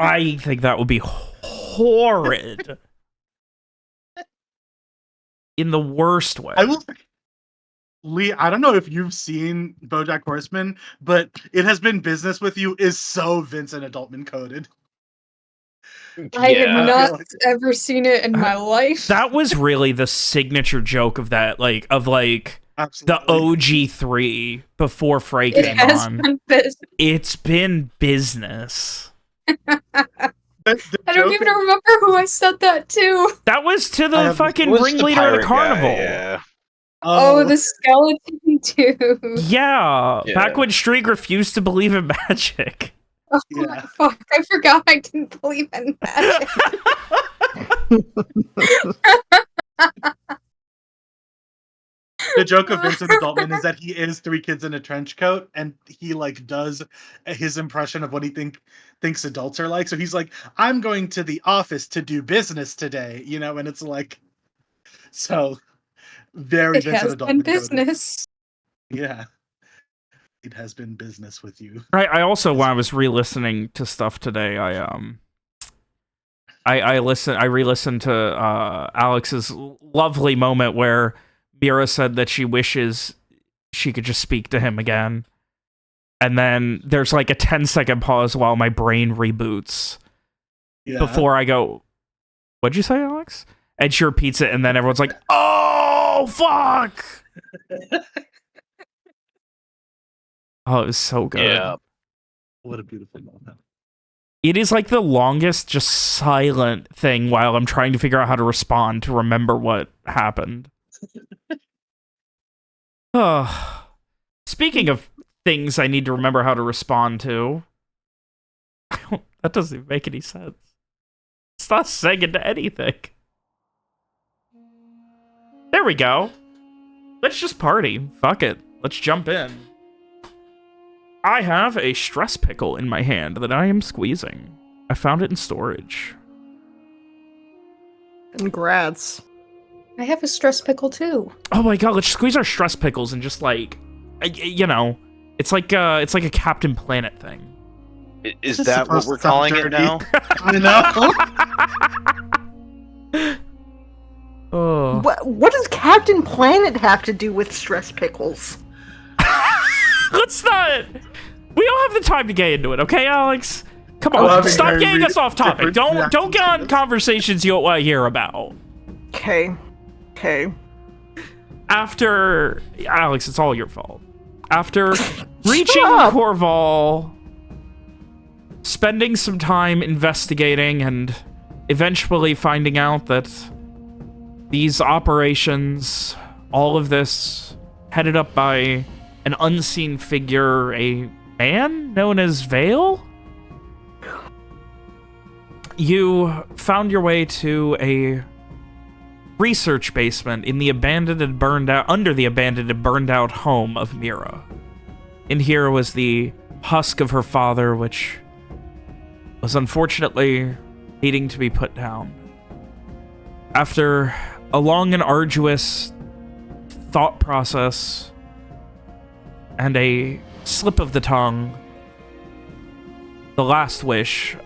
I think that would be horrid. In the worst way. I will. Lee, I don't know if you've seen BoJack Horseman, but It Has Been Business with You is so Vincent Adultman coded. I have Yeah. not like- ever seen it in my life. That was really the signature joke of that, like, the Absolutely. OG3 before Frey It came has on. been business. It's been business. I don't even remember who I said that to. That was to I the have- fucking It was the ringleader of the pirate carnival. guy, yeah. Oh, the skeleton dude. Yeah, Yeah. back when Streak refused to believe in magic. Oh, Yeah. fuck, I forgot I didn't believe in magic. The joke of Vincent Adultman is that he is Three Kids in a Trench Coat, and he like does his impression of what he thinks adults are like. So he's like, "I'm going to the office to do business today," you know, and it's like, so very It Vincent has Adultman been coded. business. Yeah, it has been business with you. I also, when I was re-listening to stuff today, I re-listened to Alex's lovely moment where Mira said that she wishes she could just speak to him again. And then there's like a 10-second pause while my brain reboots Yeah. before I go, what'd you say, Alex? And she repeats it, and then everyone's like, oh, fuck! Oh, it was so good. Yeah. What a beautiful moment. It is like the longest just silent thing while I'm trying to figure out how to respond to remember what happened. Speaking of things I need to remember how to respond to, that doesn't even make any sense. It's not saying into anything. There we go. Let's just party. Fuck it. Let's jump in. I have a stress pickle in my hand that I am squeezing. I found it in storage. Congrats. I have a stress pickle too. Oh my god, let's squeeze our stress pickles and just like, you know, it's like a Captain Planet thing. Is This is that what supposed we're to sound calling it dirty. now? I know. Oh. What does Captain Planet have to do with stress pickles? Let's not. We don't have the time to get into it, okay, Alex? Come on, Loving stop her getting us off topic. different Don't get on reactions. conversations you don't want to hear about. Okay. After Alex, it's all your fault. After reaching up. Coerval, spending some time investigating, and eventually finding out that these operations, all of this, headed up by an unseen figure, a man known as Vale? You found your way to a research basement in the abandoned and burned out, under the abandoned and burned out home of Mira. In here was the husk of her father, which was unfortunately needing to be put down. After a long and arduous thought process and a slip of the tongue, the last wish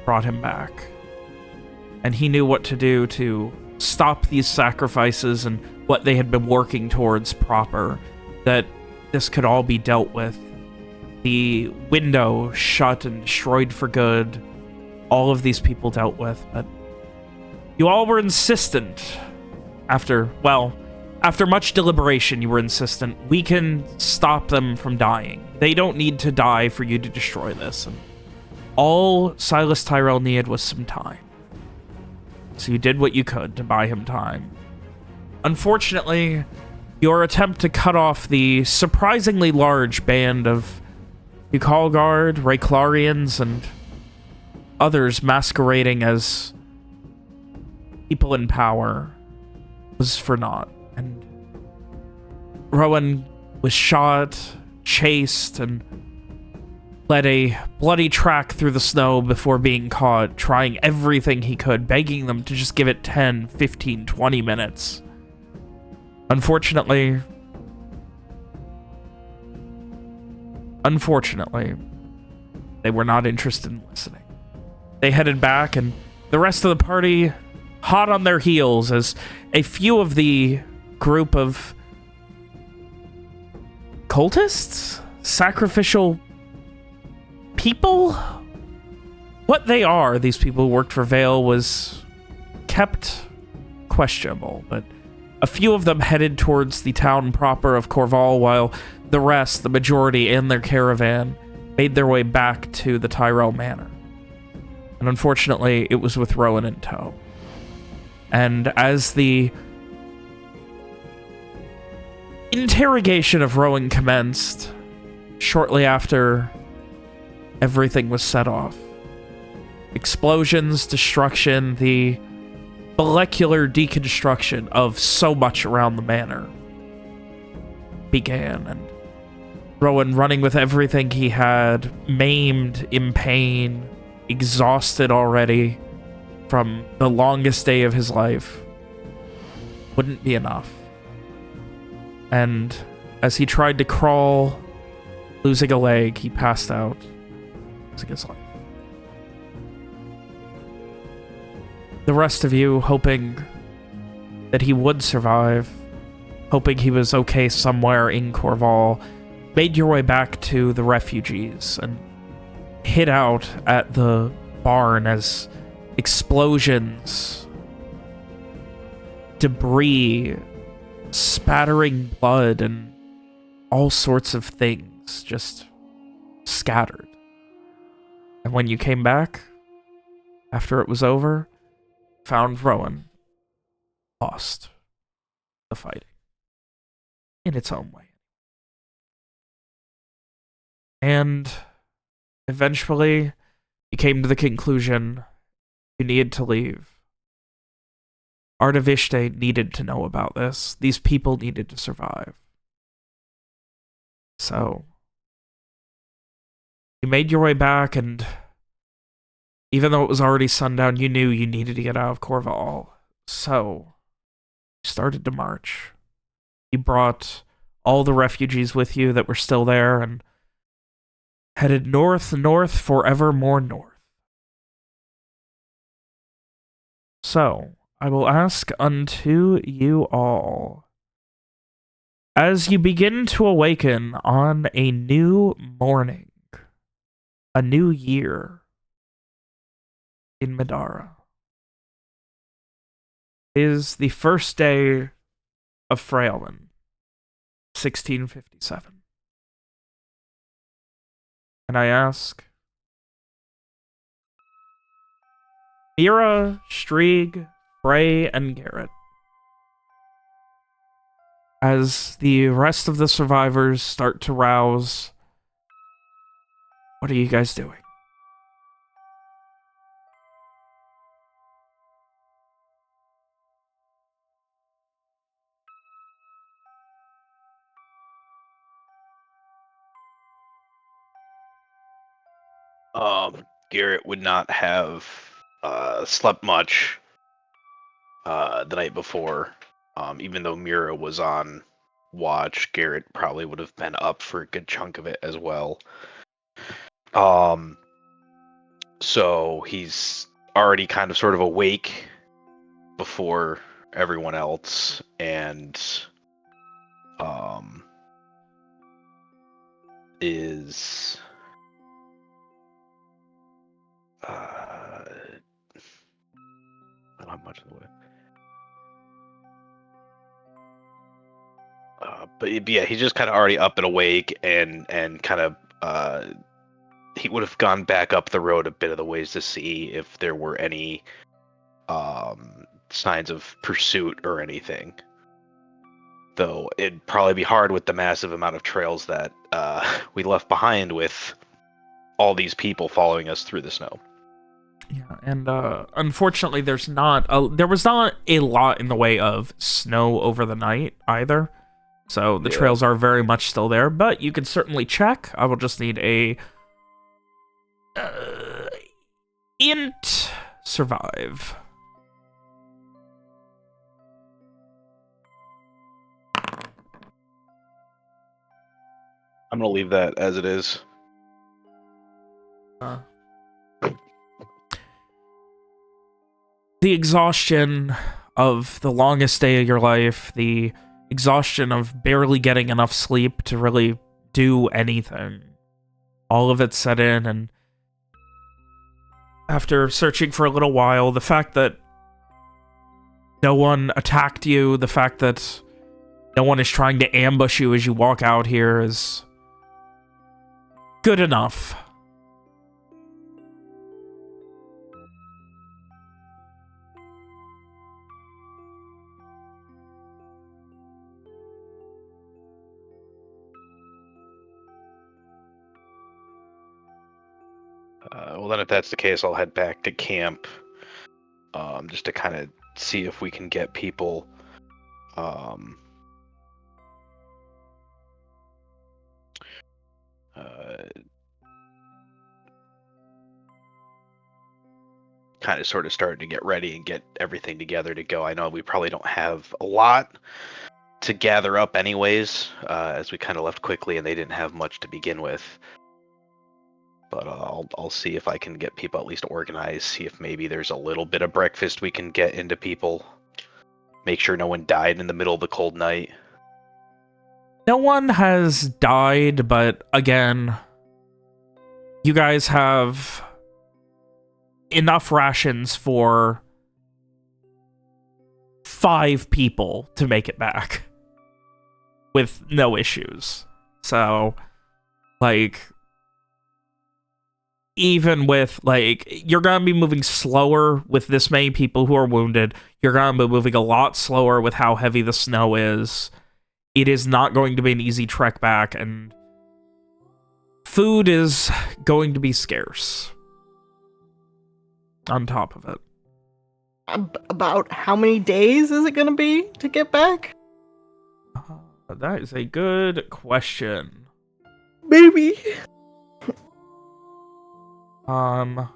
brought him back. And he knew what to do to stop these sacrifices and what they had been working towards proper, that this could all be dealt with. The window shut and destroyed for good. All of these people dealt with, but you all were insistent. After much deliberation, you were insistent. We can stop them from dying. They don't need to die for you to destroy this. And all Silas Tyrell needed was some time. So you did what you could to buy him time. Unfortunately, your attempt to cut off the surprisingly large band of Ukalgard, Rayclarians, and others masquerading as people in power was for naught. And Rowan was shot, chased, and led a bloody track through the snow before being caught, trying everything he could, begging them to just give it 10, 15, 20 minutes. Unfortunately, they were not interested in listening. They headed back, and the rest of the party hot on their heels as a few of the group of cultists? Sacrificial people? What they are, these people who worked for Vale, was kept questionable, but a few of them headed towards the town proper of Coerval, while the rest, the majority in their caravan, made their way back to the Tyrell Manor. And unfortunately, it was with Rowan in tow. And as the interrogation of Rowan commenced, shortly after everything was set off, explosions, destruction, the molecular deconstruction of so much around the manor began, and Rowan, running with everything he had, maimed, in pain, exhausted already from the longest day of his life, wouldn't be enough. And as he tried to crawl, losing a leg, he passed out, losing his life. The rest of you, hoping that he would survive, hoping he was okay somewhere in Coerval, made your way back to the refugees and hid out at the barn as explosions, debris, spattering blood, and all sorts of things just scattered. And when you came back, after it was over, found Rowan lost the fighting in its own way. And eventually, you came to the conclusion you needed to leave. Artavishte needed to know about this. These people needed to survive. So, you made your way back, and even though it was already sundown, you knew you needed to get out of Coerval. So, you started to march. You brought all the refugees with you that were still there, and headed north, forever more north. So, I will ask unto you all, as you begin to awaken on a new morning, a new year in Madara, is the first day of Fraelin, 1657. And I ask, Mira, Strieg, Frey, and Garrett, as the rest of the survivors start to rouse, what are you guys doing? Garrett would not have slept much the night before. Even though Mira was on watch, Garrett probably would have been up for a good chunk of it as well. So he's already kind of sort of awake before everyone else, and is I don't have much in the way. But yeah, he's just kind of already up and awake, and kind of he would have gone back up the road a bit of the ways to see if there were any signs of pursuit or anything. Though it'd probably be hard with the massive amount of trails that we left behind with all these people following us through the snow. Yeah, and unfortunately, there was not a lot in the way of snow over the night either. So the trails are very much still there, but you can certainly check. I will just need a int survive. I'm gonna leave that as it is. the exhaustion of the longest day of your life, the exhaustion of barely getting enough sleep to really do anything, all of it set in, and after searching for a little while, the fact that no one attacked you, the fact that no one is trying to ambush you as you walk out here is good enough. Well, then if that's the case, I'll head back to camp, just to kind of see if we can get people, kind of sort of starting to get ready and get everything together to go. I know we probably don't have a lot to gather up anyways, as we kind of left quickly and they didn't have much to begin with. But I'll see if I can get people at least organized, see if maybe there's a little bit of breakfast we can get into people. Make sure no one died in the middle of the cold night. No one has died, but again, you guys have enough rations for 5 people to make it back with no issues. So, like, even with, like, you're going to be moving slower with this many people who are wounded. You're going to be moving a lot slower with how heavy the snow is. It is not going to be an easy trek back, and food is going to be scarce on top of it. About how many days is it going to be to get back? That is a good question. Maybe. Second?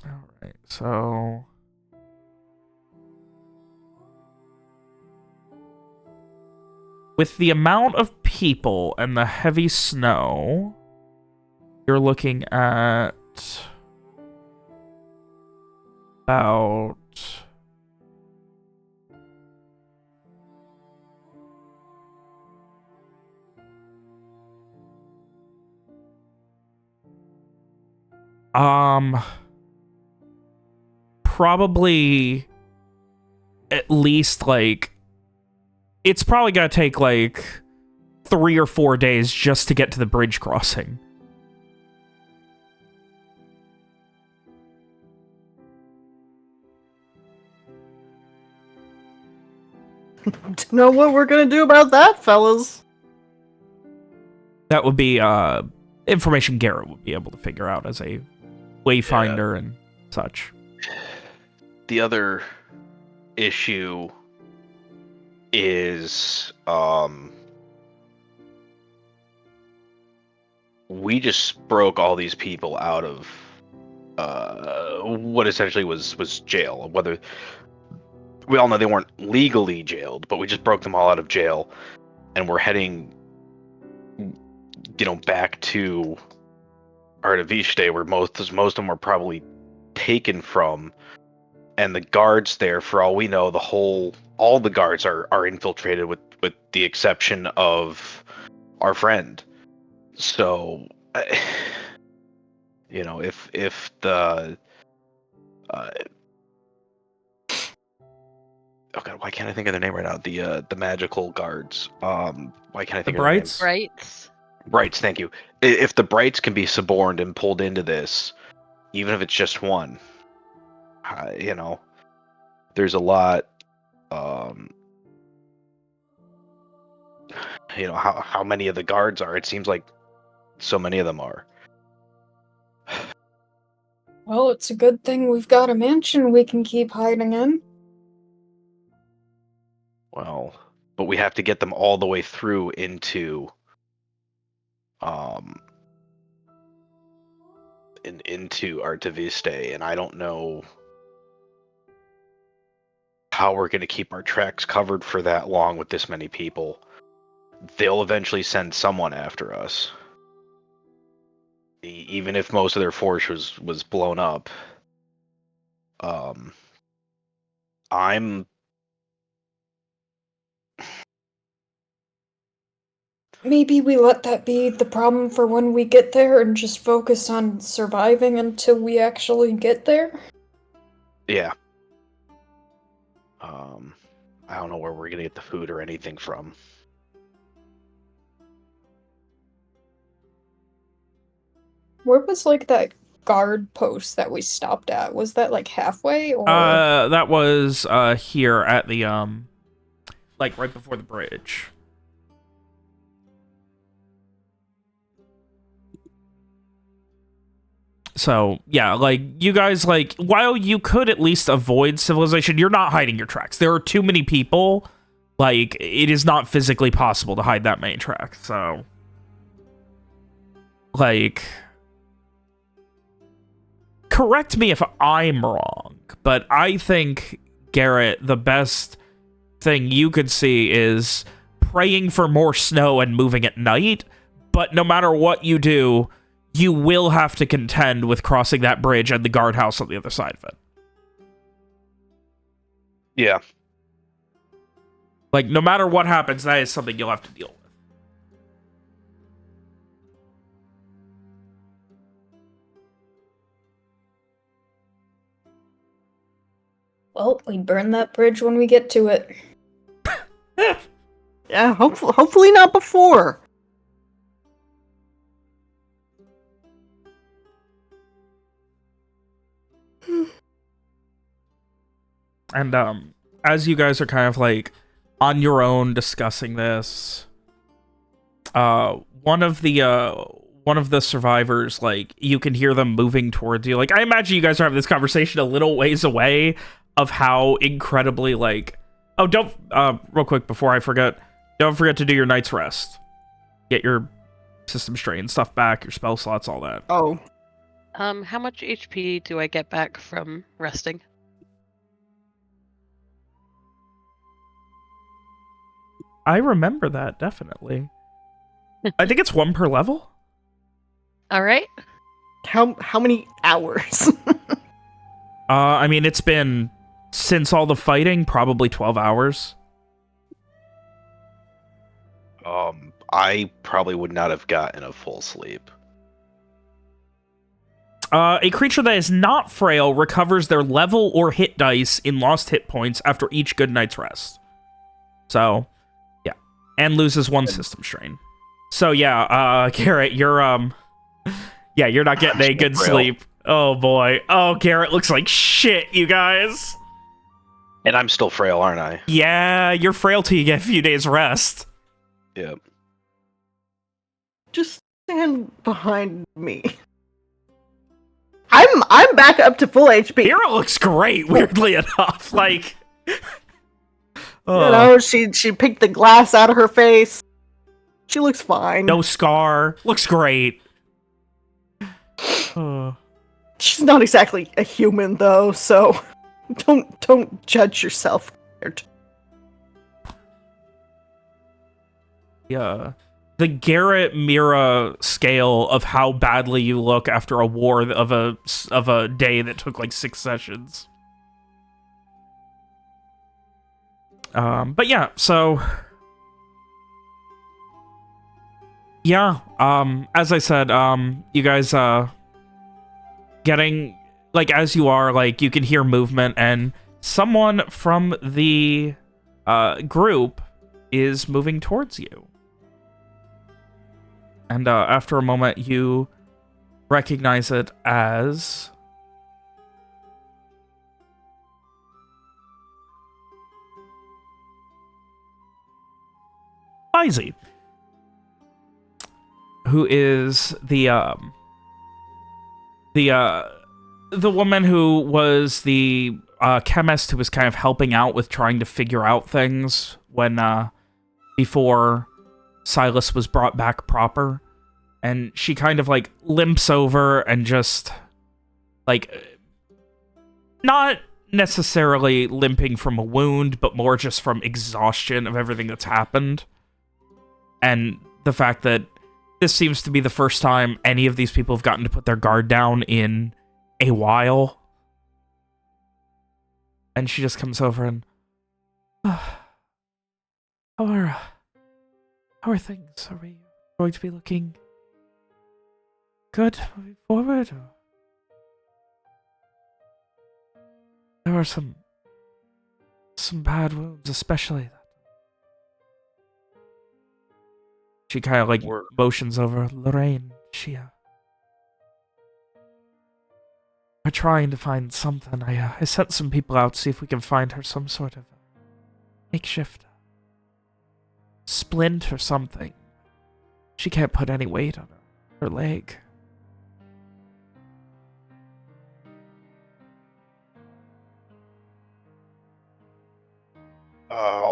Alright, so... with the amount of people and the heavy snow, you're looking at about probably at least, like, it's probably gonna take, like, 3 or 4 days just to get to the bridge crossing. Don't know what we're gonna do about that, fellas. That would be, information Garrett would be able to figure out as a wayfinder and such. The other issue is we just broke all these people out of what essentially was jail. Whether we all know they weren't legally jailed, but we just broke them all out of jail, and we're heading, back to Artaviste, where most of them were probably taken from. And the guards there, for all we know, all the guards are infiltrated with the exception of our friend. So, if the oh god, why can't I think of their name right now? The magical guards. Why can't I think of their names? Brights. Brights, thank you. If the Brights can be suborned and pulled into this, even if it's just one, there's a lot. How many of the guards are? It seems like so many of them are. Well, it's a good thing we've got a mansion we can keep hiding in. Well, but we have to get them all the way through into into Artaviste, and I don't know how we're going to keep our tracks covered for that long with this many people. they'll eventually send someone after us. Even if most of their force was blown up. I'm Maybe we let that be the problem for when we get there and just focus on surviving until we actually get there? yeah. I don't know where we're gonna get the food or anything from. Where was, like, that guard post that we stopped at? Was that, like, halfway, or...? That was, here at the, like, right before the bridge. So, yeah, like, you guys, like, while you could at least avoid civilization, you're not hiding your tracks. There are too many people. Like, it is not physically possible to hide that many tracks, so... Like... Correct me if I'm wrong, but I think, Garrett, the best thing you could see is praying for more snow and moving at night, but no matter what you do, you will have to contend with crossing that bridge and the guardhouse on the other side of it. Yeah. Like, no matter what happens, that is something you'll have to deal with. Well, we burn that bridge when we get to it. Yeah, hopefully not before. And as you guys are kind of like on your own discussing this, one of the survivors, like, you can hear them moving towards you. Like, I imagine you guys are having this conversation a little ways away of how incredibly, like, oh, don't real quick before I forget, don't forget to do your night's rest. Get your system strain stuff back, your spell slots, all that. Oh, How much HP do I get back from resting? I remember that, definitely. I think it's 1 per level. All right. how many hours? I mean, it's been, since all the fighting, probably 12 hours. I probably would not have gotten a full sleep. A creature that is not frail recovers their level or hit dice in lost hit points after each good night's rest. So, yeah. And loses 1 system strain. So, yeah, Garrett, you're, yeah, you're not getting a good sleep. Oh, boy. Oh, Garrett looks like shit, you guys. And I'm still frail, aren't I? Yeah, you're frail till you get a few days rest. Yep. Just stand behind me. I'm back up to full HP. Mira looks great, weirdly enough. Like, You know, she picked the glass out of her face. She looks fine. no scar. Looks great. She's not exactly a human though, so don't judge yourself. Yeah. The Garrett Mira scale of how badly you look after a war of a day that took like 6 sessions. But yeah, so yeah, as I said, you guys getting, like, as you are, like, you can hear movement, and someone from the group is moving towards you. And after a moment, you recognize it as Izzy, who is the woman who was the chemist who was kind of helping out with trying to figure out things when before Silas was brought back proper. And she kind of, like, limps over and just, like, not necessarily limping from a wound, but more just from exhaustion of everything that's happened. And the fact that this seems to be the first time any of these people have gotten to put their guard down in a while. And she just comes over and... How are things? Are we going to be looking good moving forward? Or... There are some bad wounds, especially. She kind of like motions over Lorraine. We're trying to find something. I sent some people out to see if we can find her some sort of makeshift splint or something. She can't put any weight on her leg.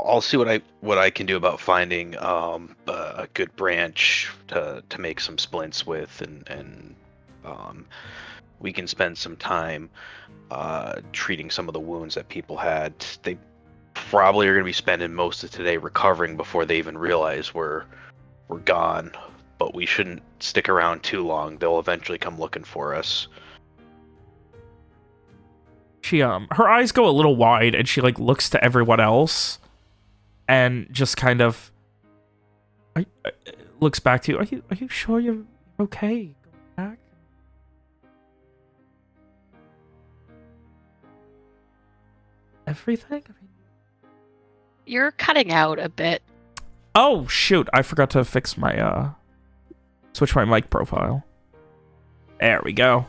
I'll see what I can do about finding a good branch to make some splints with, and we can spend some time treating some of the wounds that people had. They probably are going to be spending most of today recovering before they even realize we're gone. But we shouldn't stick around too long. They'll eventually come looking for us. She her eyes go a little wide, and she like looks to everyone else, and just kind of looks back to you. Are you sure you're okay? Go back. Everything? I mean... You're cutting out a bit. Oh shoot! I forgot to fix my switch my mic profile. There we go.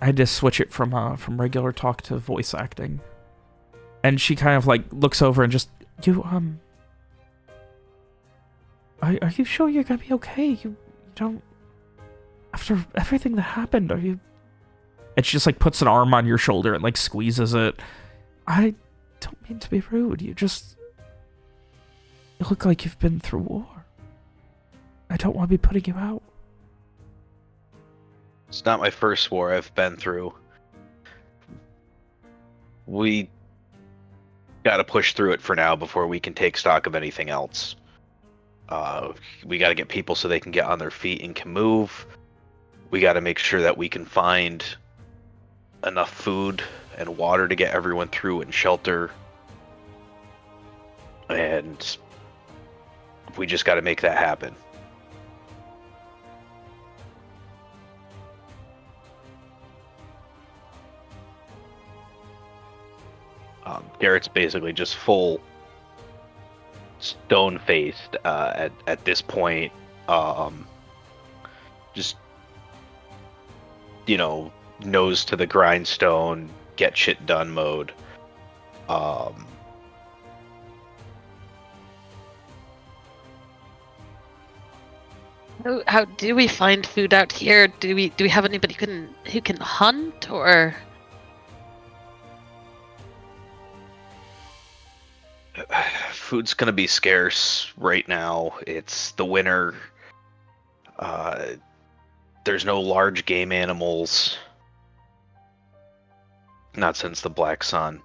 I had to switch it from regular talk to voice acting. And she kind of like looks over and just, are you sure you're gonna be okay? You don't, after everything that happened, are you... And she just like puts an arm on your shoulder and like squeezes it. I don't mean to be rude. You look like you've been through war. I don't want to be putting you out. It's not my first war I've been through. We gotta push through it for now before we can take stock of anything else. We gotta get people so they can get on their feet and can move. We gotta make sure that we can find enough food and water to get everyone through and shelter. And we just gotta make that happen. Garrett's basically just full stone-faced at this point. Just, nose to the grindstone, get shit done mode. How do we find food out here? Do we have anybody who can hunt, or? Food's gonna be scarce right now. It's the winter. There's no large game animals. Not since the Black Sun.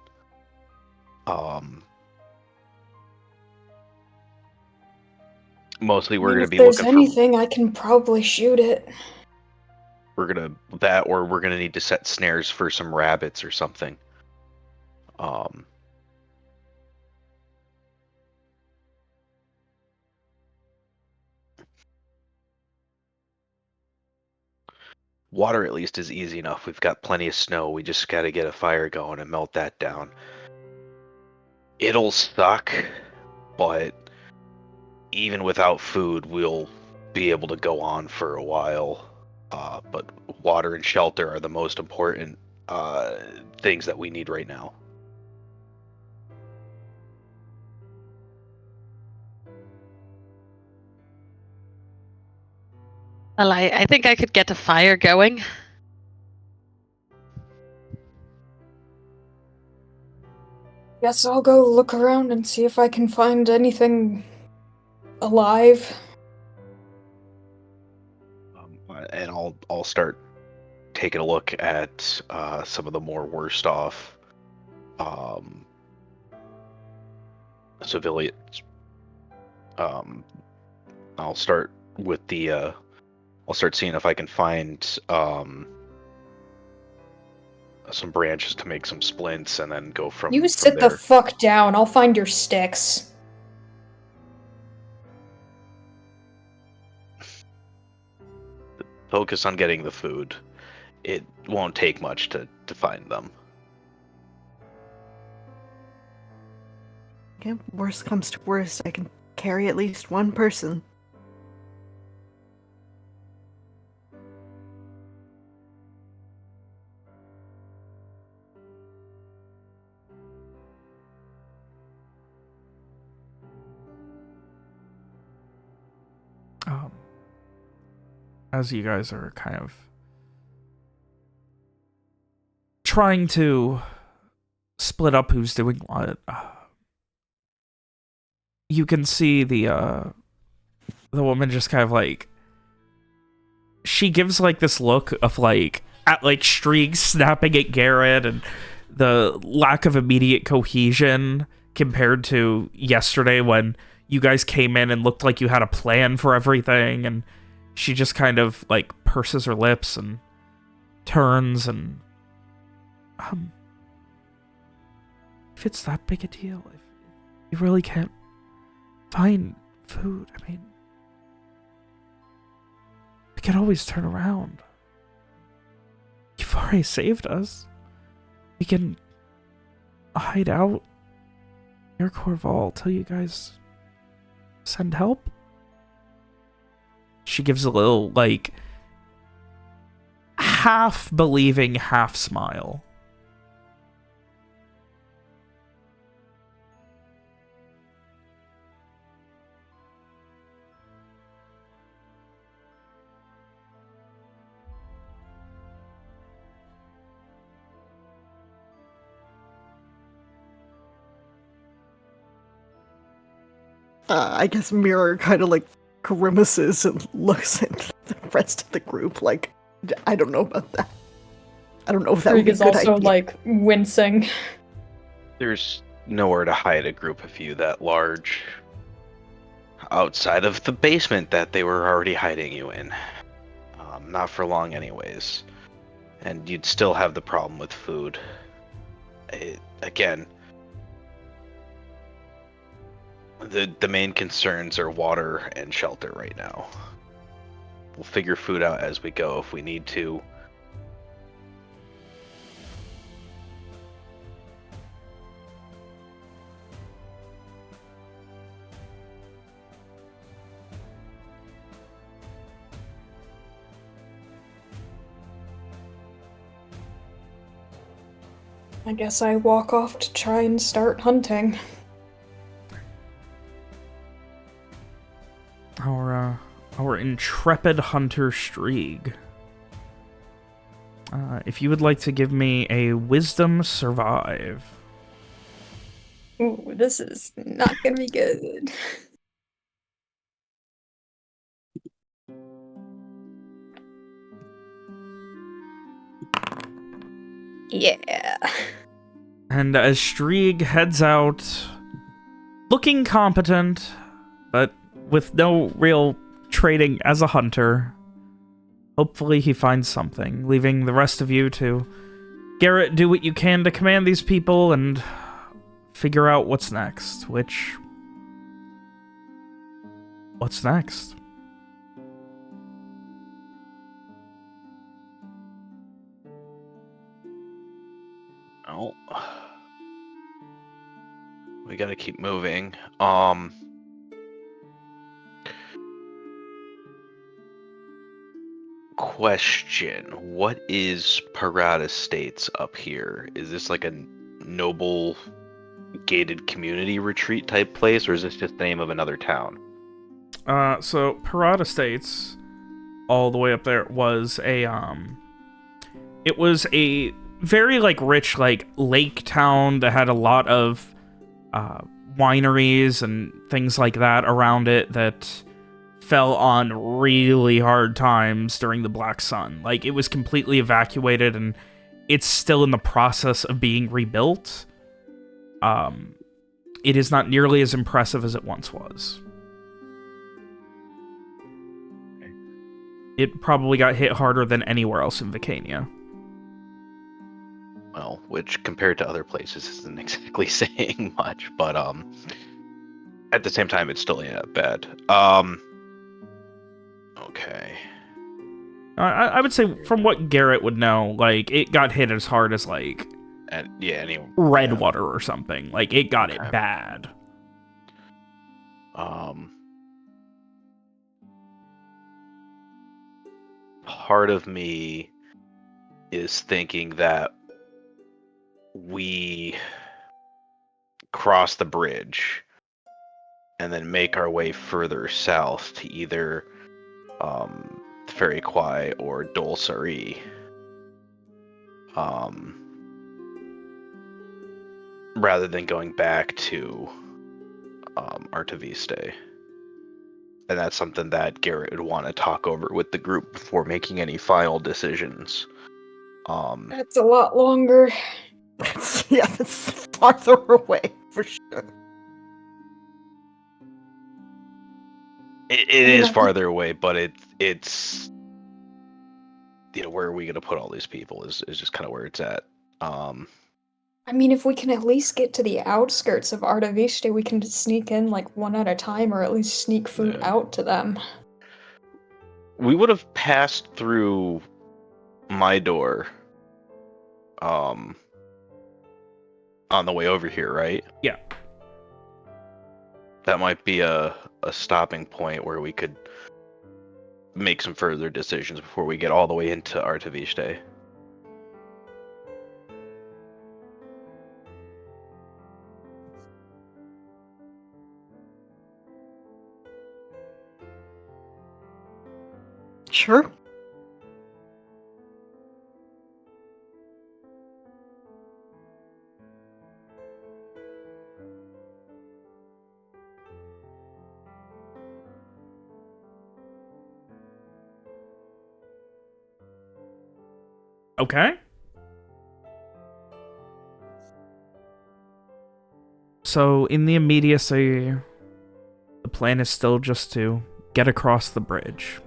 Mostly we're gonna be looking for... If there's anything, I can probably shoot it. We're gonna need to set snares for some rabbits or something. Water at least is easy enough. We've got plenty of snow. We just gotta get a fire going and melt that down. It'll suck, but even without food, we'll be able to go on for a while. But water and shelter are the most important things that we need right now. Well, I think I could get a fire going. Guess I'll go look around and see if I can find anything alive. And I'll start taking a look at some of the more worst off civilians I'll start with the. I'll start seeing if I can find some branches to make some splints, and then go from You sit the there. fuck down. I'll find your sticks. Focus on getting the food. It won't take much to find them. Okay, worst comes to worst, I can carry at least one person. As you guys are kind of trying to split up who's doing what, you can see the woman just kind of like, she gives like this look of like, at like Streak snapping at Garrett and the lack of immediate cohesion compared to yesterday when you guys came in and looked like you had a plan for everything, and she just kind of like purses her lips and turns and if it's that big a deal, if you really can't find food, I mean, we can always turn around. You've already saved us. We can hide out near Coerval till you guys send help. She gives a little, like, half-believing, half-smile. I guess Mirror kind of like grimaces and looks at the rest of the group like, I don't know about that. I don't know if that would Krieg be a is good also idea. like wincing. There's nowhere to hide a group of you that large outside of the basement that they were already hiding you in. Not for long anyways. And you'd still have the problem with food. Again, the main concerns are water and shelter right now. We'll figure food out as we go if we need to. I guess I walk off to try and start hunting. Our intrepid hunter Strieg. If you would like to give me a wisdom survive. Ooh, this is not gonna be good. Yeah. And as Strieg heads out, looking competent, but with no real training as a hunter, hopefully he finds something, leaving the rest of you to, Garrett, do what you can to command these people and figure out what's next, what's next? Oh, we gotta keep moving. Question: what is Parada Estates up here? Is this like a noble gated community retreat type place, or is this just the name of another town? So Parada Estates, all the way up there, was a it was a very like rich like lake town that had a lot of wineries and things like that around it that fell on really hard times during the Black Sun. Like, it was completely evacuated and it's still in the process of being rebuilt. It is not nearly as impressive as it once was. it probably got hit harder than anywhere else in Vicania. Well, which compared to other places isn't exactly saying much, but at the same time, it's still bad. Okay. I would say, from what Garrett would know, like, it got hit as hard as, like, And yeah, Redwater or something. Like, it got it Okay. bad. Part of me is thinking that we cross the bridge and then make our way further south to either Fairy Quai or Dolcery. Rather than going back to Artaviste. And that's something that Garrett would want to talk over with the group before making any final decisions. That's a lot longer. Yeah, that's farther away for sure. It is farther away, but it's where are we gonna put all these people is just kind of where it's at. I mean, if we can at least get to the outskirts of Artaviste, we can sneak in like one at a time, or at least sneak food out to them. We would have passed through my door on the way over here, right? Yeah. That might be a stopping point where we could make some further decisions before we get all the way into Artaviste. Sure. Okay. So, in the immediacy, the plan is still just to get across the bridge.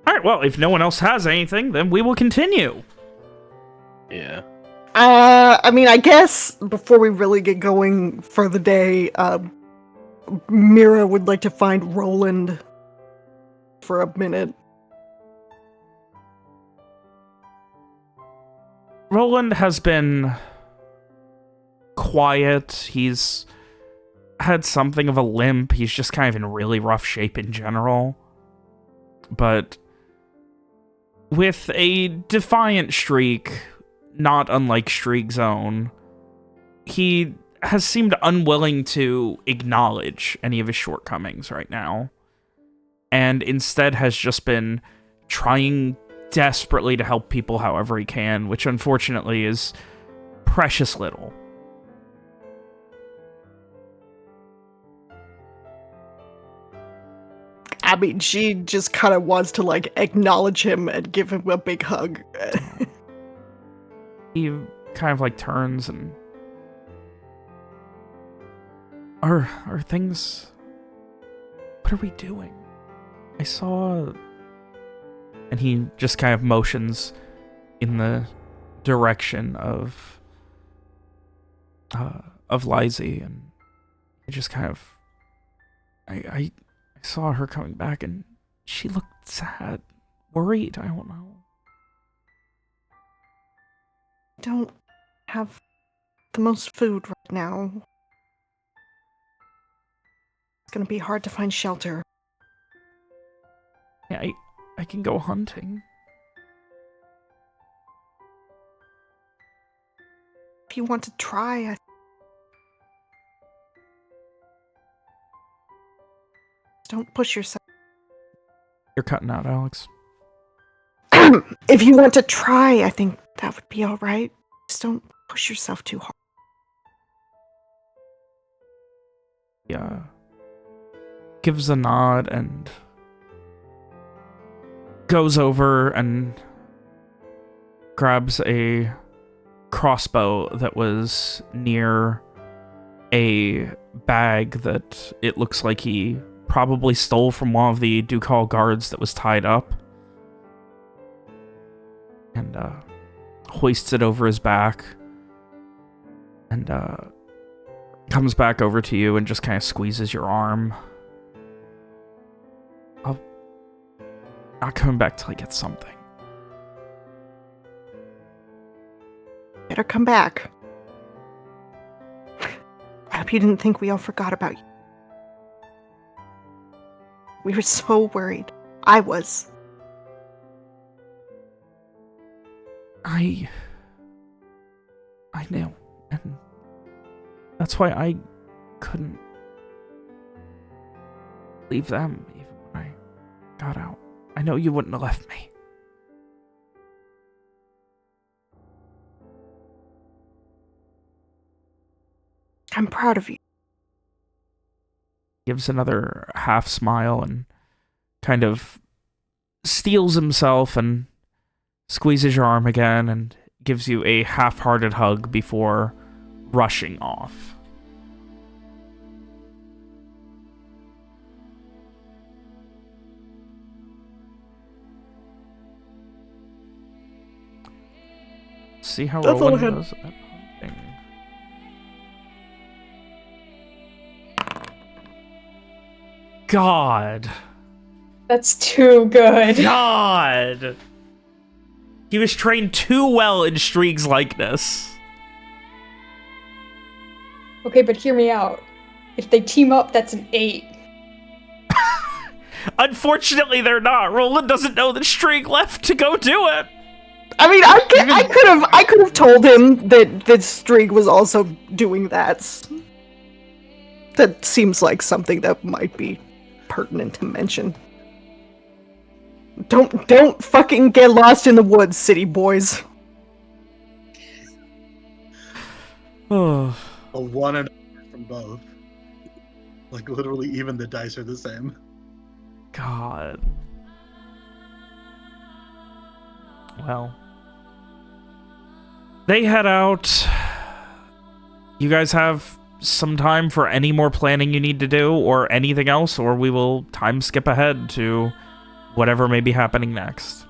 Alright, well, if no one else has anything, then we will continue. Yeah. I mean, I guess before we really get going for the day, Mira would like to find Roland for a minute. Roland has been quiet. He's had something of a limp. He's just kind of in really rough shape in general. But with a defiant streak, not unlike Streak's own, he has seemed unwilling to acknowledge any of his shortcomings right now. And instead has just been trying desperately to help people however he can, which unfortunately is precious little. I mean, she just kind of wants to, like, acknowledge him and give him a big hug. He kind of, like, turns and... Are things... What are we doing? I saw... And he just kind of motions in the direction of Lizzie, and it just kind of... I saw her coming back, and she looked sad, worried, I don't know. Don't have the most food right now. It's gonna be hard to find shelter. Yeah, I can go hunting. If you want to try, don't push yourself. You're cutting out, Alex. If you want to try, I think that would be alright. Just don't push yourself too hard. Yeah. Gives a nod and goes over and grabs a crossbow that was near a bag that it looks like he probably stole from one of the Ducal guards that was tied up. And hoists it over his back. And comes back over to you and just kind of squeezes your arm. I'll not coming back till I get something. Better come back. I hope you didn't think we all forgot about you. We were so worried. I was. I know, and that's why I couldn't leave them even when I got out. I know you wouldn't have left me. I'm proud of you. Gives another half smile and kind of steels himself and squeezes your arm again and gives you a half-hearted hug before rushing off. See how That's all I Roland had. does at hunting. God. That's too good. God. He was trained too well in Strieg's likeness. Okay, but hear me out. If they team up, that's an 8. Unfortunately, they're not. Roland doesn't know that Strieg left to go do it. I mean, I could have told him that Strieg was also doing that. That seems like something that might be pertinent to mention. Don't fucking get lost in the woods, city boys. Oh. A 1 and a from both. Like, literally, even the dice are the same. God. Well. They head out. You guys have some time for any more planning you need to do or anything else, or we will time skip ahead to whatever may be happening next.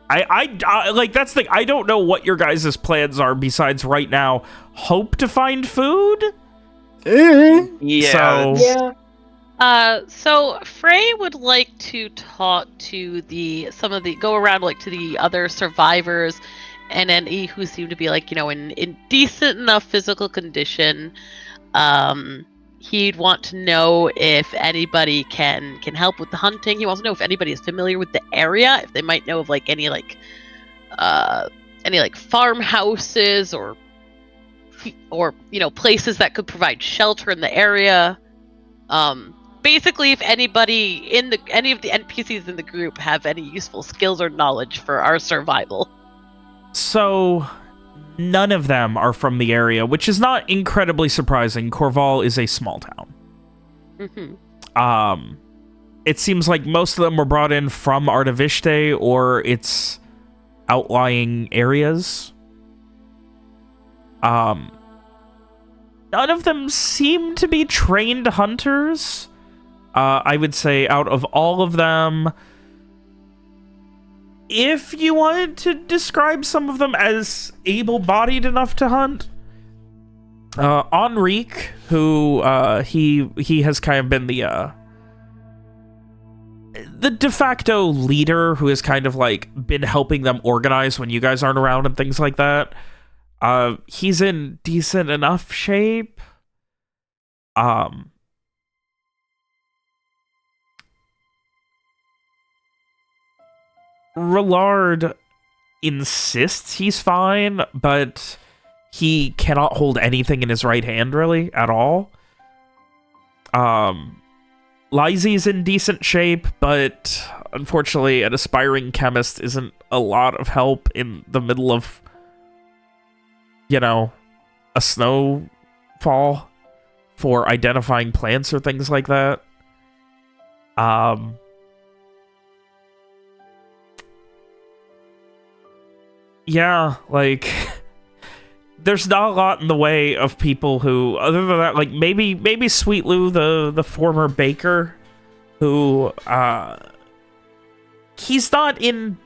I like, that's the thing. I don't know what your guys' plans are besides right now. Hope to find food? Yeah. So, Yeah. So Frey would like to talk to go around like to the other survivors and any who seem to be like, in decent enough physical condition. He'd want to know if anybody can help with the hunting. He wants to know if anybody is familiar with the area, if they might know of like any farmhouses or places that could provide shelter in the area. Basically, if any of the NPCs in the group have any useful skills or knowledge for our survival. So, none of them are from the area, which is not incredibly surprising. Coerval is a small town. Mm-hmm. It seems like most of them were brought in from Artavishte or its outlying areas. None of them seem to be trained hunters. I would say out of all of them, if you wanted to describe some of them as able-bodied enough to hunt, Enrique, who he has kind of been the de facto leader, who has kind of like been helping them organize when you guys aren't around and things like that. He's in decent enough shape. Rillard insists he's fine, but he cannot hold anything in his right hand, really, at all. Lizie's in decent shape, but unfortunately, an aspiring chemist isn't a lot of help in the middle of, a snowfall for identifying plants or things like that. yeah, like, there's not a lot in the way of people who, other than that, like, maybe Sweet Lou, the former baker, who, he's not in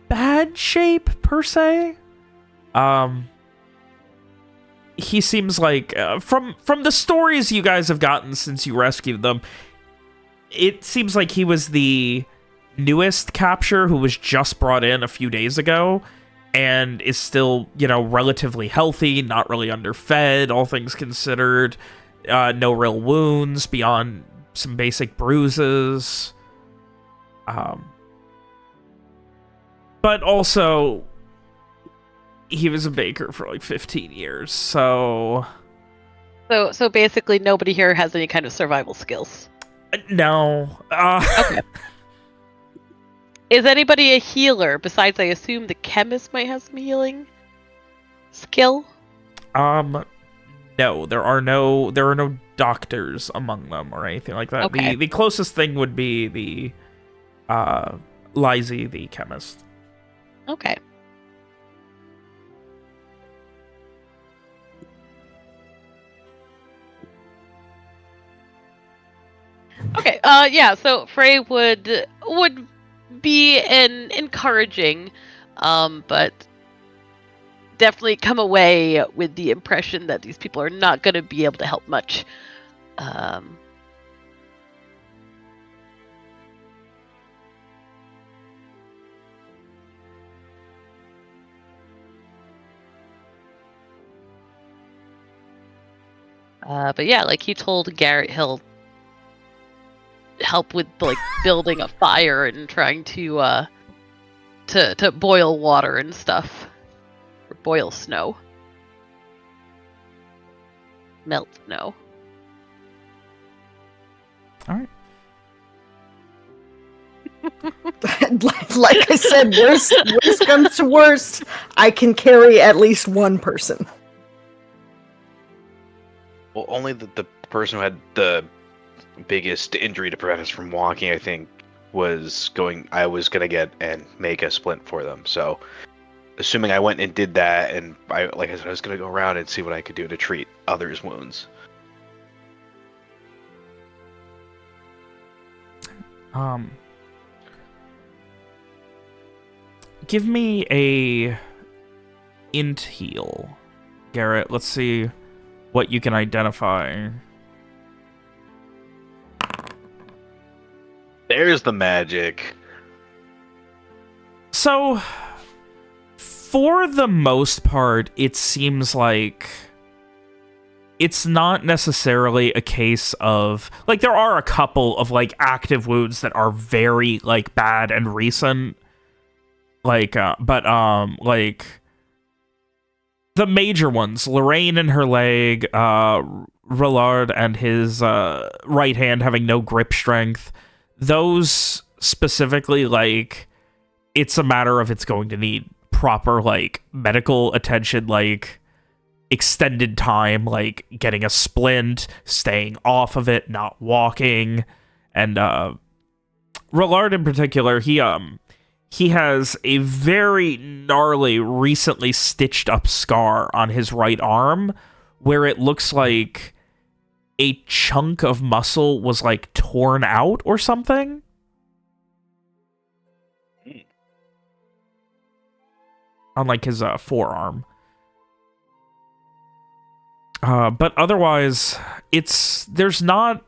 bad shape, per se. He seems like, from the stories you guys have gotten since you rescued them, it seems like he was the newest capture who was just brought in a few days ago and is still, you know, relatively healthy, not really underfed, all things considered. No real wounds beyond some basic bruises. But also, he was a baker for like 15 years, so... So basically nobody here has any kind of survival skills. No. Okay. Is anybody a healer? Besides, I assume the chemist might have some healing skill. No, there are no doctors among them or anything like that. Okay. The closest thing would be the Lizzie, the chemist. Okay. Okay. Yeah. So Frey would be an encouraging, but definitely come away with the impression that these people are not going to be able to help much. But yeah, like he told Garrett, he'll help with like building a fire and trying to boil water and stuff, or boil snow, melt snow. All right. Like I said, worst comes to worst, I can carry at least one person. Well, only the person who had the biggest injury to prevent us from walking, I think, I was gonna get and make a splint for them. So, assuming I went and did that, and like I said, I was gonna go around and see what I could do to treat others' wounds. Give me a int heal, Garrett. Let's see what you can identify. There's the magic. So, for the most part, it seems like it's not necessarily a case of... Like, there are a couple of, like, active wounds that are very, like, bad and recent. Like, like... The major ones, Lorraine and her leg, Rillard and his right hand having no grip strength, those specifically, like, it's a matter of it's going to need proper, like, medical attention, like, extended time, like, getting a splint, staying off of it, not walking, and, Rillard in particular, he has a very gnarly, recently stitched up scar on his right arm where it looks like a chunk of muscle was like torn out or something. On like his forearm. But otherwise, there's not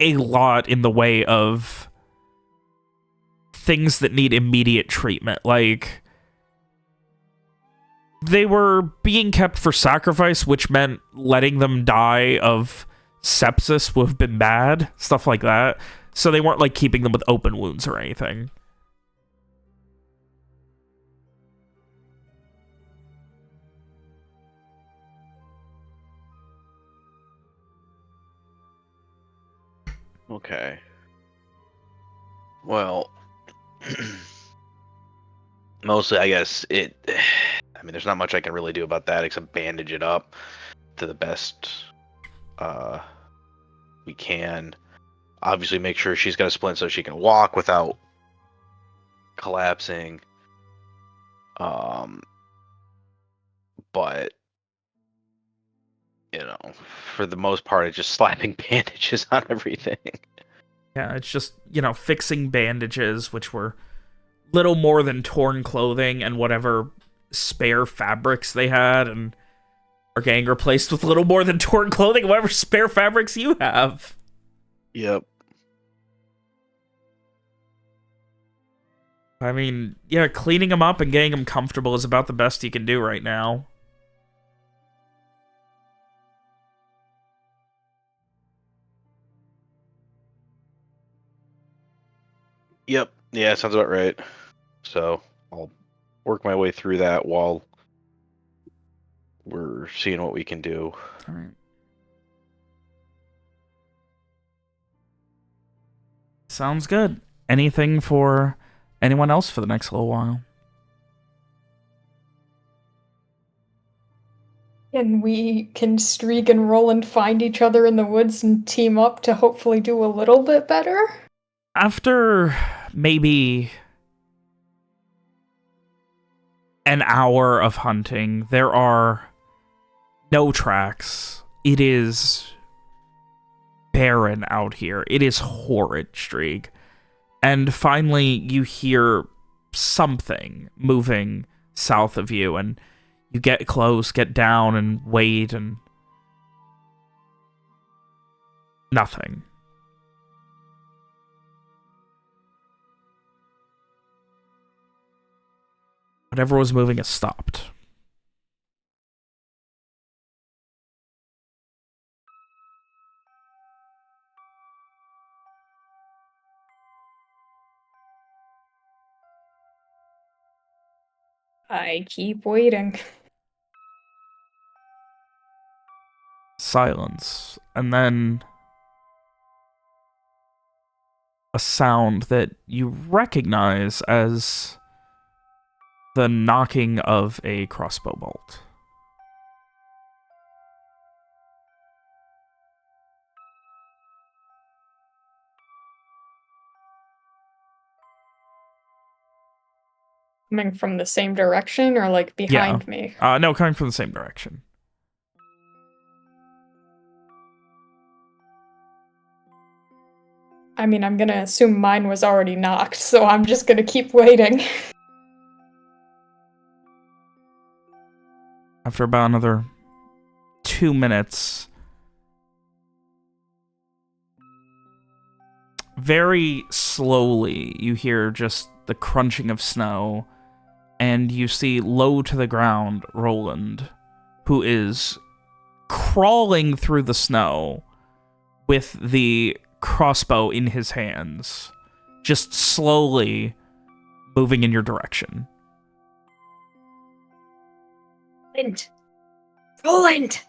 a lot in the way of things that need immediate treatment. Like, they were being kept for sacrifice, which meant letting them die of sepsis would have been bad, stuff like that. So they weren't like keeping them with open wounds or anything. Okay. Well, mostly, I guess I mean, there's not much I can really do about that except bandage it up to the best we can. Obviously, make sure she's got a splint so she can walk without collapsing. But for the most part, it's just slapping bandages on everything. Yeah, it's just, fixing bandages, which were little more than torn clothing and whatever spare fabrics they had, and are getting replaced with little more than torn clothing and whatever spare fabrics you have. Yep. I mean, yeah, cleaning them up and getting them comfortable is about the best you can do right now. Yep. Yeah, sounds about right. So I'll work my way through that while we're seeing what we can do. All right. Sounds good. Anything for anyone else for the next little while? And we can streak and roll and find each other in the woods and team up to hopefully do a little bit better. After maybe an hour of hunting, there are no tracks. It is barren out here. It is horrid, Streak. And finally, you hear something moving south of you, and you get close, get down, and wait, and nothing. Whatever was moving has stopped. I keep waiting. Silence. And then a sound that you recognize as the knocking of a crossbow bolt. Coming from the same direction or like behind me? No, coming from the same direction. I mean, I'm gonna assume mine was already knocked, so I'm just gonna keep waiting. After about another 2 minutes, very slowly you hear just the crunching of snow, and you see low to the ground Roland, who is crawling through the snow with the crossbow in his hands, just slowly moving in your direction. Roland!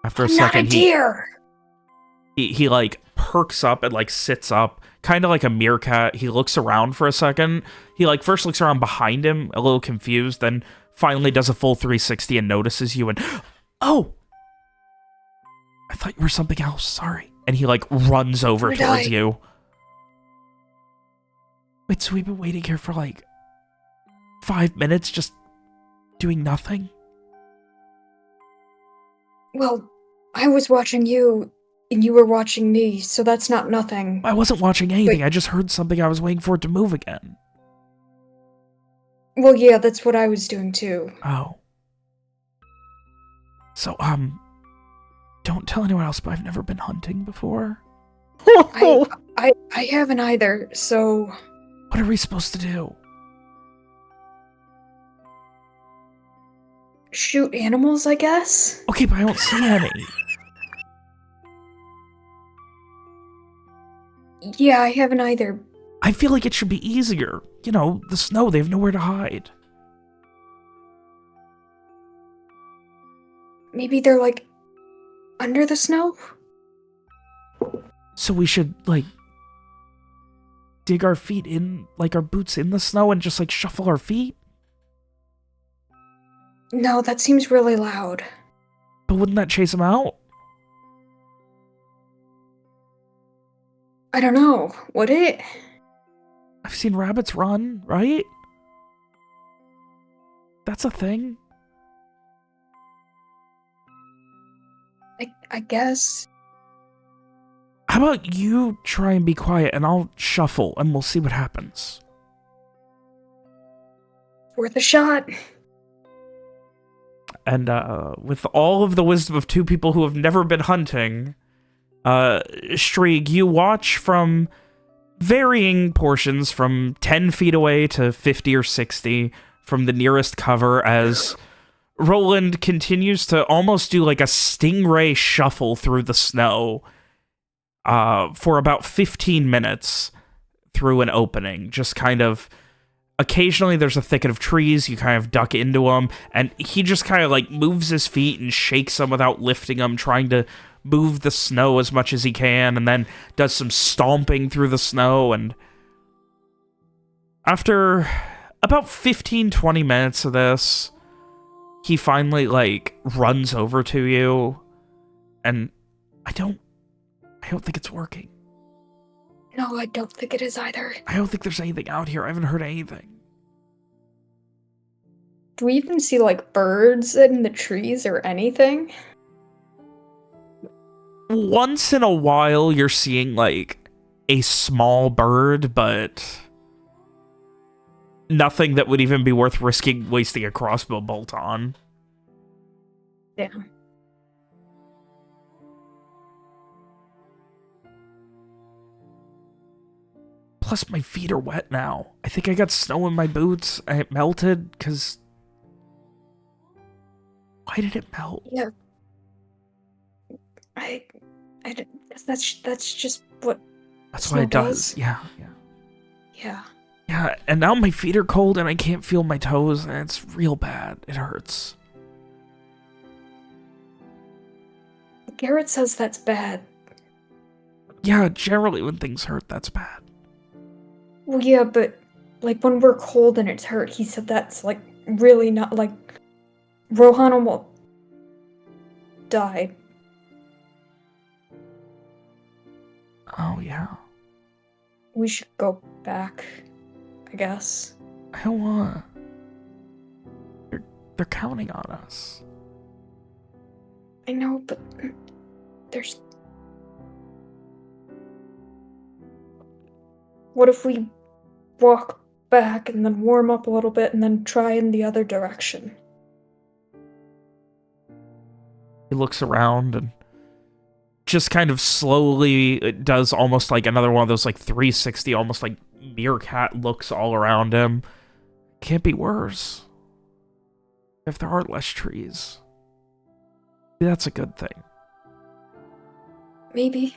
After a I'm second, not a deer! he like perks up and like sits up, kind of like a meerkat. He looks around for a second. He like first looks around behind him, a little confused, then finally does a full 360 and notices you and, oh! I thought you were something else, sorry. And he like runs over towards you. Wait, so we've been waiting here for like 5 minutes just doing nothing? Well, I was watching you, and you were watching me, so that's not nothing. I wasn't watching anything. I just heard something. I was waiting for it to move again. Well, yeah, that's what I was doing too. Oh. So, don't tell anyone else, but I've never been hunting before. I haven't either, so... What are we supposed to do? Shoot animals, I guess? Okay, but I don't see any. Yeah, I haven't either. I feel like it should be easier. You know, the snow, they have nowhere to hide. Maybe they're, like, under the snow? So we should, like, dig our feet in, like our boots in the snow and just, like, shuffle our feet? No, that seems really loud. But wouldn't that chase them out? I don't know. Would it? I I've seen rabbits run, right? That's a thing. I guess. How about you try and be quiet and I'll shuffle and we'll see what happens. Worth a shot. And with all of the wisdom of two people who have never been hunting, Shrieg, you watch from varying portions from 10 feet away to 50 or 60 from the nearest cover as Roland continues to almost do like a stingray shuffle through the snow for about 15 minutes through an opening. Just kind of, occasionally there's a thicket of trees, you kind of duck into them, and he just kind of like moves his feet and shakes them without lifting them, trying to move the snow as much as he can, and then does some stomping through the snow. And after about 15-20 minutes of this, he finally like runs over to you, and I don't think it's working. No, I don't think it is either. I don't think there's anything out here. I haven't heard anything. Do we even see, like, birds in the trees or anything? Once in a while, you're seeing, like, a small bird, but nothing that would even be worth wasting a crossbow bolt on. Yeah. Plus, my feet are wet now. I think I got snow in my boots, and it melted, because... Why did it melt? Yeah. That's just what That's snow what it does. does. Yeah. Yeah. Yeah, and now my feet are cold, and I can't feel my toes, and it's real bad. It hurts. Garrett says that's bad. Yeah, generally when things hurt, that's bad. Well, yeah, but, like, when we're cold and it's hurt, he said that's, like, really not, like, Rohan almost died. Oh, yeah. We should go back, I guess. I don't want... They're counting on us. I know, but there's... What if we walk back and then warm up a little bit and then try in the other direction? He looks around and just kind of slowly does almost like another one of those like 360, almost like meerkat looks all around him. Can't be worse. If there are less trees. That's a good thing. Maybe.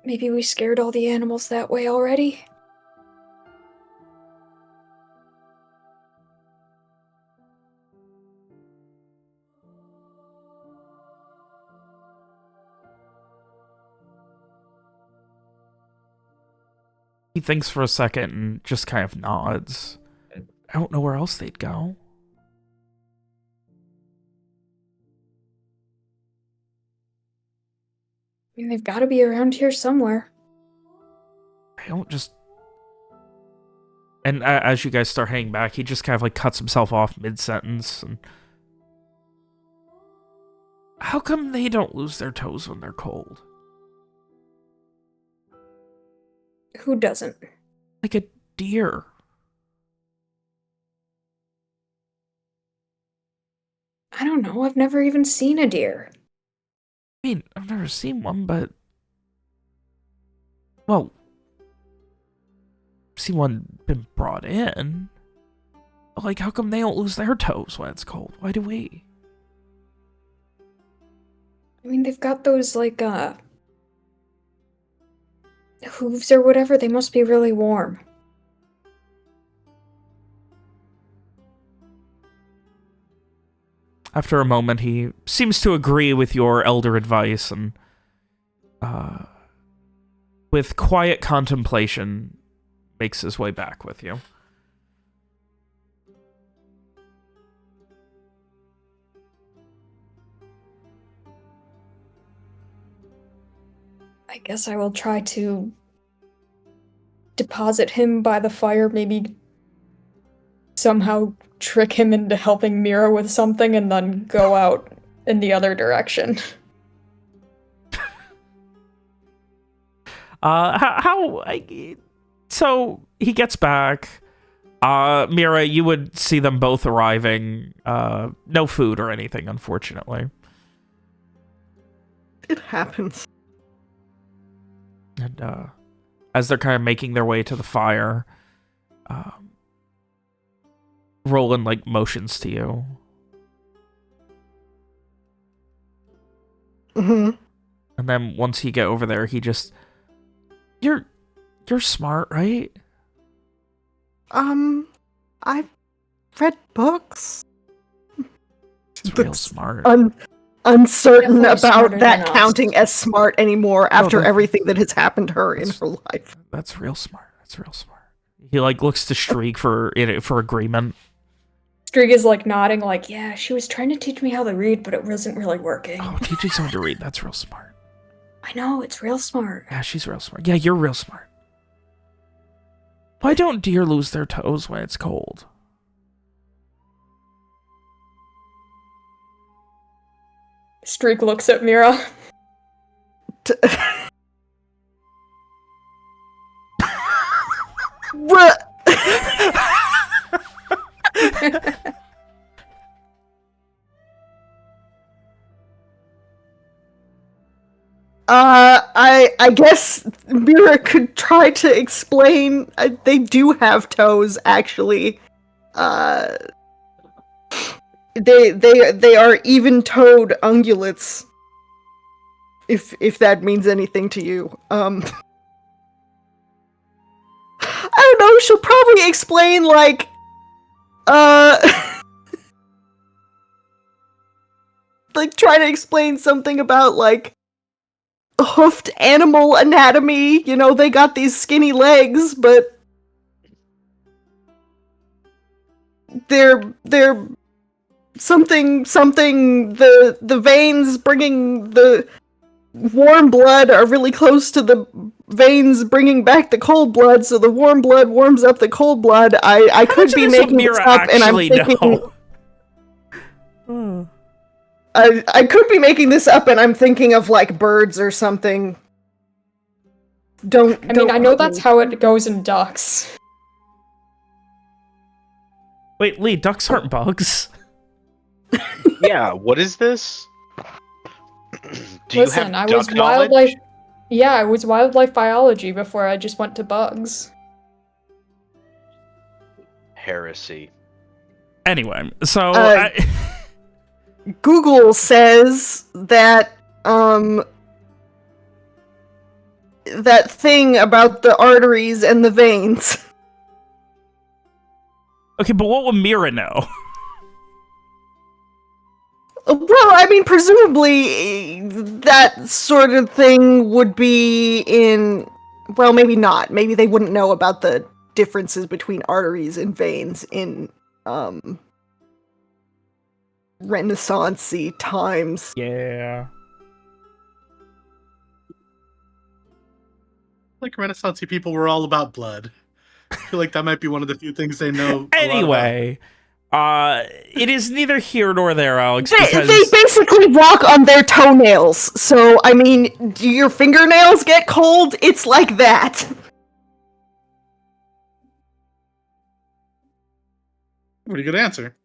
Maybe we scared all the animals that way already? He thinks for a second and just kind of nods. I don't know where else they'd go. I mean, they've got to be around here somewhere. I don't just... And as you guys start hanging back, he just kind of like cuts himself off mid-sentence. And how come they don't lose their toes when they're cold? Who doesn't? Like a deer. I don't know. I've never even seen a deer. I mean, I've never seen one, but... Well... I've seen one been brought in. But like, how come they don't lose their toes when it's cold? Why do we? I mean, they've got those, like, hooves or whatever. They must be really warm. After a moment, he seems to agree with your elder advice and, with quiet contemplation, makes his way back with you. I guess I will try to deposit him by the fire, maybe somehow trick him into helping Mira with something, and then go out in the other direction. So he gets back. Mira, you would see them both arriving. No food or anything, unfortunately. It happens. And as they're kind of making their way to the fire, Roland like motions to you. Mm-hmm. And then once you get over there, he just, you're smart, right? I've read books. He's real smart. Uncertain Definitely about smarter that than us. counting as smart anymore after that- everything that has happened to her in her life. That's real smart. That's real smart. He like looks to Streak for agreement. Strig is like nodding, like, yeah, she was trying to teach me how to read, but it wasn't really working. Oh, teaching someone to read, that's real smart. I know, it's real smart. Yeah, she's real smart. Yeah, you're real smart. Why don't deer lose their toes when it's cold? Streak looks at Mira. What? I guess Mira could try to explain. They do have toes, actually. They are even-toed ungulates. If that means anything to you. I don't know. She'll probably explain like, like try to explain something about like hoofed animal anatomy. You know, they got these skinny legs, but they're something the veins bringing the warm blood are really close to the veins bringing back the cold blood, so the warm blood warms up the cold blood. I could be making this up, and I'm thinking. I could be making this up, and I'm thinking of like birds or something. I mean, I know that's how it goes in ducks. Wait, Lee, ducks aren't bugs. Yeah, what is this? Do Listen, you I have was duck knowledge? wildlife. Yeah, I was wildlife biology before I just went to bugs. Heresy. Anyway, so Google says that that thing about the arteries and the veins. okay, but what would Mira know? Well, I mean, presumably that sort of thing would be in. Well, maybe not. Maybe they wouldn't know about the differences between arteries and veins in Renaissance-y times. Yeah. Like Renaissance people were all about blood. I feel like that might be one of the few things they know. a lot about. Anyway, it is neither here nor there, Alex. They Because basically walk on their toenails. So, I mean, do your fingernails get cold? It's like that. Pretty good answer.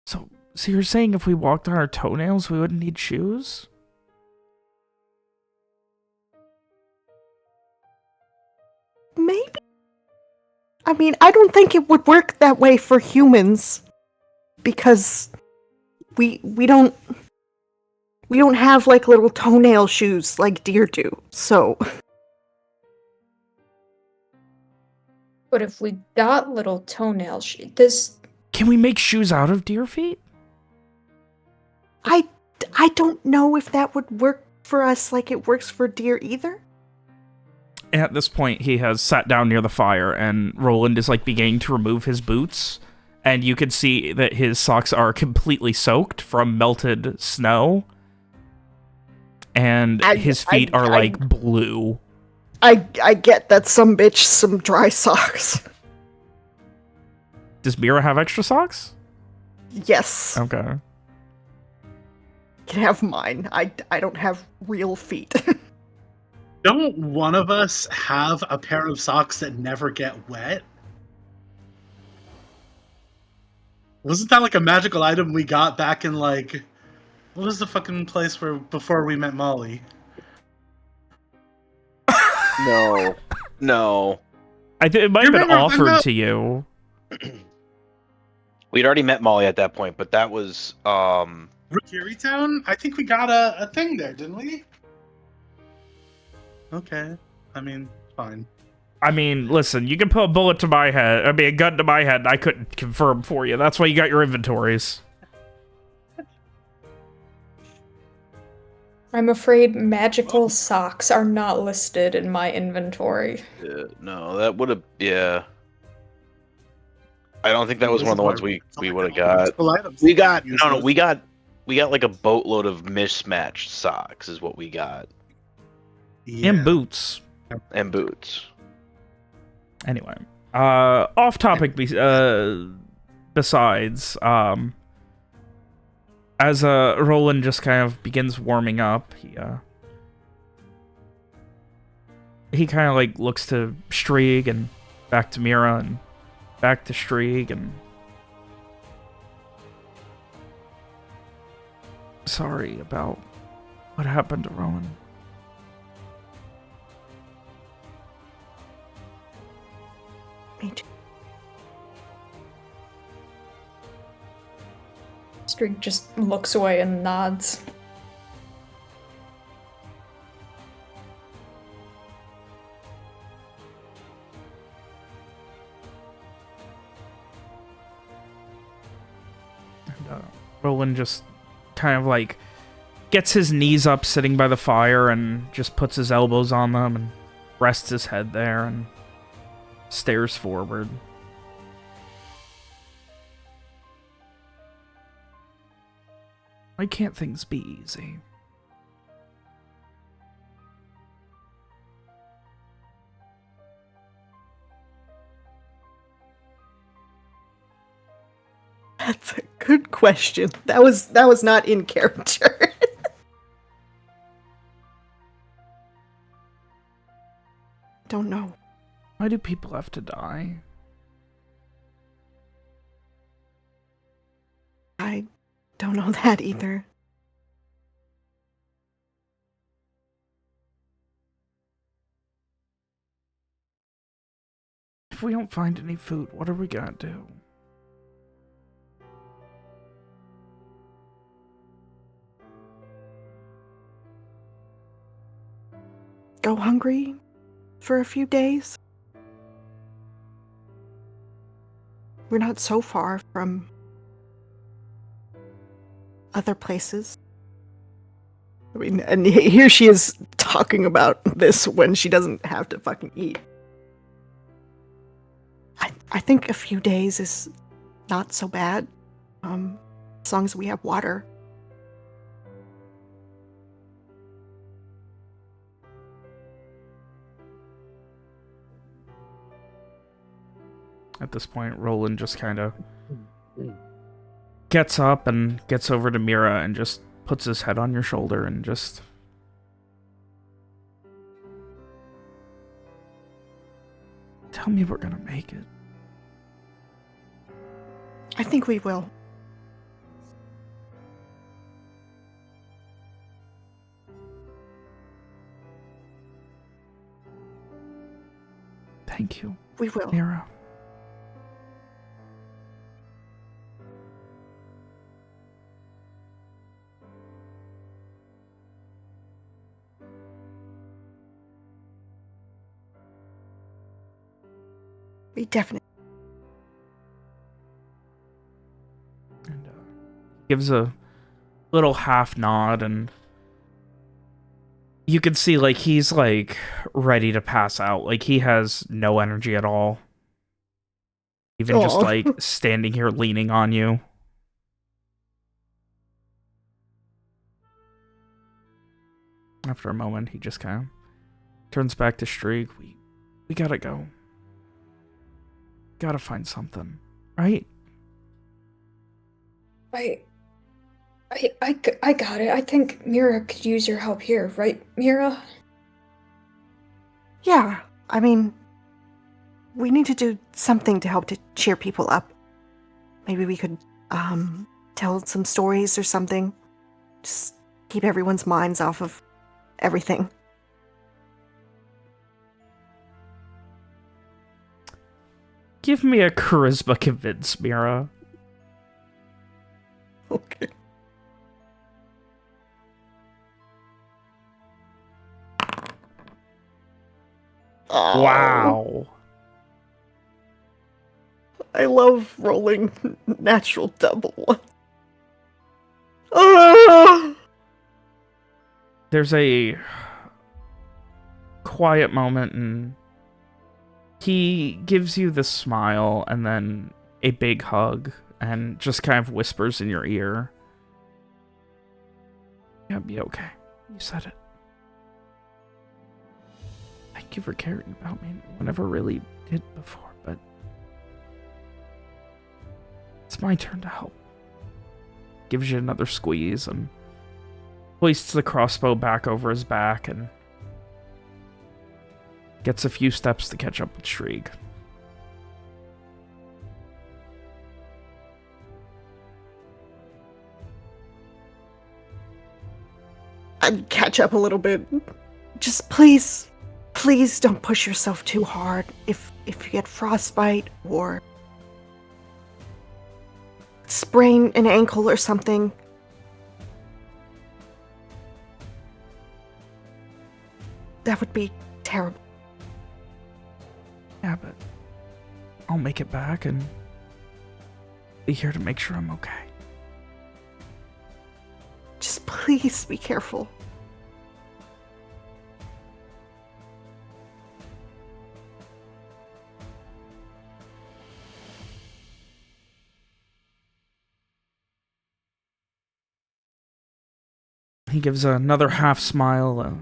so you're saying if we walked on our toenails, we wouldn't need shoes? Maybe. I mean, I don't think it would work that way for humans, because we don't have like little toenail shoes like deer do. So But if we got little toenail this Can we make shoes out of deer feet? I don't know if that would work for us like it works for deer either. At this point, he has sat down near the fire, and Roland is like beginning to remove his boots, and you can see that his socks are completely soaked from melted snow. and his feet are like blue. I get that some bitch some dry socks. Does Mira have extra socks? Yes. Okay. You can have mine. I don't have real feet. Don't one of us have a pair of socks that never get wet? Wasn't that like a magical item we got back in like, what was the fucking place where before we met Molly? No. No. It might You have been remember when offered the- to you. We'd already met Molly at that point, but that was Rikiri Town? I think we got a thing there, didn't we? Okay. I mean, fine. I mean, listen, you can put a bullet to my head. I mean, a gun to my head, and I couldn't confirm for you. That's why you got your inventories. I'm afraid magical socks are not listed in my inventory. no, that would have I don't think that was This one of the is ones why we collect would have all got. magical items. We got Use no, those. we got like a boatload of mismatched socks is what we got, Yeah. And boots. and boots. Anyway, off topic. Besides, as Roland just kind of begins warming up, he kind of like looks to Strieg and back to Mira and back to Strieg and sorry about what happened to Rowan. Me too. Streak just looks away and nods. And Roland just kind of like gets his knees up sitting by the fire and just puts his elbows on them and rests his head there and stares forward. Why can't things be easy? That's a good question. That was not in character. Don't know. Why do people have to die? I don't know that either. If we don't find any food, what are we gonna do? Go hungry for a few days? We're not so far from other places. I mean, and here she is talking about this when she doesn't have to fucking eat. I think a few days is not so bad, as long as we have water. At this point, Roland just kind of gets up and gets over to Mira and just puts his head on your shoulder and just... Tell me we're gonna make it. I think we will. Thank you, We will. Mira. We definitely. And gives a little half nod, and you can see like he's like ready to pass out. Like he has no energy at all. Even just Aw. like standing here leaning on you. After a moment, he just kind of turns back to Streak. We gotta go. Gotta find something, right? I got it. I think Mira could use your help here, right, Mira? Yeah, I mean, we need to do something to help to cheer people up. Maybe we could, tell some stories or something. Just keep everyone's minds off of everything. Give me a charisma convince, Mira. Okay. Oh, Wow. I love rolling natural double one. Ah! There's a quiet moment, and he gives you the smile and then a big hug and just kind of whispers in your ear. Yeah, be okay. You said it. Thank you for caring about me. I never really did before, but it's my turn to help. Gives you another squeeze and hoists the crossbow back over his back and gets a few steps to catch up with Shriek. I'd catch up a little bit. Just please don't push yourself too hard. If you get frostbite or sprain an ankle or something, that would be terrible. Yeah, but I'll make it back and be here to make sure I'm okay. Just please be careful. He gives another half smile, a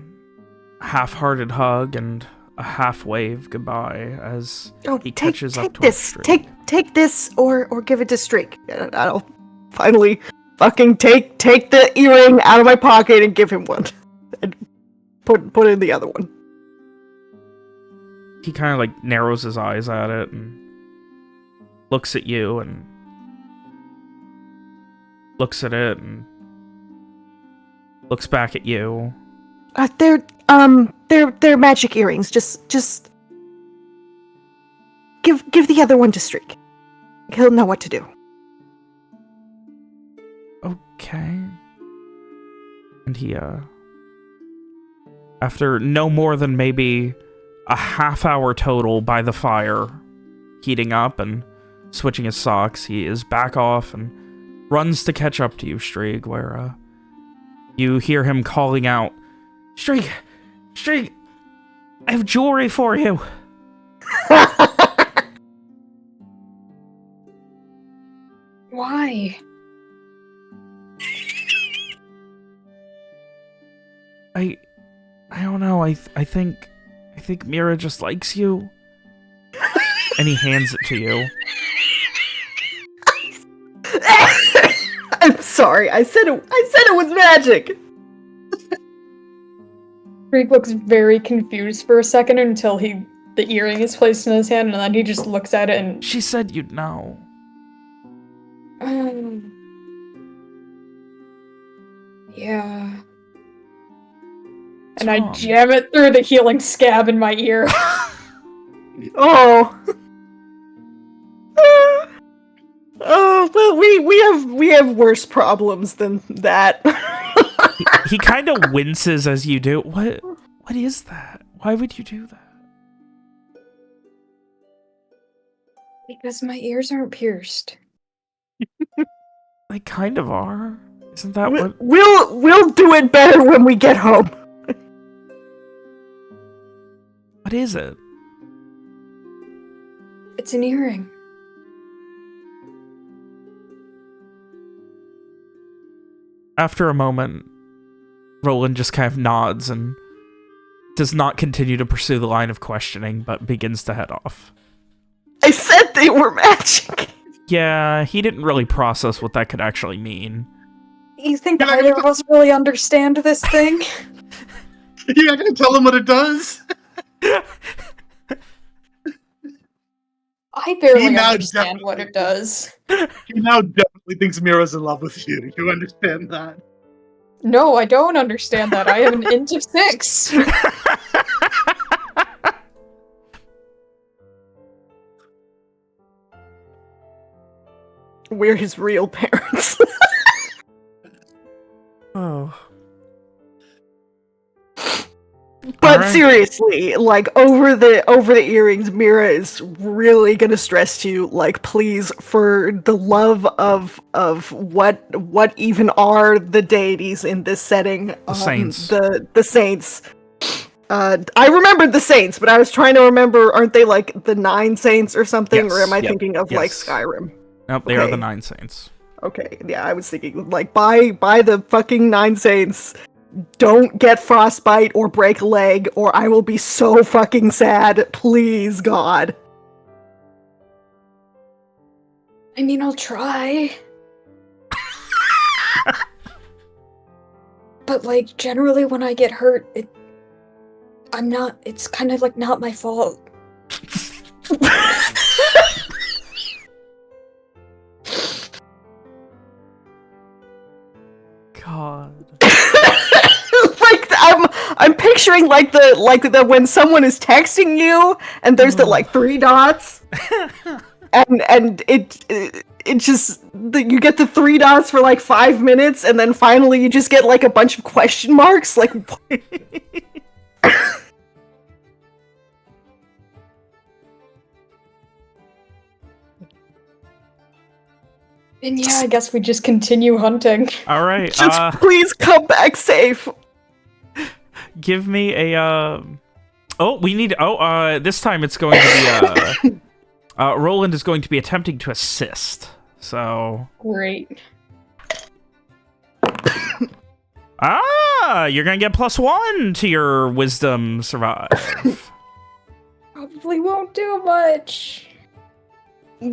half-hearted hug, and a half wave goodbye as he catches up to this. Streak. Take this or give it to Streak. And I'll finally fucking take the earring out of my pocket and give him one. And put in the other one. He kind of like narrows his eyes at it and looks at you and looks at it and looks back at you. They're magic earrings. Just give the other one to Streak. He'll know what to do. Okay. And he, after no more than maybe a half hour total by the fire, heating up and switching his socks, he is back off and runs to catch up to you, Streak, where, you hear him calling out, Streak! Streak! I have jewelry for you! Why? I don't know, I think Mira just likes you. And he hands it to you. I'm sorry. I said it was magic. Rick looks very confused for a second until the earring is placed in his hand, and then he just looks at it and... She said you'd know. Yeah. And Tom. I jam it through the healing scab in my ear. Oh. Oh, well, we have worse problems than that. He kind of winces as you do. What is that? Why would you do that? Because my ears aren't pierced. They kind of are. Isn't that what? We'll do it better when we get home. What is it? It's an earring. After a moment, Roland just kind of nods and does not continue to pursue the line of questioning, but begins to head off. I said they were magic. Yeah, he didn't really process what that could actually mean. You think either of us really understand this thing? You're not gonna tell him what it does? I barely now understand what it does. He now definitely thinks Mira's in love with you. You understand that? No, I don't understand that. I have an int of 6. We're his real parents. Oh. But Alright. seriously, like over the earrings, Mira is really gonna stress to you, like, please, for the love of what even are the deities in this setting? The saints. The saints. I remembered the saints, but I was trying to remember, aren't they like the 9 saints or something? Yes. Or am I Yep. thinking of like Yes. Skyrim? Nope, they are Okay. the 9 saints. Okay, yeah, I was thinking, like, by the fucking 9 saints, don't get frostbite or break a leg, or I will be so fucking sad. Please, God. I mean, I'll try. But, like, generally when I get hurt, it's kind of, like, not my fault. God. Like, I'm picturing like the when someone is texting you and there's the like 3 dots, and it just you get the 3 dots for like 5 minutes, and then finally you just get like a bunch of question marks. Like, And yeah, I guess we just continue hunting. All right. just please come back safe. Give me a. Oh, we need. Oh, this time it's going to be. Roland is going to be attempting to assist. So. Great. You're gonna get +1 to your wisdom survive. Probably won't do much.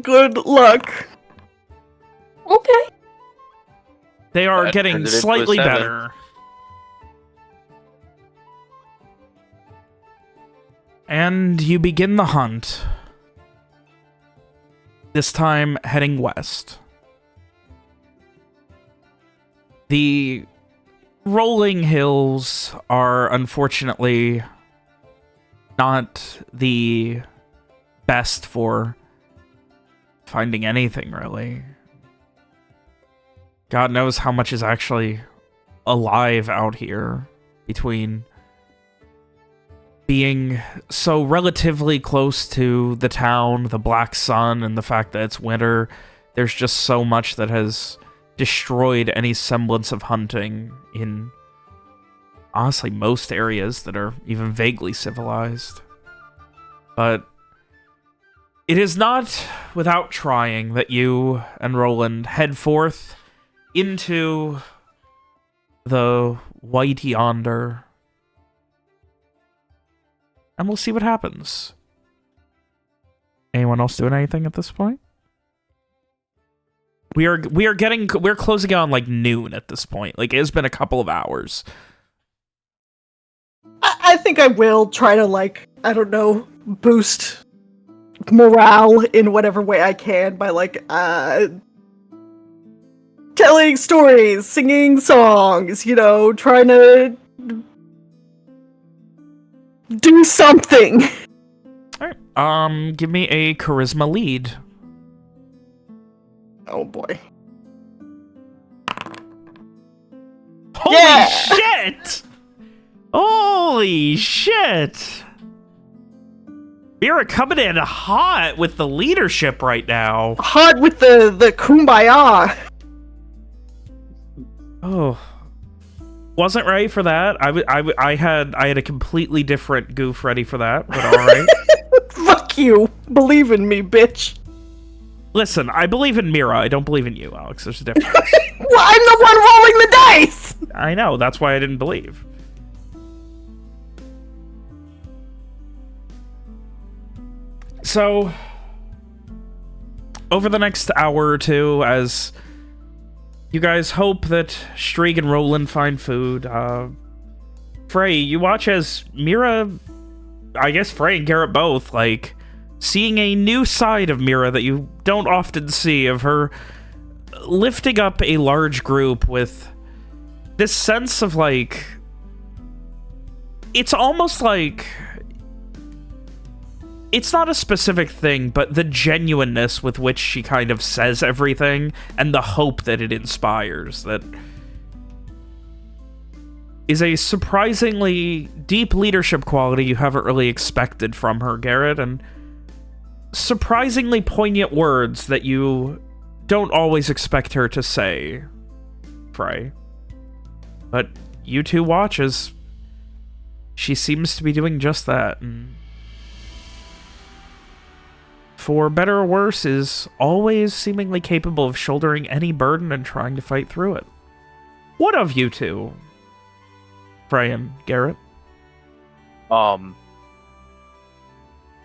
Good luck. Okay. They are That getting turned it into a slightly 7. better. And you begin the hunt. This time heading west. The rolling hills are unfortunately not the best for finding anything, really. God knows how much is actually alive out here between being so relatively close to the town, the black sun, and the fact that it's winter. There's just so much that has destroyed any semblance of hunting in, honestly, most areas that are even vaguely civilized. But it is not without trying that you and Roland head forth into the white yonder, and we'll see what happens. Anyone else doing anything at this point? We're closing on like noon at this point. Like, it's been a couple of hours. I think I will try to, like, I don't know, boost morale in whatever way I can by, like, telling stories, singing songs, you know, trying to do something. Alright, give me a charisma lead. Oh boy. Holy Yeah! shit! Holy shit! Vera coming in hot with the leadership right now. Hot with the kumbaya. Oh, wasn't ready for that. I had a completely different goof ready for that, but all right. Fuck you. Believe in me, bitch. Listen, I believe in Mira. I don't believe in you, Alex. There's a difference. Well, I'm the one rolling the dice. I know, that's why I didn't believe. So, over the next hour or two, as you guys hope that Strieg and Roland find food, Frey, you watch as Mira, I guess Frey and Garrett both, like, seeing a new side of Mira that you don't often see, of her lifting up a large group with this sense of, like, it's almost like, it's not a specific thing, but the genuineness with which she kind of says everything and the hope that it inspires, that is a surprisingly deep leadership quality you haven't really expected from her, Garrett, and surprisingly poignant words that you don't always expect her to say, Frey. But you two watch as she seems to be doing just that, and for better or worse, is always seemingly capable of shouldering any burden and trying to fight through it. What of you two, Frey and Garrett?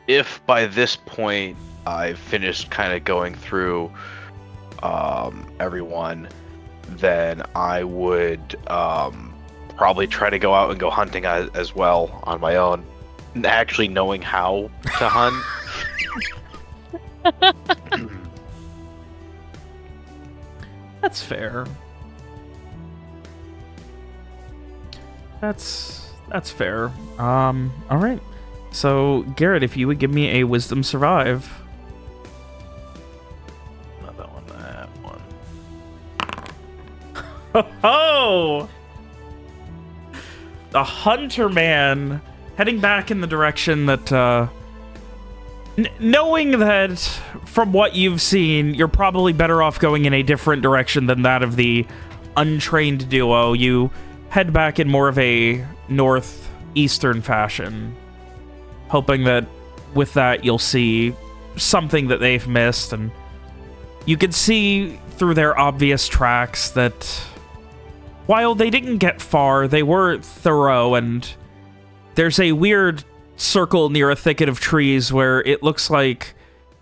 If by this point I've finished kind of going through everyone, then I would probably try to go out and go hunting as well on my own, actually knowing how to hunt. That's fair. That's fair. All right. So, Garrett, if you would give me a Wisdom Survive. Not that one, that one. Ho-ho! The Hunter Man heading back in the direction that, knowing that from what you've seen, you're probably better off going in a different direction than that of the untrained duo, you head back in more of a northeastern fashion, hoping that with that you'll see something that they've missed, and you can see through their obvious tracks that while they didn't get far, they were thorough, and there's a weird circle near a thicket of trees where it looks like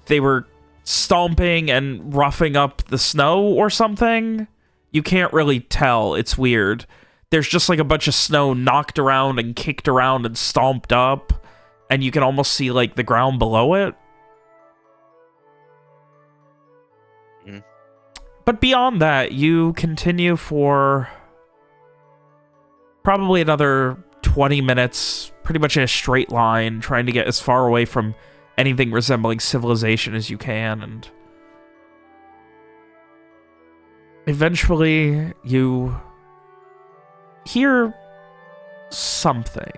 they were stomping and roughing up the snow or something. You can't really tell. It's weird. There's just like a bunch of snow knocked around and kicked around and stomped up, and you can almost see like the ground below it. Mhm. But beyond that, you continue for probably another 20 minutes, pretty much in a straight line, trying to get as far away from anything resembling civilization as you can, and eventually you hear something.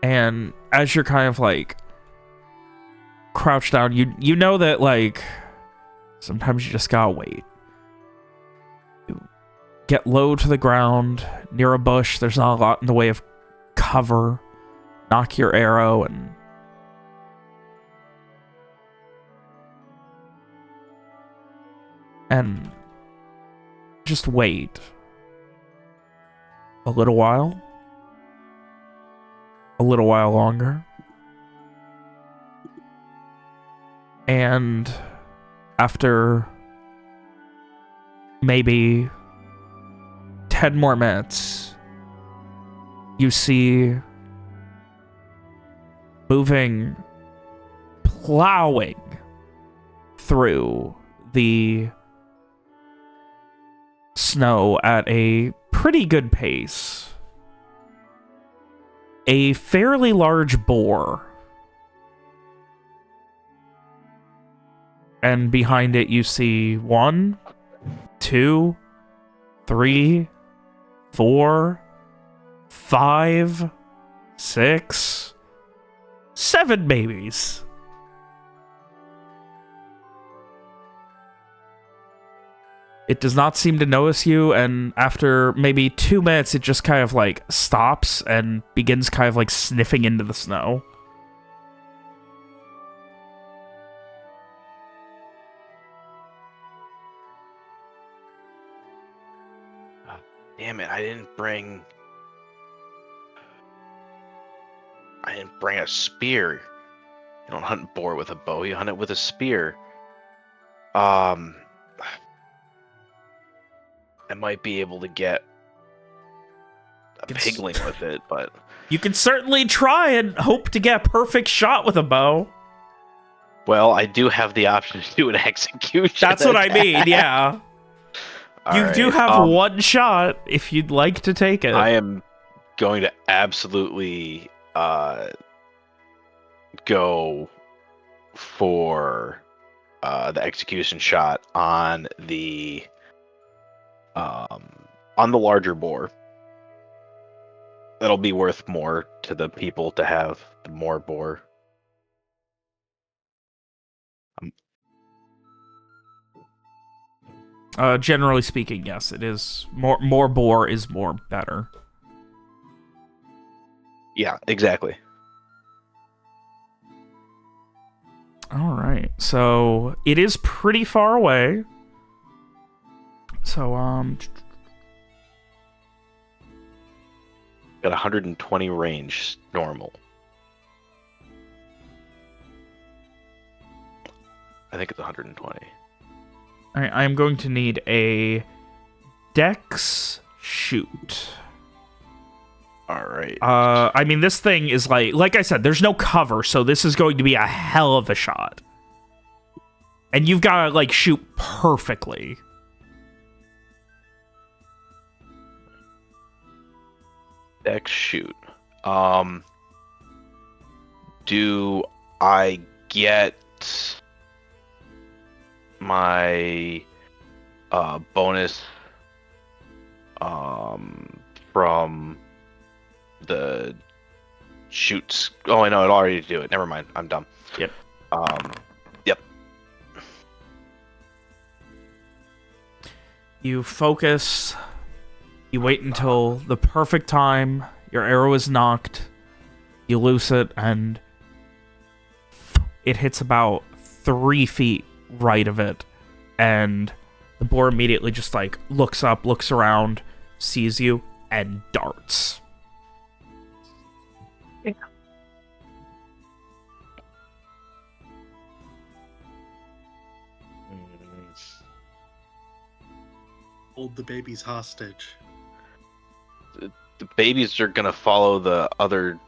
And as you're kind of like crouched down, you know that like sometimes you just gotta wait. You get low to the ground near a bush. There's not a lot in the way of cover. Knock your arrow and just wait. A little while. A little while longer. And after maybe 10 more minutes, you see moving, plowing through the snow at a pretty good pace, a fairly large boar. And behind it you see 1, 2, 3, 4, 5, 6, 7 babies. It does not seem to notice you, and after maybe 2 minutes, it just kind of like stops and begins kind of like sniffing into the snow. Damn it! I didn't bring a spear. You don't hunt boar with a bow. You hunt it with a spear. I might be able to get a pigling with it, but You can certainly try and hope to get a perfect shot with a bow. well, I do have the option to do an execution. That's what I mean, yeah. You do have one shot if you'd like to take it. I am going to absolutely go for the execution shot on the larger boar. That'll be worth more to the people to have the more boar. Generally speaking, yes, it is. More boar is more better. Yeah, exactly. All right, so it is pretty far away. So, Got 120 range normal. I think it's 120. all right, I'm going to need a dex shoot. All right. I mean, this thing is like I said, there's no cover, so this is going to be a hell of a shot. And you've got to, like, shoot perfectly. Dex shoot. Do I get my bonus from the shoots? Oh, I know it already do it. Never mind. I'm dumb. Yep. Yep. You focus. You wait until the perfect time. Your arrow is knocked. You loose it, and it hits about 3 feet right of it. And the boar immediately just, like, looks up, looks around, sees you, and darts. Yeah. Hold the babies hostage. The babies are gonna follow the other.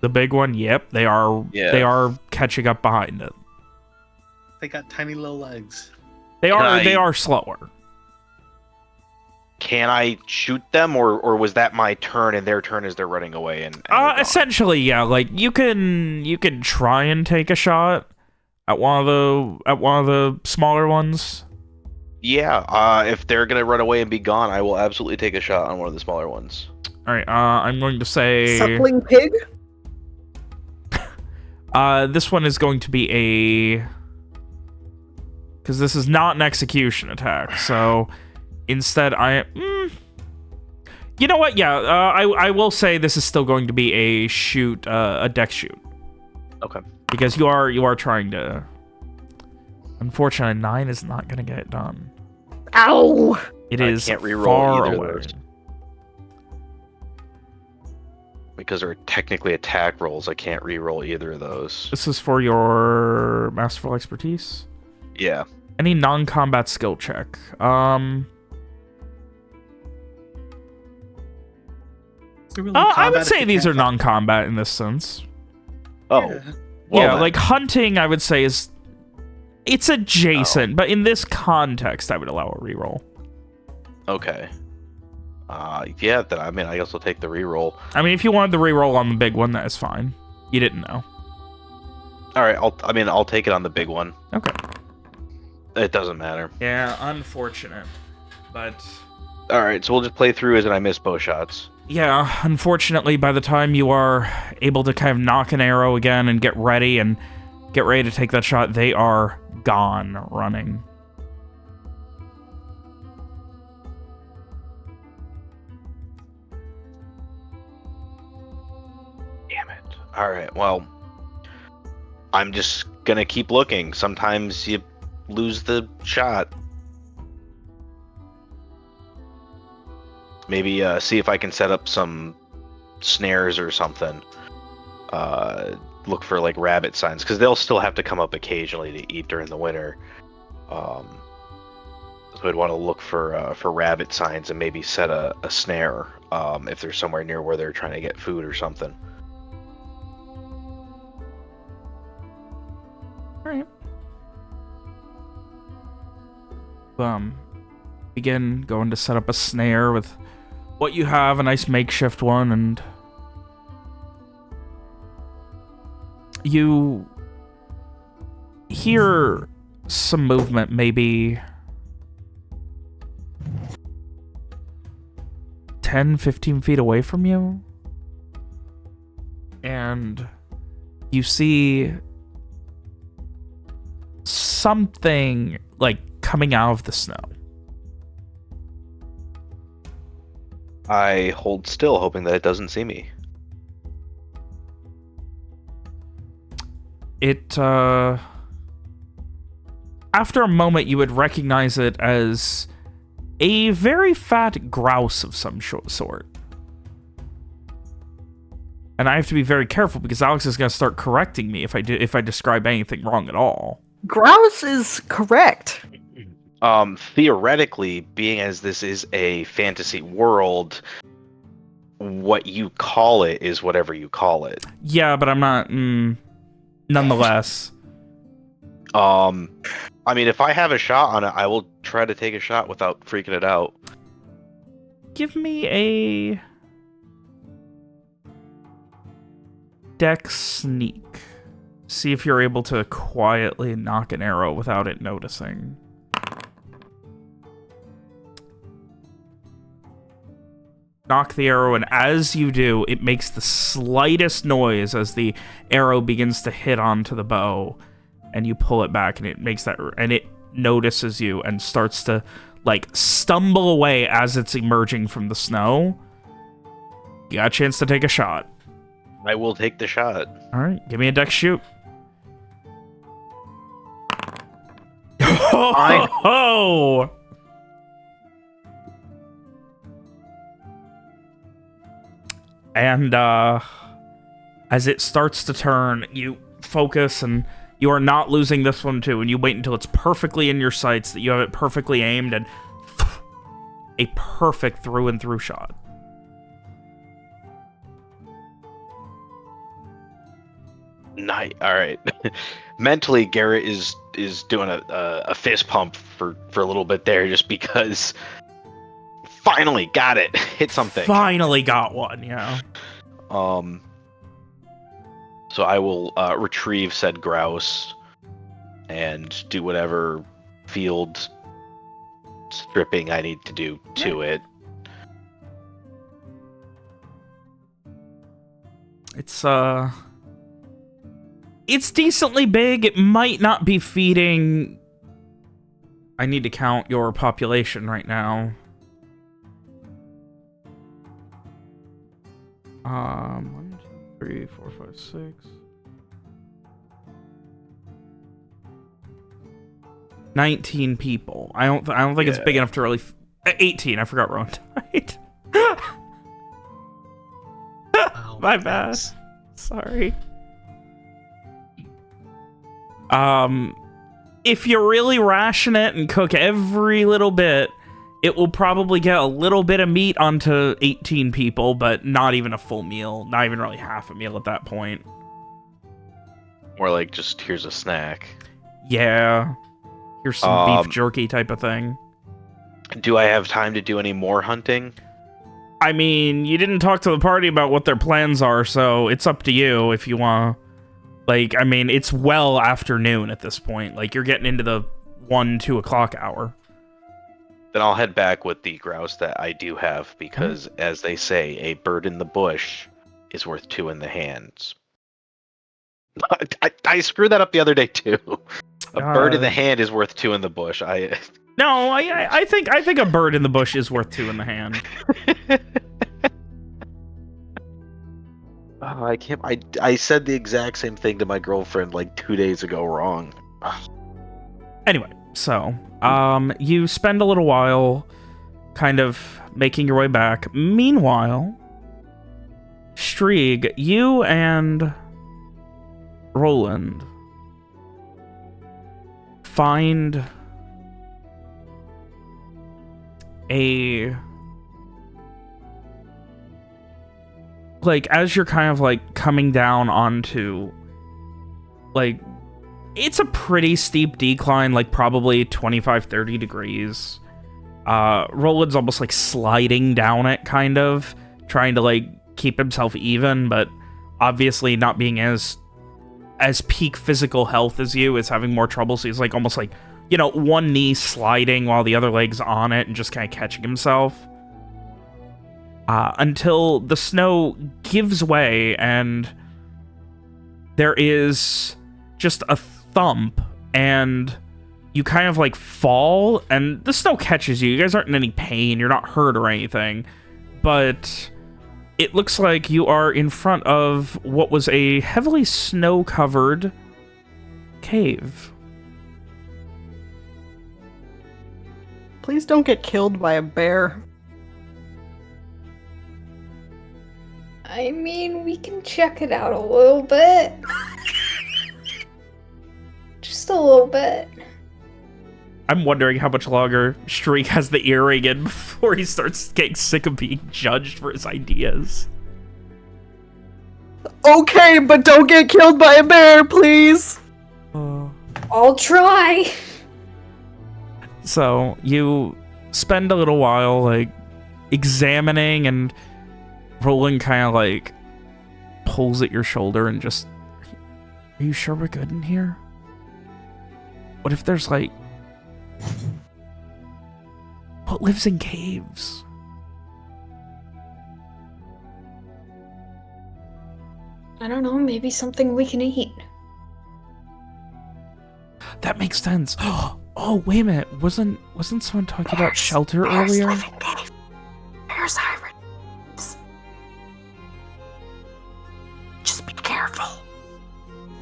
The big one, yep, they are. Yeah. They are catching up behind it. They got tiny little legs. They Can are. I- They are slower. Can I shoot them, or was that my turn and their turn as they're running away? And they're gone? Essentially, yeah. Like you can try and take a shot at one of the smaller ones. Yeah. If they're gonna run away and be gone, I will absolutely take a shot on one of the smaller ones. All right. I'm going to say Suckling pig? this one is going to be a because this is not an execution attack. So instead, you know what? Yeah. I will say this is still going to be a shoot, a dex shoot. Okay. Because you are trying to. Unfortunately, 9 is not going to get it done. Ow! It I is can't reroll far either of away. those. Because they're technically attack rolls, I can't re-roll either of those. This is for your masterful expertise. Yeah. Any non-combat skill check. I would say these are non-combat in this sense. Oh. Yeah. Well yeah, then. like hunting, I would say it's adjacent, but in this context, I would allow a reroll. Okay. Yeah. Then I mean, I guess I'll take the re-roll. I mean, if you wanted the reroll on the big one, that is fine. You didn't know. All right. I'll take it on the big one. Okay. It doesn't matter. Yeah, unfortunate, but All right. So we'll just play through as and I miss bow shots. yeah, unfortunately, by the time you are able to kind of knock an arrow again and get ready to take that shot, they are gone running. Damn it. All right. Well, I'm just gonna keep looking. Sometimes you lose the shot. Maybe see if I can set up some snares or something. Look for like rabbit signs, because they'll still have to come up occasionally to eat during the winter. So I'd want to look for rabbit signs and maybe set a snare if they're somewhere near where they're trying to get food or something. All right. Begin going to set up a snare with what you have, a nice makeshift one, and you hear some movement, maybe 10, 15 feet away from you. And you see something like coming out of the snow. I hold still, hoping that it doesn't see me. It, after a moment, you would recognize it as a very fat grouse of some sort. And I have to be very careful because Alex is going to start correcting me if I describe anything wrong at all. Grouse is correct. Theoretically, being as this is a fantasy world, what you call it is whatever you call it. Yeah, but I'm not. Nonetheless. I mean, if I have a shot on it, I will try to take a shot without freaking it out. Give me a dex sneak. See if you're able to quietly knock an arrow without it noticing. Knock the arrow, and as you do, it makes the slightest noise as the arrow begins to hit onto the bow, and you pull it back, and it makes that, and it notices you and starts to like stumble away as it's emerging from the snow. You got a chance to take a shot. I will take the shot. All right, give me a dex shoot. Oh! And as it starts to turn, you focus, and you are not losing this one too, and you wait until it's perfectly in your sights, that you have it perfectly aimed, and a perfect through and through shot. Nice. All right. Mentally, Garrett is doing a fist pump for a little bit there, just because. Finally got it. Hit something. Finally got one. Yeah. So I will retrieve said grouse and do whatever field stripping I need to do to it. It's decently big. It might not be feeding. I need to count your population right now. 1, 2, 3, 4, 5, 6. 19 people. I don't think it's big enough to really. 18. I forgot Rowan died. Oh, My bad. Sorry. If you really ration it and cook every little bit, it will probably get a little bit of meat onto 18 people, but not even a full meal. Not even really half a meal at that point. More like just here's a snack. Yeah. Here's some beef jerky type of thing. Do I have time to do any more hunting? I mean, you didn't talk to the party about what their plans are, so it's up to you if you want to. Like, I mean, it's well afternoon at this point. Like, you're getting into the 1, 2 o'clock hour. Then I'll head back with the grouse that I do have, because, as they say, a bird in the bush is worth 2 in the hands. I screwed that up the other day, too. A bird in the hand is worth 2 in the bush. No, I think a bird in the bush is worth 2 in the hand. Oh, I can't. I said the exact same thing to my girlfriend like 2 days ago wrong. Anyway, so you spend a little while kind of making your way back. Meanwhile, Strieg, you and Roland find as you're kind of like coming down onto like, it's a pretty steep decline, like probably 25-30 degrees. Roland's almost like sliding down it, kind of trying to like keep himself even, but obviously not being as peak physical health as you, is having more trouble, so he's like almost like, you know, one knee sliding while the other leg's on it and just kind of catching himself. Until the snow gives way and there is just a thump and you kind of like fall and the snow catches you. You guys aren't in any pain. You're not hurt or anything. But it looks like you are in front of what was a heavily snow-covered cave. Please don't get killed by a bear. I mean, we can check it out a little bit. Just a little bit. I'm wondering how much longer Strieg has the earring in before he starts getting sick of being judged for his ideas. Okay, but don't get killed by a bear, please. I'll try. So you spend a little while like examining, and Roland kind of like pulls at your shoulder and just, are you sure we're good in here? What if there's like, what lives in caves? I don't know, maybe something we can eat. That makes sense. Oh, wait a minute. Wasn't someone talking about shelter earlier? Bears hibernate. Just be careful.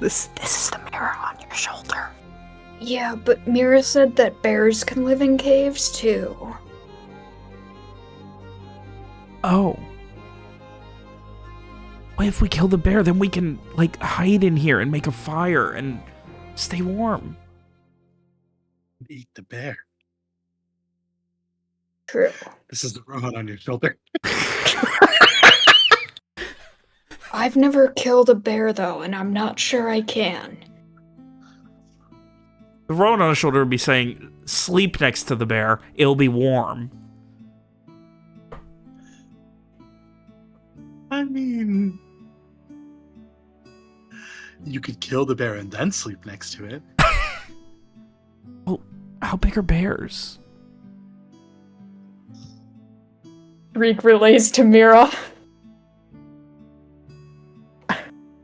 This is the mirror on your shoulder. Yeah, but Mira said that bears can live in caves too. Oh. What if we kill the bear? Then we can, like, hide in here and make a fire and stay warm. Eat the bear. True. This is the robot on your shoulder. I've never killed a bear though, and I'm not sure I can. The Rowan on the shoulder would be saying, sleep next to the bear. It'll be warm. I mean, you could kill the bear and then sleep next to it. Well, how big are bears? Reek relays to Mira.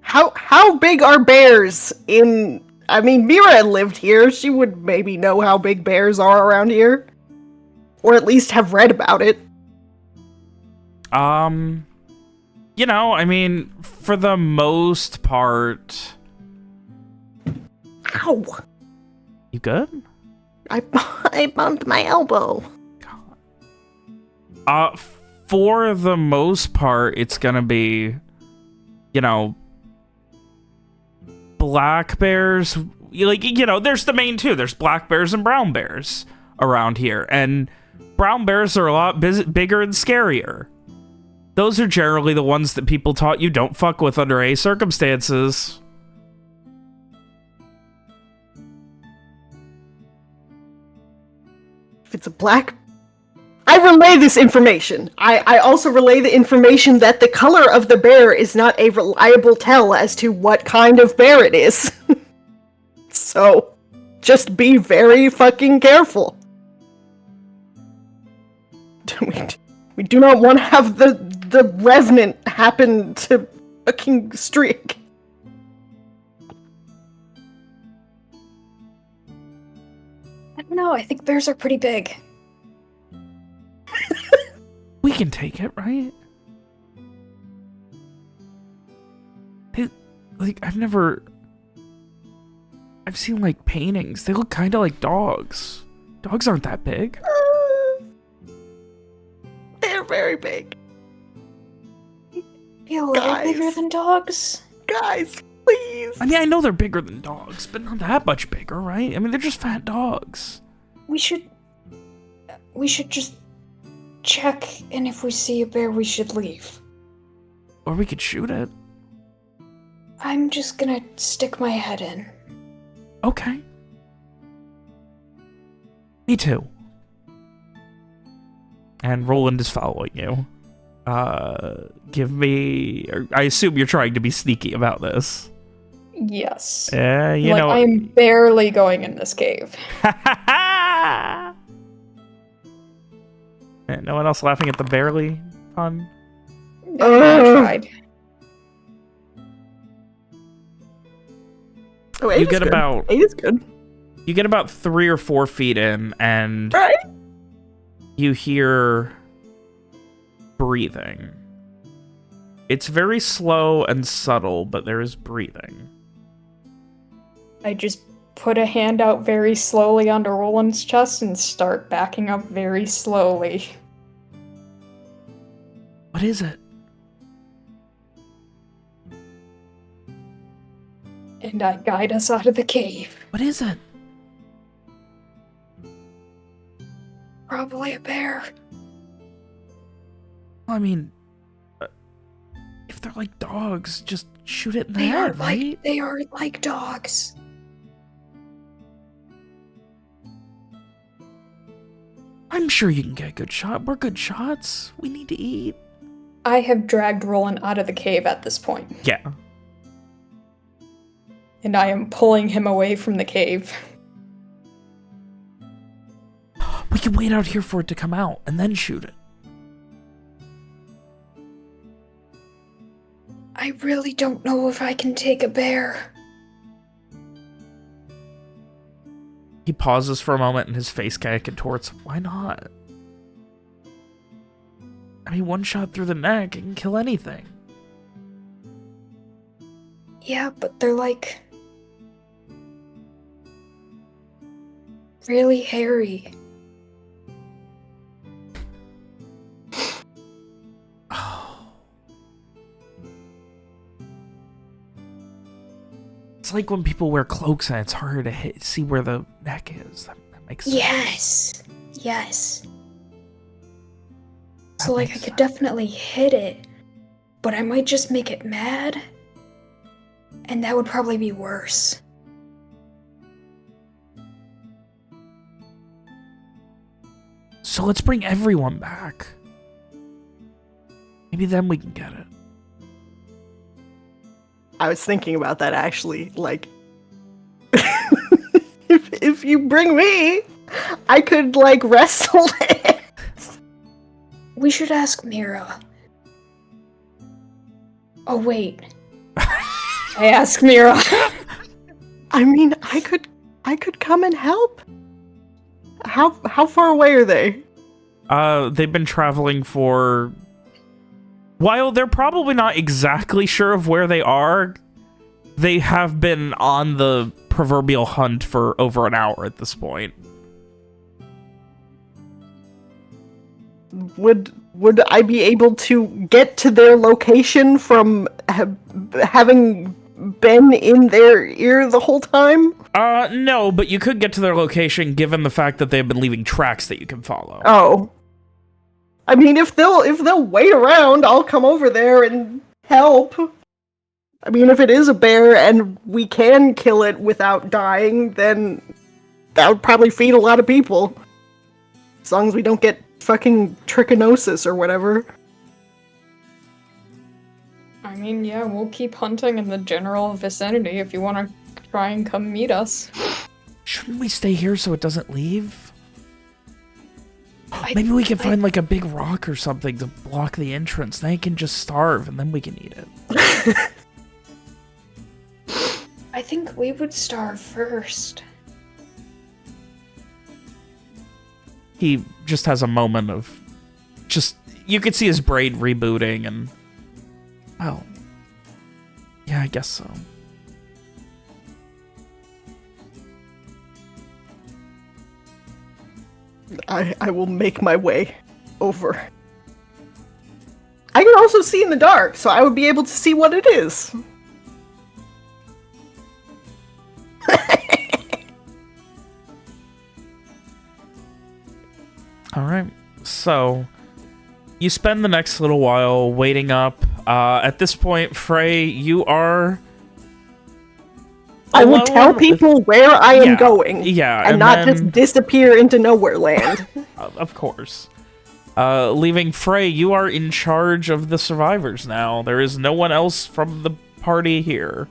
How big are bears in... I mean, Mira lived here. She would maybe know how big bears are around here. Or at least have read about it. You know, I mean, for the most part... Ow! You good? I bumped my elbow. For the most part, it's gonna be, you know, black bears. Like, you know, there's the main two. There's black bears and brown bears around here. And brown bears are a lot bigger and scarier. Those are generally the ones that people taught you don't fuck with under any circumstances. If it's a black... I relay this information. I also relay the information that the color of the bear is not a reliable tell as to what kind of bear it is. So, just be very fucking careful. We do not want to have the Revenant happen to fucking Streak. I don't know, I think bears are pretty big. We can take it, right? I've seen, like, paintings. They look kind of like dogs. Dogs aren't that big. very big. Be a little Guys. bigger than dogs. Guys, please. I mean, I know they're bigger than dogs, but not that much bigger, right? I mean, they're just fat dogs. We should just check, and if we see a bear, we should leave. Or we could shoot it. I'm just gonna stick my head in. Okay. Me too. And Roland is following you. Give me... I assume you're trying to be sneaky about this. Yes. You know... I am barely going in this cave. No one else laughing at the barely pun? I tried. Oh, You get good. about... 8 is good. You get about 3 or 4 feet in, and... Right? You hear... breathing. It's very slow and subtle, but there is breathing. I just put a hand out very slowly onto Roland's chest and start backing up very slowly. What is it? And I guide us out of the cave. What is it? Probably a bear. I mean... if they're like dogs, just shoot it in the They are head, right? they are like dogs. I'm sure you can get a good shot. We're good shots. We need to eat. I have dragged Roland out of the cave at this point, Yeah. and I am pulling him away from the cave. We can wait out here for it to come out and then shoot it. I really don't know if I can take a bear. He pauses for a moment and his face kind of contorts. Why not? I mean, one shot through the neck, it can kill anything. Yeah, but they're like... really hairy. It's like when people wear cloaks and it's harder to see where the neck is. That makes sense. Yes. Yes. That So, I makes could sense. definitely hit it, but I might just make it mad, and that would probably be worse. So let's bring everyone back. Maybe then we can get it. I was thinking about that actually. Like, if you bring me, I could like wrestle it. We should ask Mira. Oh, wait. I ask Mira. I mean, I could come and help. How far away are they? They've been traveling for... While they're probably not exactly sure of where they are, they have been on the proverbial hunt for over an hour at this point. Would I be able to get to their location from having been in their ear the whole time? No, but you could get to their location given the fact that they've been leaving tracks that you can follow. Oh. I mean, if they'll wait around, I'll come over there and help. I mean, if it is a bear and we can kill it without dying, then that would probably feed a lot of people. As long as we don't get fucking trichinosis or whatever. I mean, yeah, we'll keep hunting in the general vicinity if you want to try and come meet us. Shouldn't we stay here so it doesn't leave? Maybe we can find like a big rock or something to block the entrance. Then it can just starve and then we can eat it. I think we would starve first. He just has a moment of just... You could see his brain rebooting and... Well... Yeah, I guess so. I will make my way over. I can also see in the dark, so I would be able to see what it is. All right. So you spend the next little while waiting up. At this point, Frey, you are I would tell alone people where I am Yeah, going. yeah, And and not then- just disappear into nowhere land. Of course. Leaving Frey, you are in charge of the survivors now. There is no one else from the party here.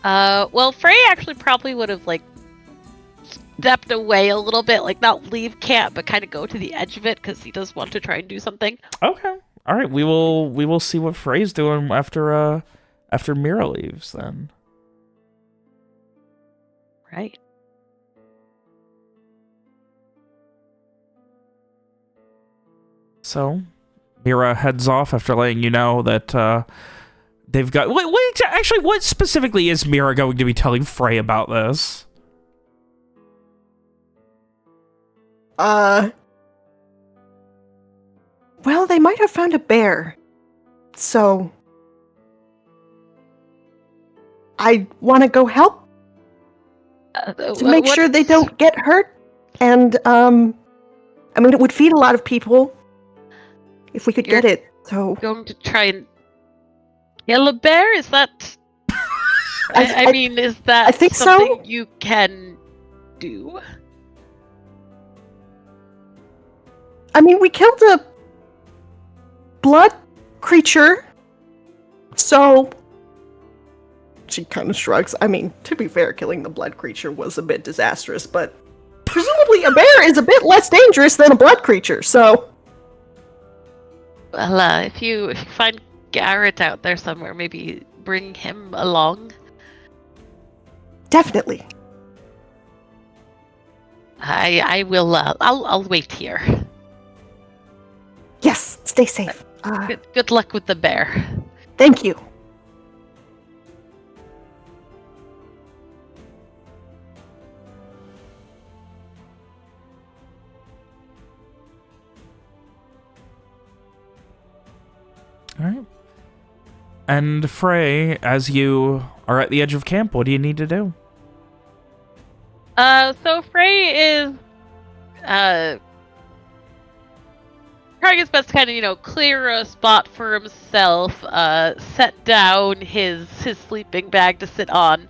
Well, Frey actually probably would have, like, stepped away a little bit, like, not leave camp, but kind of go to the edge of it, because he does want to try and do something. Okay. All right. We will see what Frey's doing after Mira leaves then. Right. So, Mira heads off after letting you know that they've got. Actually, what specifically is Mira going to be telling Frey about this? Well, they might have found a bear. So I want to go help to make sure they don't get hurt. And I mean, it would feed a lot of people if we could get it. So Going to try and kill a bear? Is that? I mean, is that I think so. something you can do? I mean, we killed a blood creature. So she kind of shrugs. I mean, to be fair, killing the blood creature was a bit disastrous, but presumably a bear is a bit less dangerous than a blood creature, so... Well, if you find Garrett out there somewhere, maybe bring him along. Definitely. I will, I'll wait here. Yes, stay safe. Good luck with the bear. Thank you. All right. And Frey, as you are at the edge of camp, what do you need to do? So Frey is, trying his best to kind of, clear a spot for himself, set down his sleeping bag to sit on.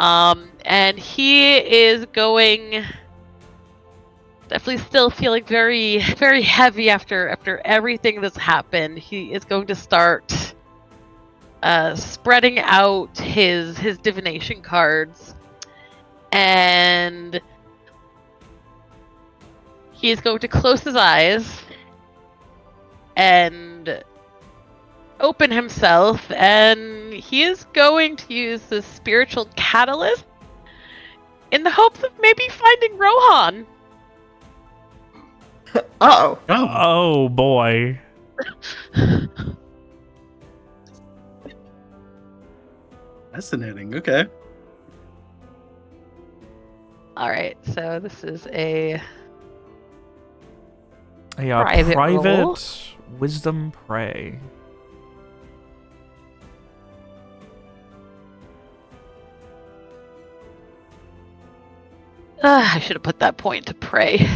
And he is going, definitely still feeling very, very heavy after everything that's happened. He is going to start spreading out his divination cards, and he is going to close his eyes and open himself, and he is going to use the spiritual catalyst in the hopes of maybe finding Rohan. Uh-oh. Oh, boy. Fascinating. Okay. Alright, so this is a Private roll. wisdom pray. I should have put that point to pray.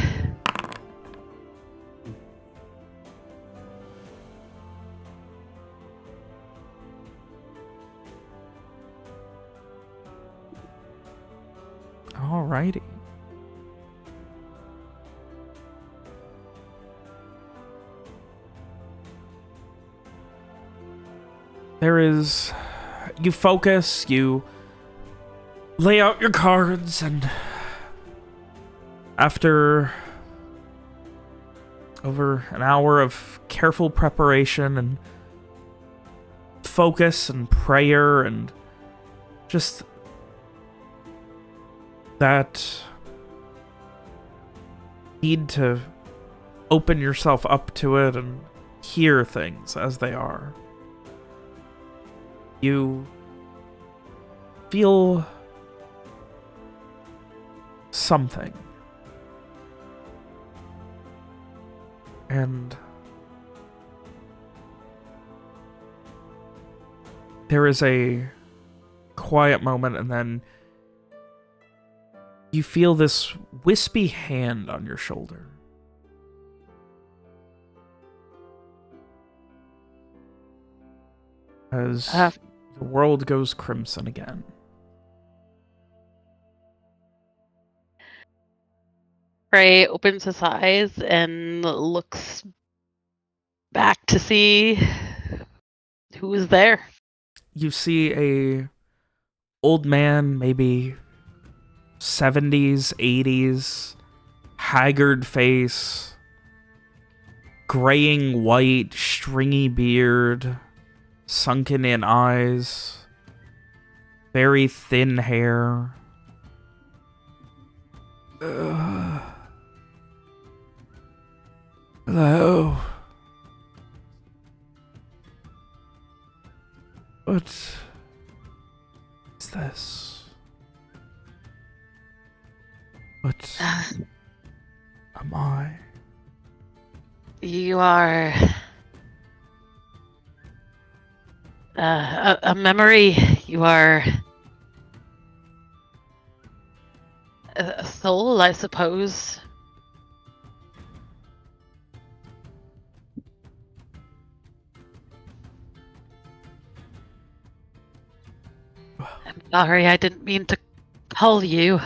Alrighty. You focus, you lay out your cards, and after over an hour of careful preparation and focus and prayer and just that need to open yourself up to it and hear things as they are, you feel something. And There is a quiet moment, and then you feel this wispy hand on your shoulder. As your world goes crimson again. Frey opens his eyes and looks back to see who is there. You see a old man, maybe 70s, 80s, haggard face, graying white, stringy beard, sunken in eyes, very thin hair. Hello. What is this? What am I? You are a memory. You are a soul, I suppose. I'm sorry, I didn't mean to call you.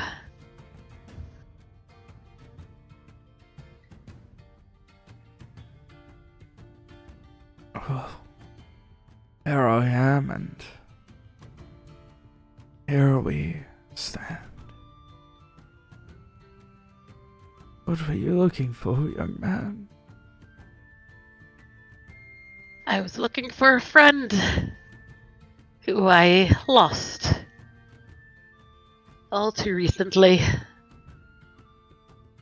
Well, here I am, and here we stand. What were you looking for, young man? I was looking for a friend who I lost all too recently.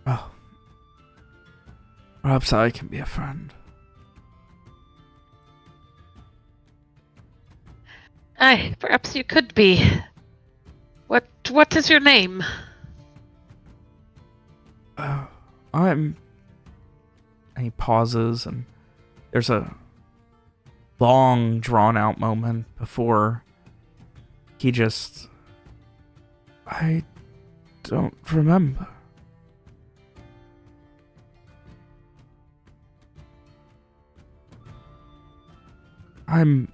Oh. Perhaps I can be a friend. Aye, perhaps you could be. What is your name? I'm... And he pauses, and there's a long, drawn-out moment before he just... I don't remember. I'm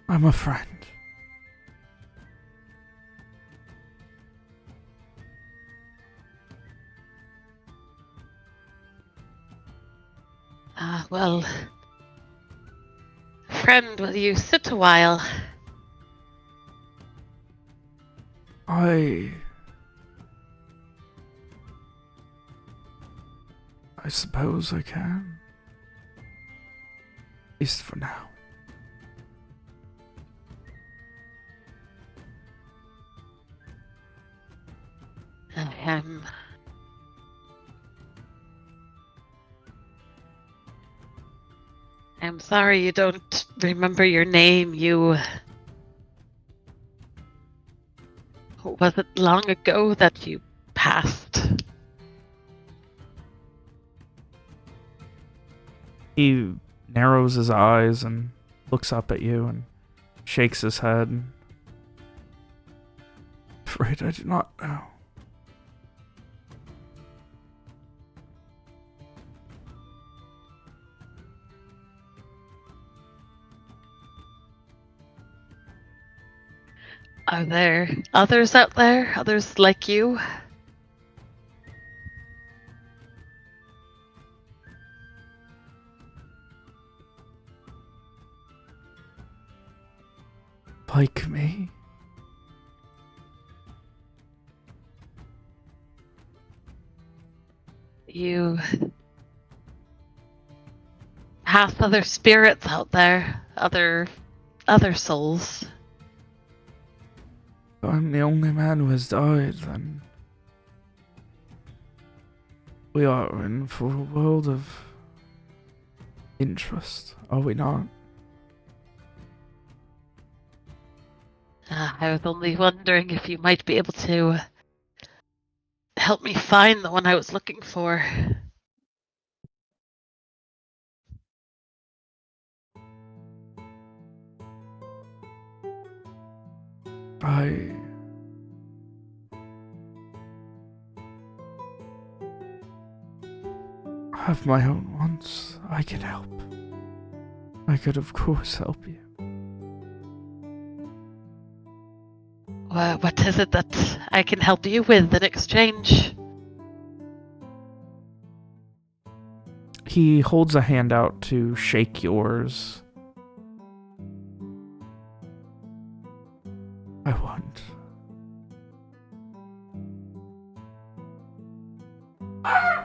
a friend. Well, friend, will you sit a while? I suppose I can. At least for now. I'm sorry you don't remember your name. Was it long ago that you passed? He narrows his eyes and looks up at you and shakes his head. Afraid I do not know. Are there others out there? Others like you? Like me? You pass other spirits out there, other souls. If I'm the only man who has died, then we are in for a world of interest, are we not? I was only wondering if you might be able to help me find the one I was looking for. I have my own wants. I can help. I could, of course, help you. What is it that I can help you with in exchange? He holds a hand out to shake yours. I want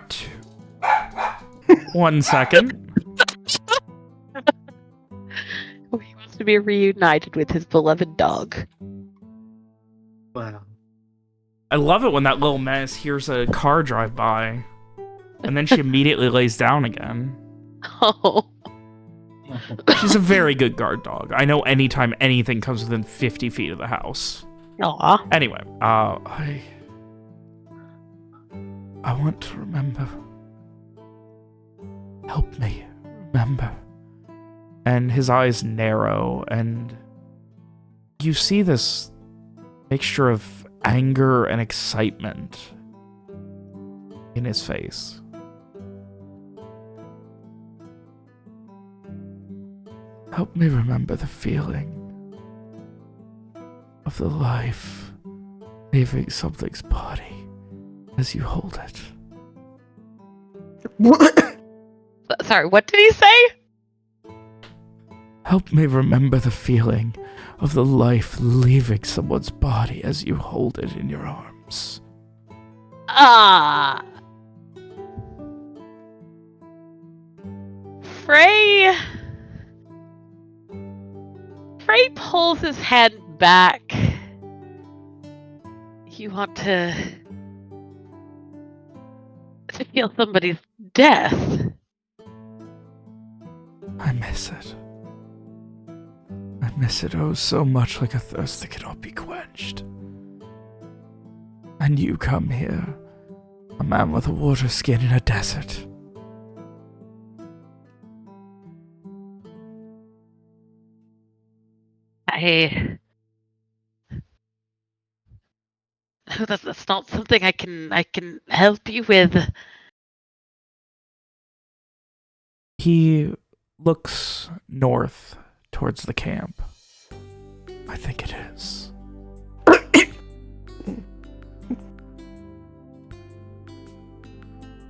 to... 1 second. He wants to be reunited with his beloved dog. Wow. I love it when that little menace hears a car drive by, and then she immediately lays down again. Oh. She's a very good guard dog. I know anytime anything comes within 50 feet of the house. Aw. Anyway, I want to remember. Help me remember. And his eyes narrow, and you see this mixture of anger and excitement in his face. Help me remember the feeling of the life leaving something's body as you hold it. Sorry, what did he say? Help me remember the feeling of the life leaving someone's body as you hold it in your arms. Ah. Frey pulls his hand back. You want to feel somebody's death. I miss it. I miss it oh so much, like a thirst that cannot be quenched. And you come here, a man with a water skin in a desert. No, that's not something I can help you with. He looks north towards the camp. I think it is.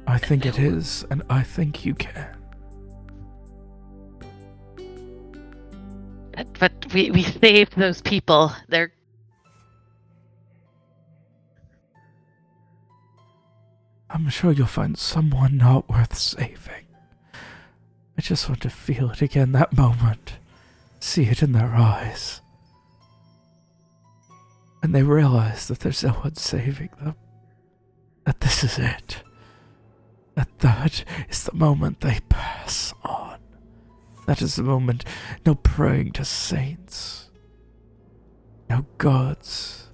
I think it is, and I think you can. But we saved those people. They're... I'm sure you'll find someone not worth saving. I just want to feel it again, that moment. See it in their eyes. And they realize that there's no one saving them. That this is it. That is the moment they pass on. That is the moment no praying to saints. No gods.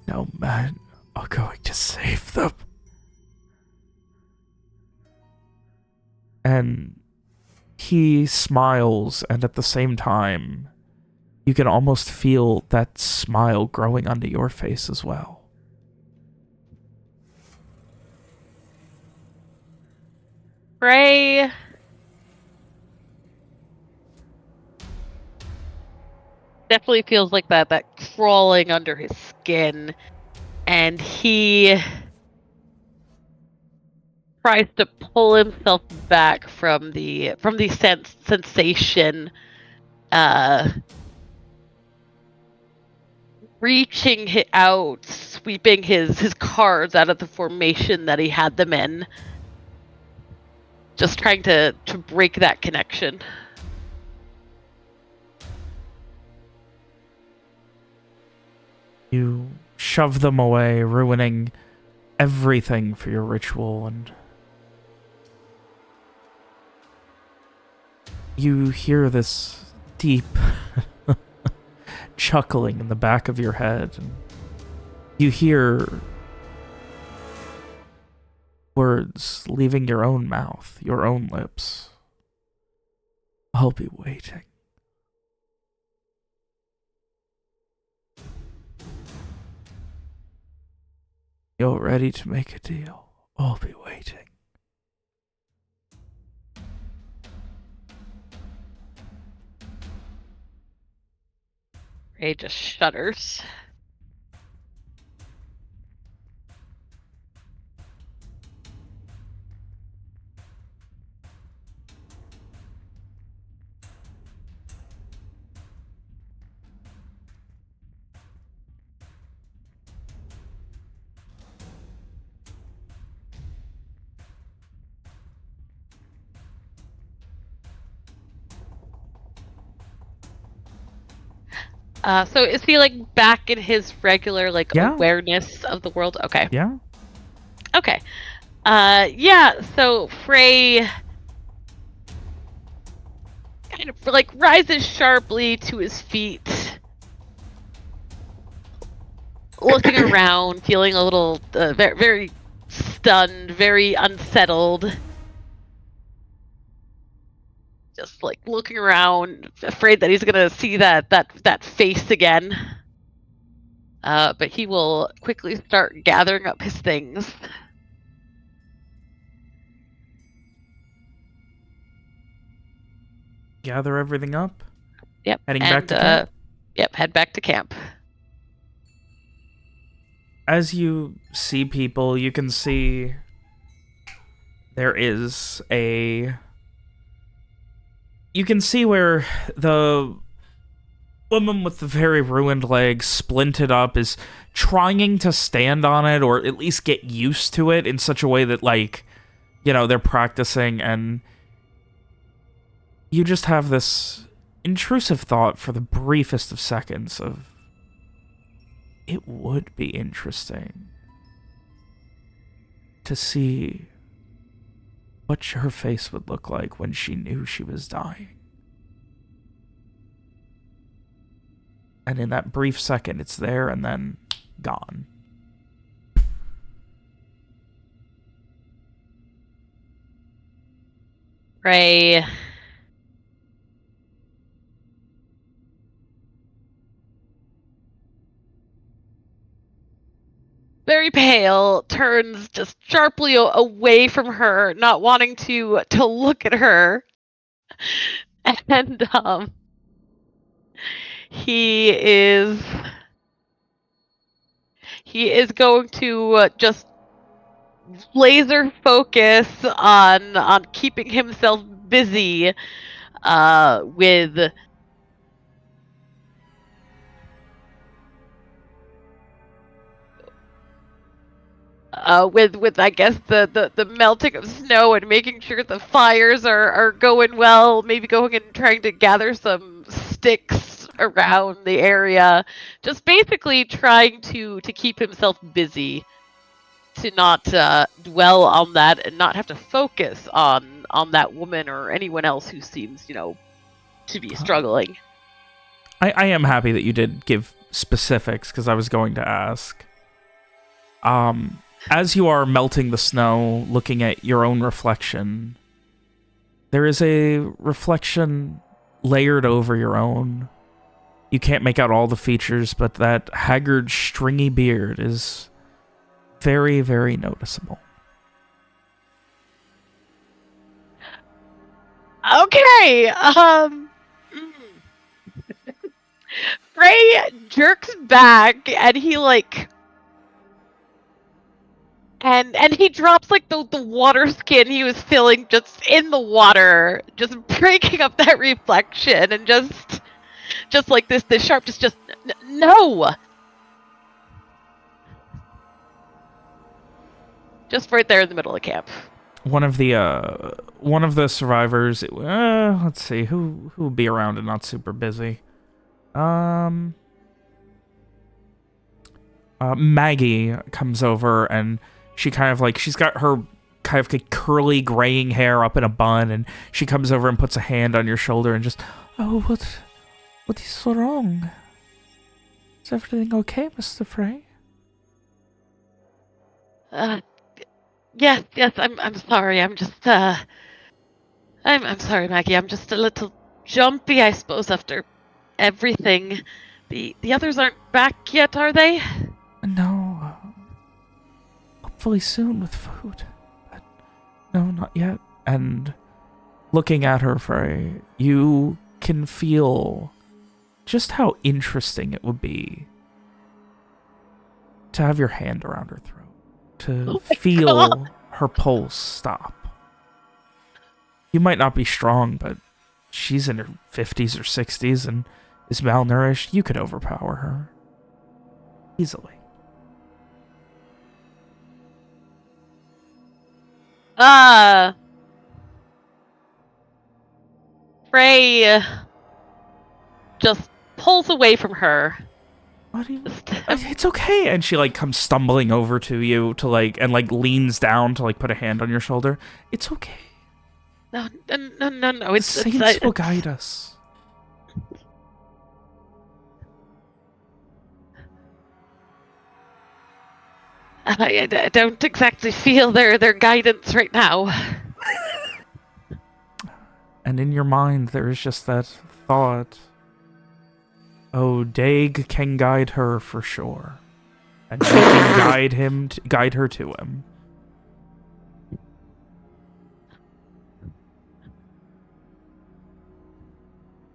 No man are going to save them. And he smiles, and at the same time, you can almost feel that smile growing onto your face as well. Frey definitely feels like that crawling under his skin, and he tries to pull himself back from the sensation, reaching out, sweeping his cards out of the formation that he had them in, just trying to break that connection. You shove them away, ruining everything for your ritual, and you hear this deep chuckling in the back of your head, and you hear words leaving your own mouth, your own lips. I'll be waiting. you're ready to make a deal, I'll be waiting. Ray just shudders. So is he like back in his regular like Yeah. awareness of the world? Okay. Yeah? Okay. Yeah, so Frey kind of like rises sharply to his feet, looking around, feeling a little very, very stunned, very unsettled. Just like looking around, afraid that he's gonna see that face again. But he will quickly start gathering up his things. Gather everything up? Yep. Heading back to camp? Yep, head back to camp. As you see people, you can see there is a... You can see where the woman with the very ruined leg, splinted up, is trying to stand on it or at least get used to it in such a way that, like, you know, they're practicing, and you just have this intrusive thought for the briefest of seconds of, it would be interesting to see what her face would look like when she knew she was dying. And in that brief second, it's there and then gone. Ray very pale, turns just sharply away from her, not wanting to look at her. And he is going to just laser focus on keeping himself busy with I guess the melting of snow and making sure the fires are going well, maybe going and trying to gather some sticks around the area, just basically trying to keep himself busy, to not dwell on that and not have to focus on that woman or anyone else who seems, to be struggling. I am happy that you did give specifics, because I was going to ask. As you are melting the snow, looking at your own reflection, there is a reflection layered over your own. You can't make out all the features, but that haggard, stringy beard is very, very noticeable. Okay, Frey jerks back and he and he drops like the water skin he was feeling just in the water, just breaking up that reflection, and just like this sharp just no. Just right there in the middle of camp. One of the survivors, let's see, who would be around and not super busy? Maggie comes over, and she kind of like, she's got her kind of like curly graying hair up in a bun, and she comes over and puts a hand on your shoulder and just, oh, what is so wrong? Is everything okay, Mr. Frey? Yes, I'm sorry. I'm just I'm sorry, Maggie. I'm just a little jumpy, I suppose, after everything. The others aren't back yet, are they? No. hopefully soon with food. But no, not yet. And looking at her, Frey, you can feel just how interesting it would be to have your hand around her throat, to feel her pulse stop. You might not be strong, but she's in her 50s or 60s and is malnourished. You could overpower her easily. Frey just pulls away from her. What do you... It's okay. And she, like, comes stumbling over to you to, like, and, like, leans down to, like, put a hand on your shoulder. It's okay. No. The saints will guide us. I don't exactly feel their guidance right now. And in your mind, there is just that thought, oh, Daig can guide her for sure. And you can guide her to him.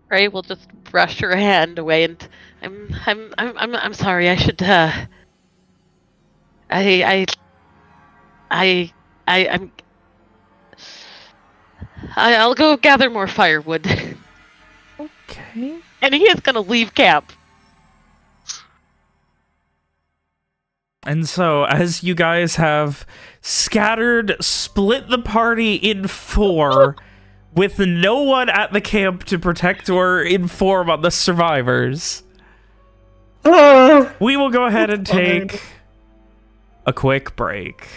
Frey will just brush her hand away, and I'm sorry. I should. I'll go gather more firewood. Okay. And he is gonna leave camp. And so, as you guys have split the party in 4, with no one at the camp to protect or inform on the survivors, we will go ahead and take a quick break.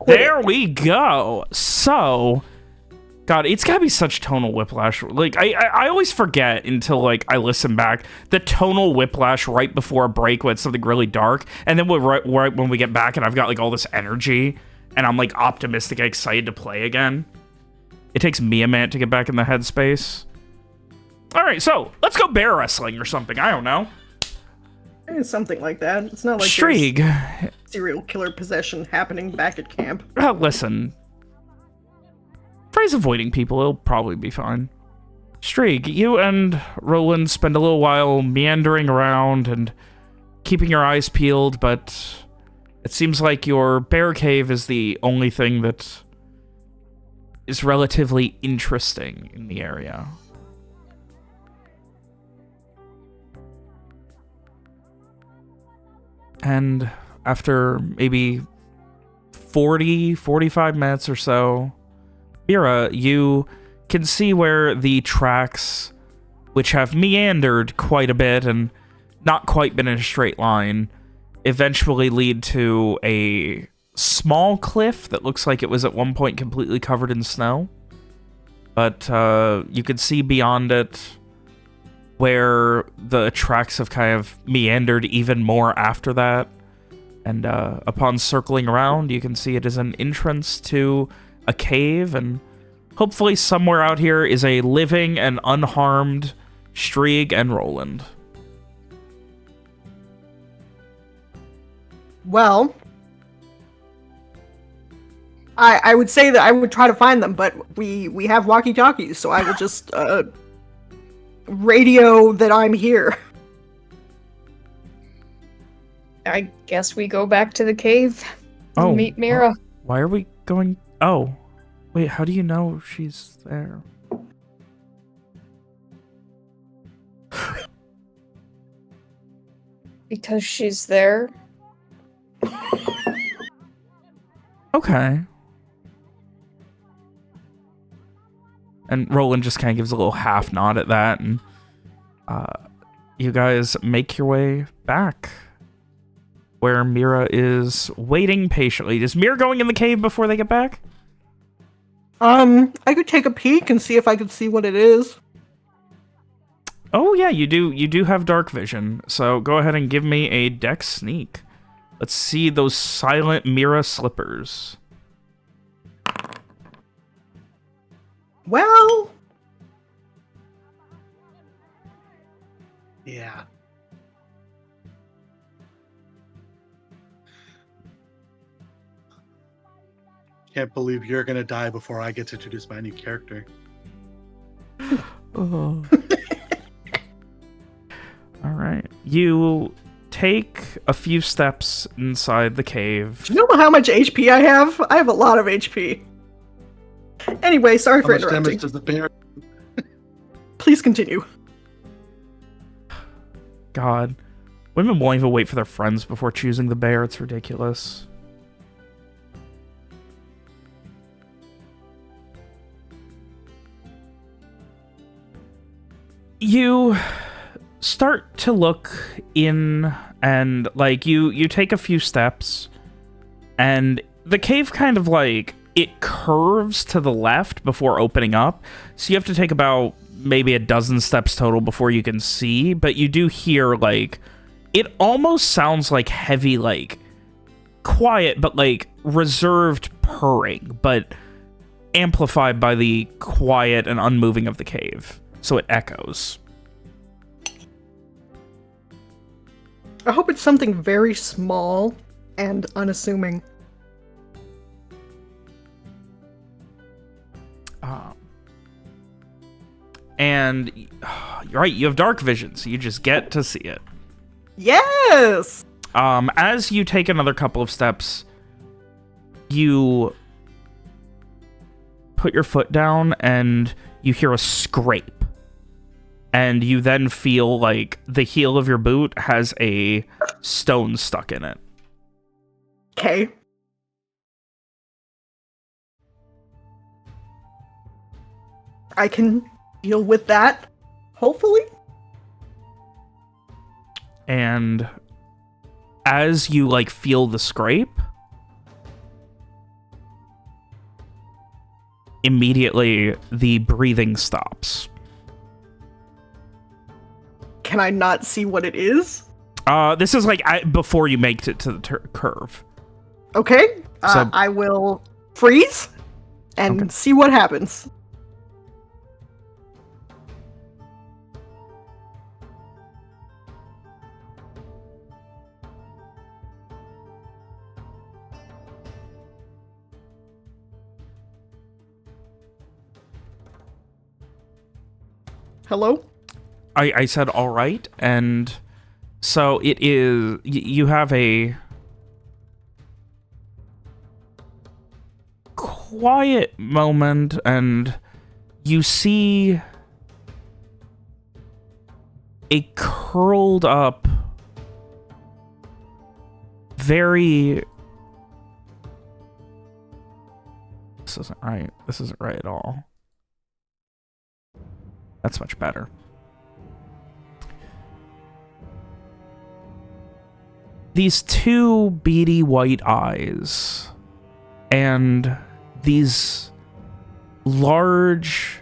There we go. So, God, it's gotta be such tonal whiplash. Like, I always forget until, like, I listen back. The tonal whiplash right before a break when it's something really dark. And then right when we get back and I've got, like, all this energy. And I'm, like, optimistic and excited to play again. It takes me a minute to get back in the headspace. Alright, so, let's go bear wrestling or something. I don't know. Something like that. It's not like Strieg. there's serial killer possession happening back at camp. Listen. Frey's avoiding people. It'll probably be fine. Strieg, you and Roland spend a little while meandering around and keeping your eyes peeled, but it seems like your bear cave is the only thing that is relatively interesting in the area. And after maybe 45 minutes or so, Mira, you can see where the tracks, which have meandered quite a bit and not quite been in a straight line, eventually lead to a small cliff that looks like it was at one point completely covered in snow. But you can see beyond it where the tracks have kind of meandered even more after that. And upon circling around, you can see it is an entrance to a cave, and hopefully somewhere out here is a living and unharmed Strieg and Roland. Well, I would say that I would try to find them, but we have walkie-talkies, so I will just radio that I'm here. I guess we go back to the cave and meet Mira. Why are we going... Oh. Wait, how do you know she's there? Because she's there. Okay. And Roland just kind of gives a little half nod at that, and you guys make your way back where Mira is waiting patiently. Is Mira going in the cave before they get back? I could take a peek and see if I could see what it is. Oh yeah, you do have dark vision. So go ahead and give me a dex sneak. Let's see those silent Mira slippers. Well, Yeah. Can't believe you're gonna die before I get to introduce my new character. Oh. All right. You take a few steps inside the cave. do you know how much HP I have? I have a lot of HP. Anyway, sorry How for much interrupting. damage does the bear? Please continue. God. Women won't even wait for their friends before choosing the bear. It's ridiculous. You start to look in and, like, you take a few steps and the cave kind of, like, it curves to the left before opening up. So you have to take about maybe a dozen steps total before you can see, but you do hear, like, it almost sounds like heavy, like, quiet, but, like, reserved purring, but amplified by the quiet and unmoving of the cave. So it echoes. I hope it's something very small and unassuming. And you're right, you have dark vision, so you just get to see it. Yes! As you take another couple of steps, you put your foot down and you hear a scrape. And you then feel like the heel of your boot has a stone stuck in it. Okay. I can deal with that, hopefully. And as you, like, feel the scrape, immediately the breathing stops. Can I not see what it is? This is, like, before you make it to the curve. Okay. So- I will freeze and Okay. see what happens. Hello? I said all right, and so it is, you have a quiet moment, and you see a curled up, very... This isn't right. This isn't right at all. That's much better. These two beady white eyes and these large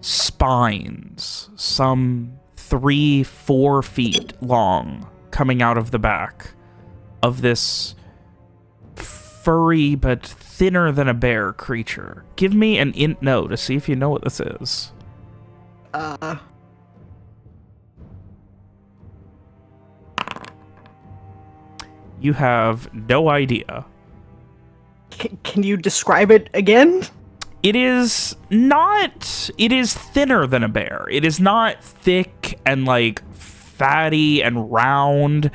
spines, some 3-4 feet long, coming out of the back of this furry but thinner than a bear creature. Give me an int no to see if you know what this is. You have no idea. Can you describe it again? It is not... It is thinner than a bear. It is not thick and, like, fatty and round.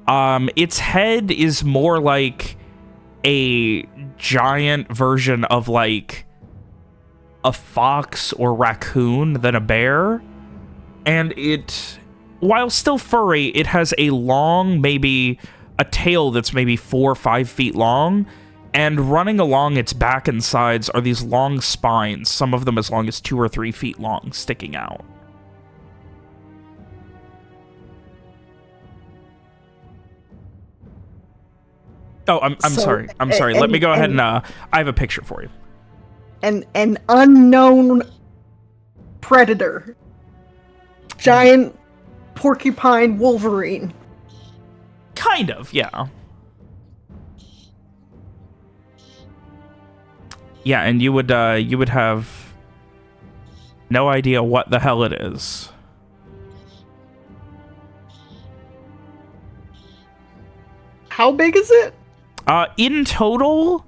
Its head is more like a giant version of, like, a fox or raccoon than a bear. And it, while still furry, it has a long, maybe a tail that's maybe 4 or 5 feet long, and running along its back and sides are these long spines, some of them as long as 2 or 3 feet long, sticking out. Oh, I'm sorry. I'm sorry. Let me go ahead and I have a picture for you. An unknown predator. Giant porcupine Wolverine. Kind of, yeah. Yeah, and you would have No idea what the hell it is. How big is it? In total,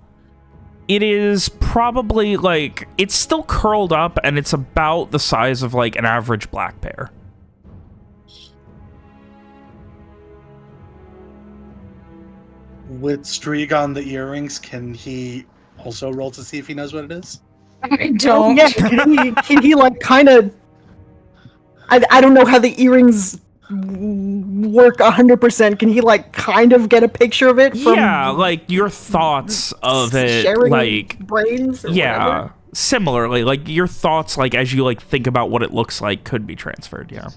it is probably, like, it's still curled up, and it's about the size of, like, an average black bear. With Strieg on the earrings, can he also roll to see if he knows what it is? I don't. Yeah, can he like kind of... I don't know how the earrings work 100%. Can he like kind of get a picture of it from... Yeah, like, your thoughts of it, sharing like... brains or Yeah, whatever? similarly, like, your thoughts, like, as you, like, think about what it looks like could be transferred, yeah.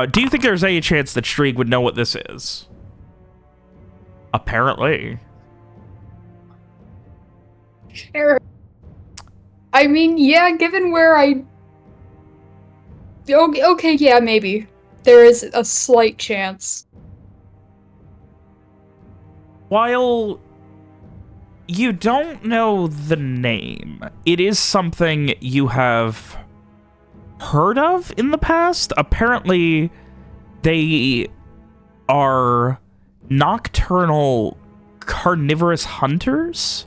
Do you think there's any chance that Strieg would know what this is? Apparently. Sure. I mean, yeah, given where I... Okay, yeah, maybe. There is a slight chance. While you don't know the name, it is something you have heard of in the past. Apparently, they are nocturnal carnivorous hunters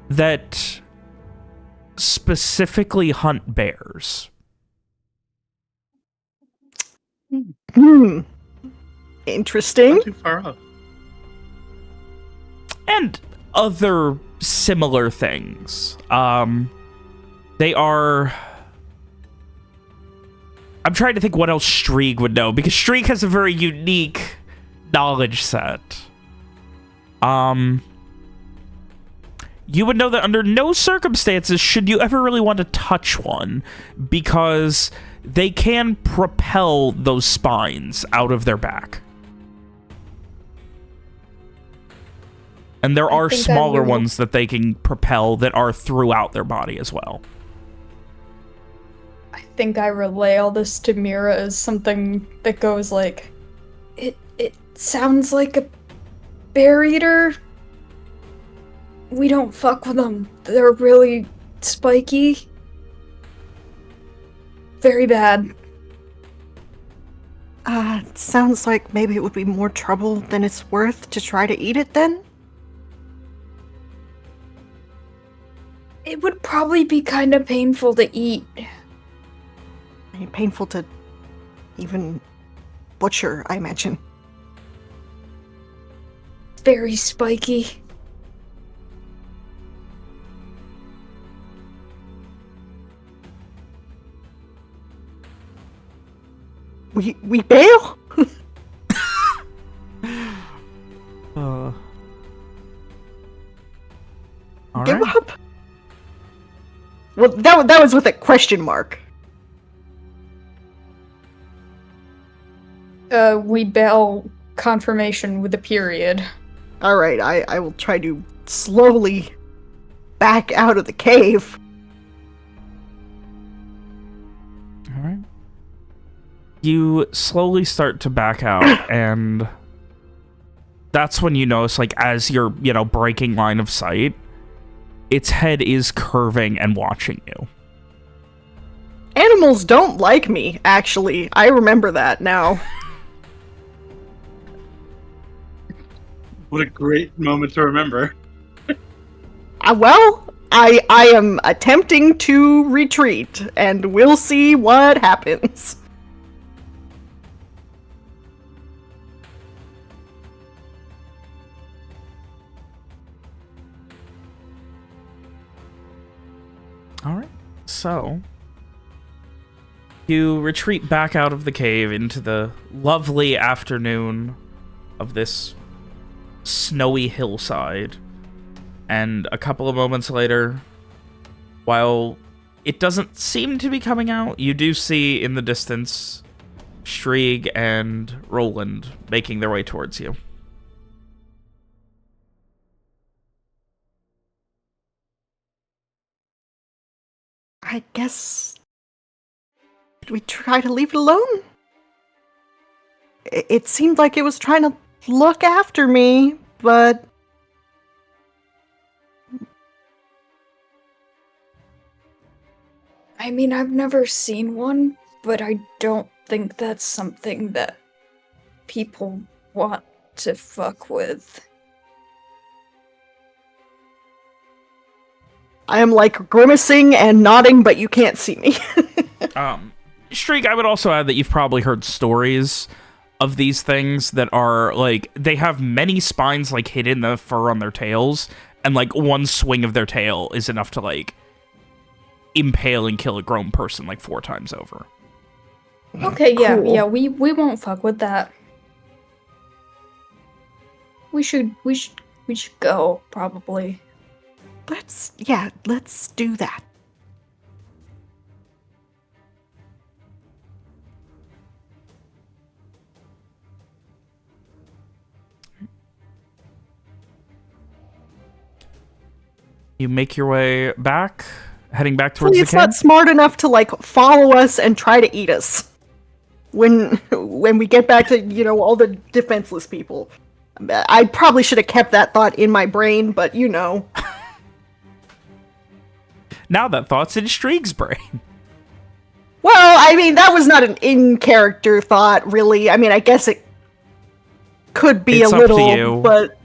that specifically hunt bears. Interesting. Not too far off. And other similar things. They are... I'm trying to think what else Strieg would know, because Strieg has a very unique knowledge set. You would know that under no circumstances should you ever really want to touch one, because they can propel those spines out of their back. And there are think I smaller will- ones that they can propel that are throughout their body as well. I think I relay all this to Mira as something that goes like, it sounds like a bear eater. We don't fuck with them. They're really spiky. Very bad. It sounds like maybe it would be more trouble than it's worth to try to eat it then? It would probably be kind of painful to eat. I mean, painful to even butcher, I imagine. Very spiky. We bail? All Give right. up? Well, that was with a question mark. We bail confirmation with a period. Alright, I will try to slowly back out of the cave. All right. You slowly start to back out, and that's when you notice, like, as you're, breaking line of sight, its head is curving and watching you. Animals don't like me, actually. I remember that now. What a great moment to remember. Well, I am attempting to retreat, and we'll see what happens. All right. So, you retreat back out of the cave into the lovely afternoon of this snowy hillside. And a couple of moments later, while it doesn't seem to be coming out, you do see in the distance Strieg and Roland making their way towards you. I guess... Did we try to leave it alone? It seemed like it was trying to look after me, but... I mean, I've never seen one, but I don't think that's something that people want to fuck with. I am like grimacing and nodding, but you can't see me. Shriek, I would also add that you've probably heard stories of these things that are, like, they have many spines, like, hidden in the fur on their tails, and, like, one swing of their tail is enough to, like, impale and kill a grown person, like, 4 times over. Okay, yeah, Cool. yeah, we won't fuck with that. We should go, probably. Let's do that. You make your way back, heading back towards Hopefully the it's camp. not smart enough to like follow us and try to eat us when we get back to, you know, all the defenseless people. I probably should have kept that thought in my brain, but you know. Now that thought's in Shriek's brain. Well, I mean, that was not an in-character thought, really. I mean, I guess it could be It's a up to little, you. but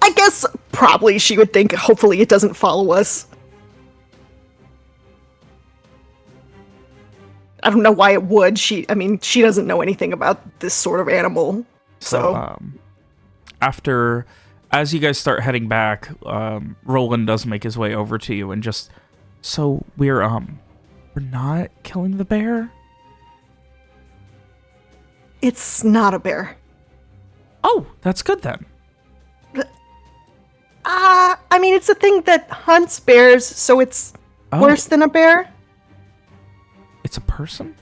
I guess probably she would think, hopefully it doesn't follow us. I don't know why it would. She doesn't know anything about this sort of animal. So, As you guys start heading back, Roland does make his way over to you and just, so we're not killing the bear? it's not a bear. Oh, that's good then. I mean, it's a thing that hunts bears, so it's Oh, worse than a bear. it's a person?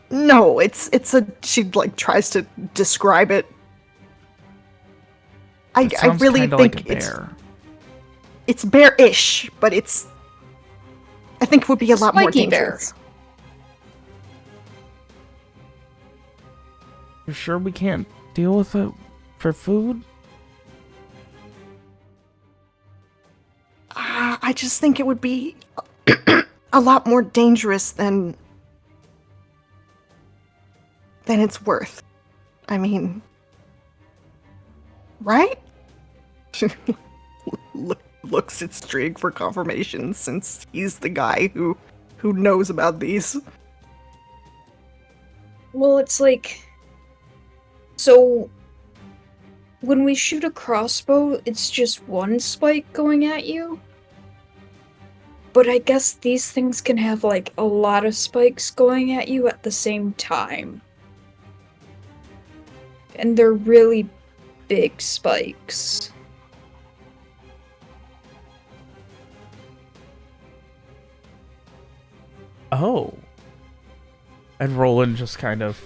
No, it's a. She like tries to describe it. I Sounds really kinda think like a bear. it's bear-ish, but it's. I think it would be a lot more Spiky bear. dangerous. You sure we can't deal with it for food? I just think it would be a lot more dangerous than it's worth. I mean, right? Looks at Strig for confirmation since he's the guy who knows about these. Well, it's like... So... When we shoot a crossbow, it's just one spike going at you? But I guess these things can have, like, a lot of spikes going at you at the same time. And they're really big spikes. Oh. And Roland just kind of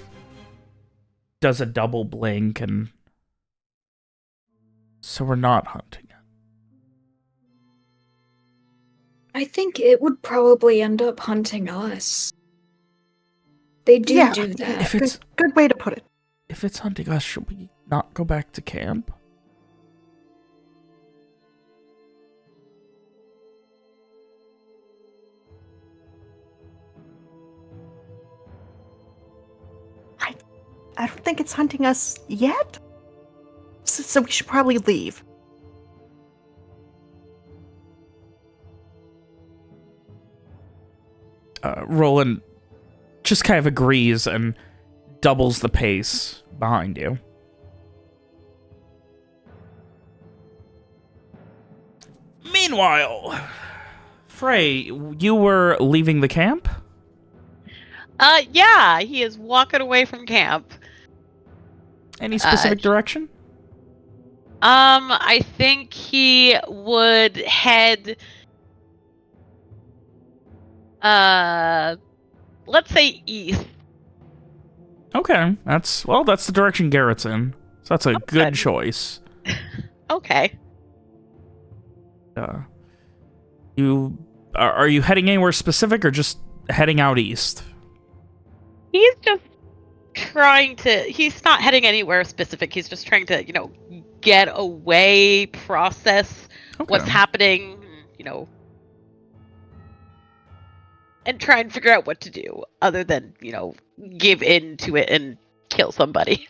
does a double blink and... So we're not hunting it. I think it would probably end up hunting us. They do Yeah, do that. If it's Good way to put it. if it's hunting us, should we not go back to camp? I don't think it's hunting us yet. So we should probably leave. Roland just kind of agrees and doubles the pace behind you. Meanwhile, Frey, you were leaving the camp? Yeah, he is walking away from camp. Any specific direction? I think he would head, let's say east. Okay, that's the direction Garrett's in. So that's a good good. choice. Okay. Are you heading anywhere specific or just heading out east? He's just trying to, he's not heading anywhere specific. He's just trying to, get away, process what's Okay. happening, and try and figure out what to do other than, give in to it and kill somebody.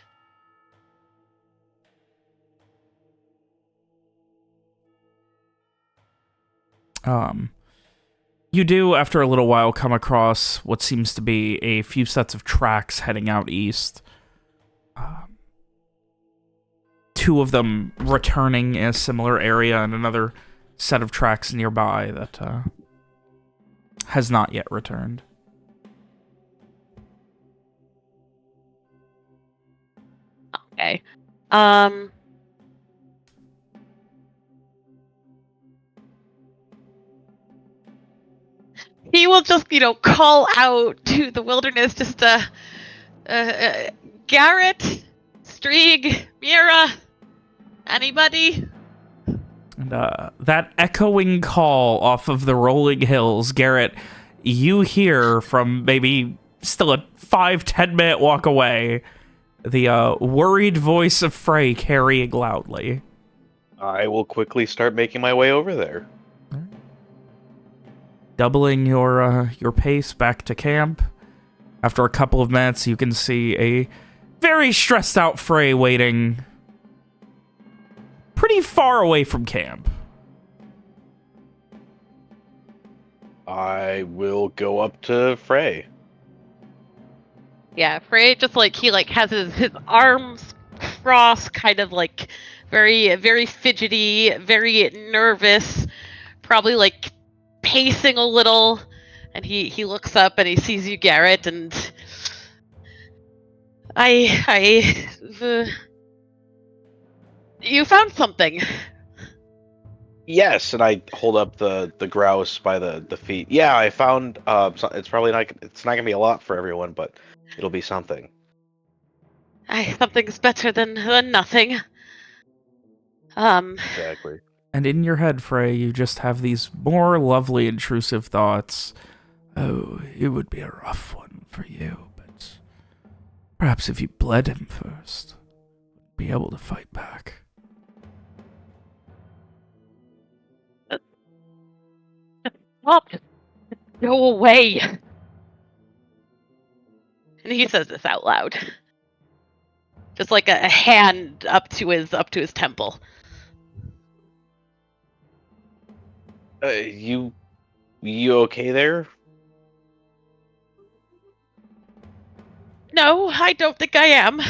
You do, after a little while, come across what seems to be a few sets of tracks heading out east. Two of them returning in a similar area, and another set of tracks nearby that has not yet returned. Okay. He will just, call out to the wilderness, just, Garrett, Strieg, Mira, anybody? And that echoing call off of the rolling hills, Garrett, you hear from maybe still a 5-10 minute walk away, the worried voice of Frey carrying loudly. I will quickly start making my way over there. Doubling your pace back to camp. After a couple of minutes, you can see a very stressed out Frey waiting pretty far away from camp. I will go up to Frey. Yeah, Frey just he has his arms crossed, kind of very, very fidgety, very nervous, probably pacing a little, and he looks up and he sees you, Garrett, and you found something. Yes, and I hold up the grouse by the feet. Yeah, I found. It's probably not. It's not gonna be a lot for everyone, but it'll be something. Something's better than nothing. Exactly. And in your head, Frey, you just have these more lovely, intrusive thoughts. Oh, it would be a rough one for you, but perhaps if you bled him first, you'd be able to fight back. Stop! Just go away! And he says this out loud. Just like a hand up to his temple. You okay there? No, I don't think I am.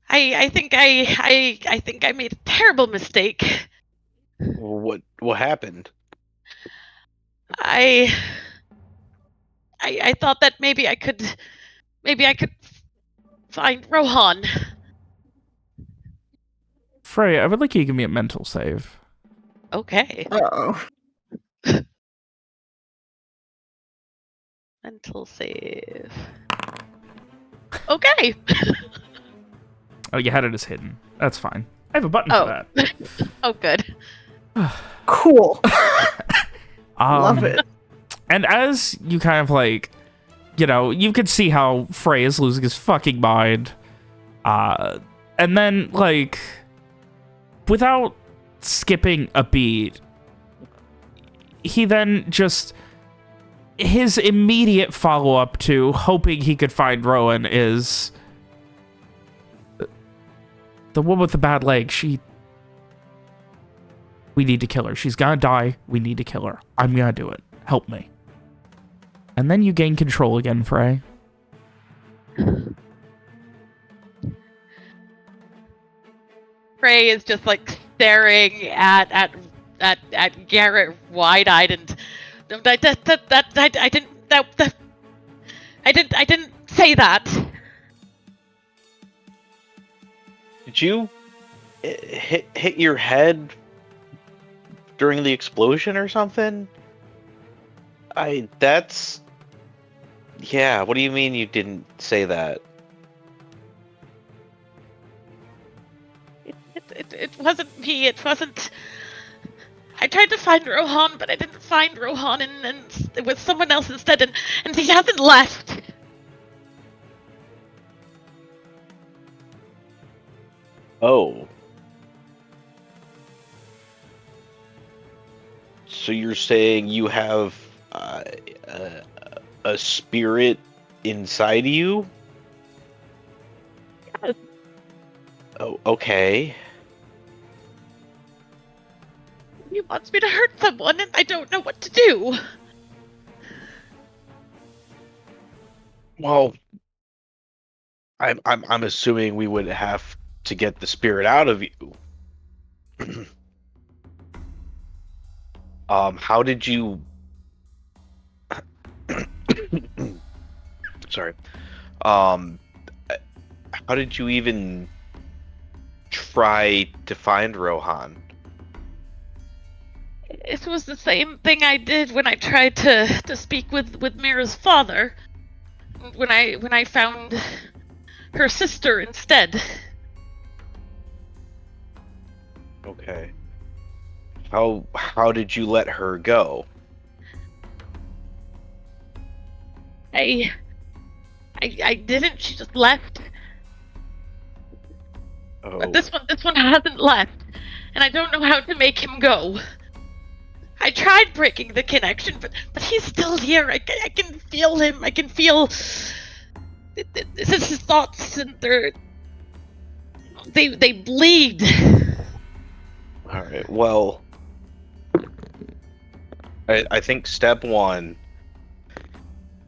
I think I made a terrible mistake. What happened? I thought that maybe I could find Rohan. Frey, I would like you to give me a mental save. Okay. Uh-oh. Mental save. Okay. Oh, you had it as hidden. That's fine. I have a button for that. Oh, good. Cool. Love it. And as you kind of you could see how Frey is losing his fucking mind. And then, without skipping a beat, he then just... His immediate follow-up to hoping he could find Rowan is... The woman with the bad leg, we need to kill her. She's gonna die. We need to kill her. I'm gonna do it. Help me. And then you gain control again, Frey. Frey is just staring at Garrett wide-eyed, and I didn't say that. Did you hit your head during the explosion or something? Yeah, what do you mean you didn't say that? It wasn't me, it wasn't... I tried to find Rohan, but I didn't find Rohan, and it was someone else instead, and he hasn't left. Oh. So you're saying you have a spirit inside you? Yes. Oh, okay. He wants me to hurt someone, and I don't know what to do. Well, I'm assuming we would have to get the spirit out of you. How did you? Sorry. Um, how did you even try to find Rohan? It was the same thing I did when I tried to speak with Mira's father. When I found her sister instead. Okay. How did you let her go? I didn't. She just left. Oh. But this one hasn't left, and I don't know how to make him go. I tried breaking the connection, but he's still here. I can feel him. I can feel his thoughts, and they bleed. All right. Well, I think step one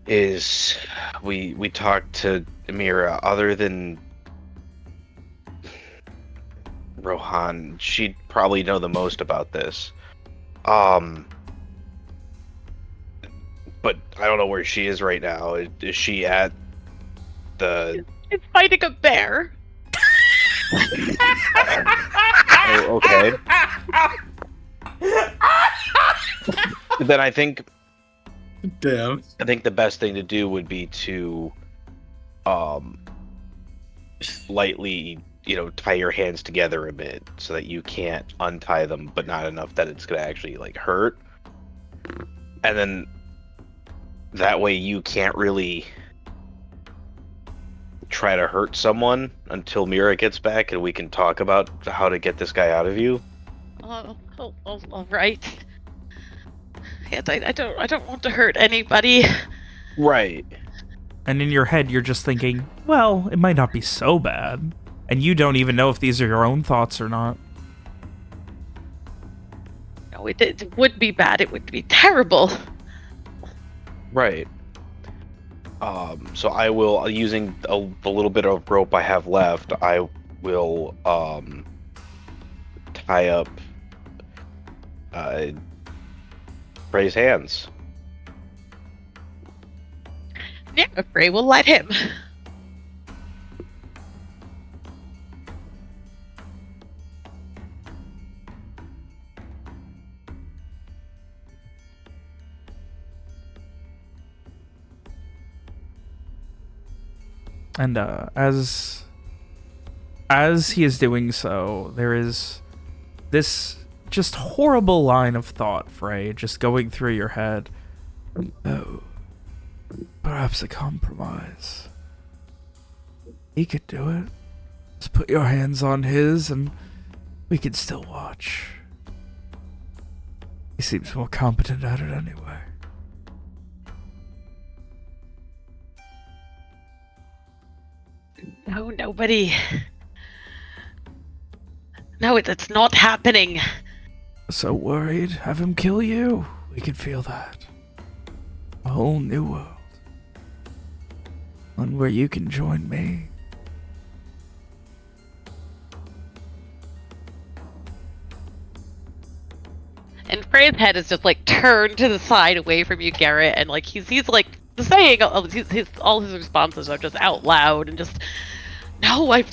is we talk to Mira. Other than Rohan, she'd probably know the most about this. But I don't know where she is right now. Is she at the? It's fighting a bear. Oh, okay. Then I think Damn. the best thing to do would be to lightly, tie your hands together a bit so that you can't untie them, but not enough that it's gonna actually like hurt. And then that way you can't really try to hurt someone until Mira gets back and we can talk about how to get this guy out of you. All right. Yes, I don't want to hurt anybody. Right. And in your head, you're just thinking, well, it might not be so bad. And you don't even know if these are your own thoughts or not. No, it would be bad. It would be terrible. Right. So I will, using the little bit of rope I have left, I will tie up Frey's hands. Yeah, Frey will let him. And as he is doing so, there is this just horrible line of thought, Frey, just going through your head. Oh, perhaps a compromise. He could do it. Just put your hands on his and we could still watch. He seems more competent at it anyway. No, nobody. No, it's not happening. So worried, have him kill you? We could feel that. A whole new world. One where you can join me. And Frey's head is just like turned to the side away from you, Garrett, and like he's like saying all his responses are just out loud and just no, I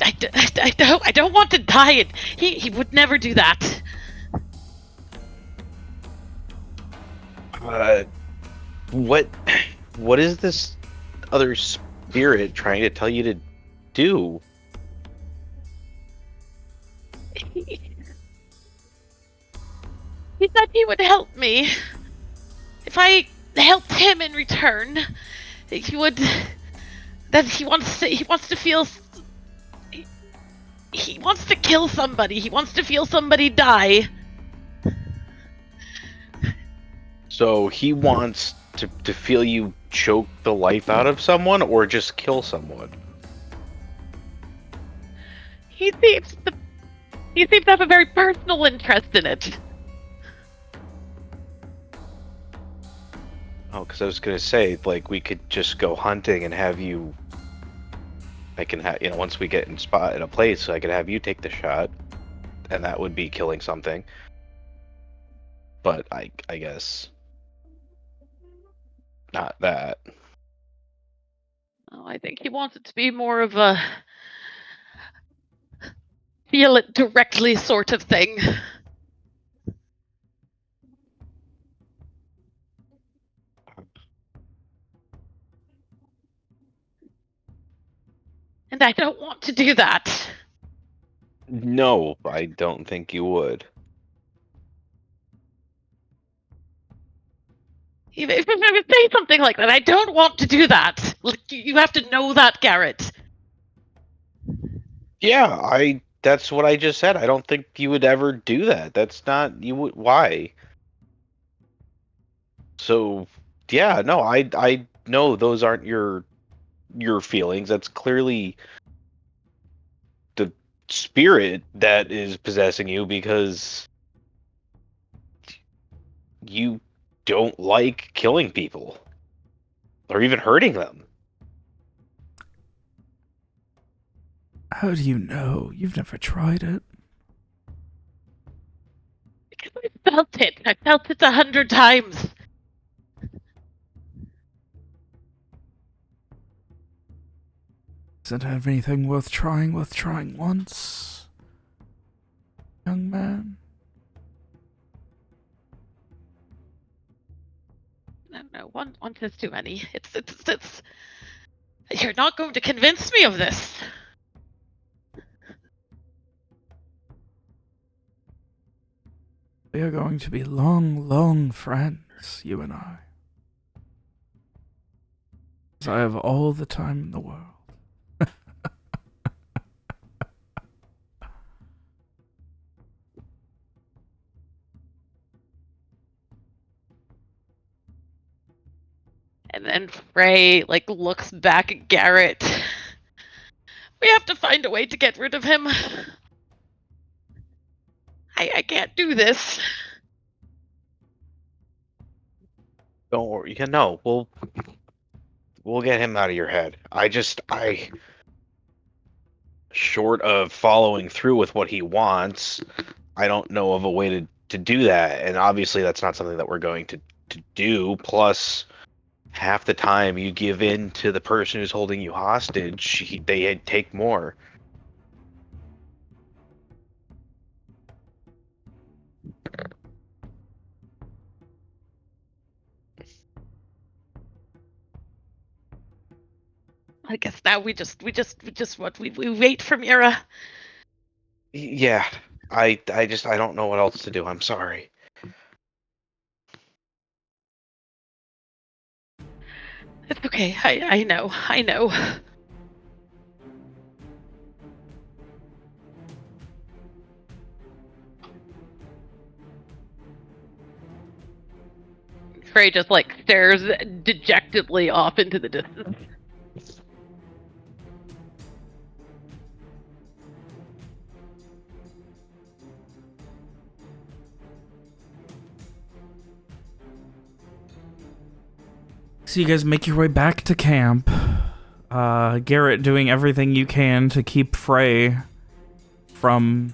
don't want to die. And he would never do that. What is this other spirit trying to tell you to do? He said he would help me if I helped him in return. He would. That he wants to feel. He wants to kill somebody. He wants to feel somebody die. So he wants to feel you choke the life out of someone or just kill someone? He seems to have a very personal interest in it. Oh, because I was gonna say, like, we could just go hunting and have you. I can have, once we get in a place, I could have you take the shot, and that would be killing something. But I guess not that. Oh, I think he wants it to be more of a feel it directly sort of thing. And I don't want to do that. No, I don't think you would. If I would say something like that, I don't want to do that. Like, you have to know that, Garrett. Yeah, that's what I just said. I don't think you would ever do that. That's not you would why? So, yeah, no, I know those aren't your feelings. That's clearly the spirit that is possessing you because you don't like killing people or even hurting them. How do you know? You've never tried it. Because I felt it. I felt it 100 times. Does it have anything worth trying once? Young man? No, once is too many. It's. You're not going to convince me of this. We are going to be long, long friends, you and I. 'Cause I have all the time in the world. And then Frey, looks back at Garrett. We have to find a way to get rid of him. I can't do this. Don't worry. Yeah, no, we'll get him out of your head. I short of following through with what he wants, I don't know of a way to do that. And obviously that's not something that we're going to do. Plus, half the time you give in to the person who's holding you hostage, they take more. I guess now we just what we wait for Mira. Yeah, I don't know what else to do. I'm sorry. It's okay. I know. Frey just stares dejectedly off into the distance. So you guys make your way back to camp. Garrett doing everything you can to keep Frey from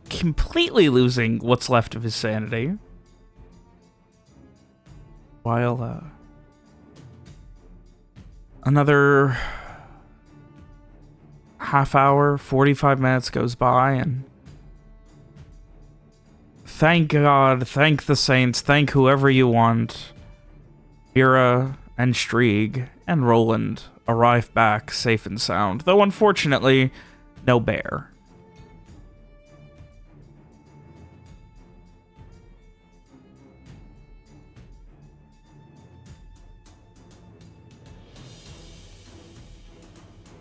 completely losing what's left of his sanity. While, another half hour, 45 minutes goes by, and thank God, thank the saints, thank whoever you want, Mira and Strieg and Roland arrive back safe and sound, though unfortunately, no bear.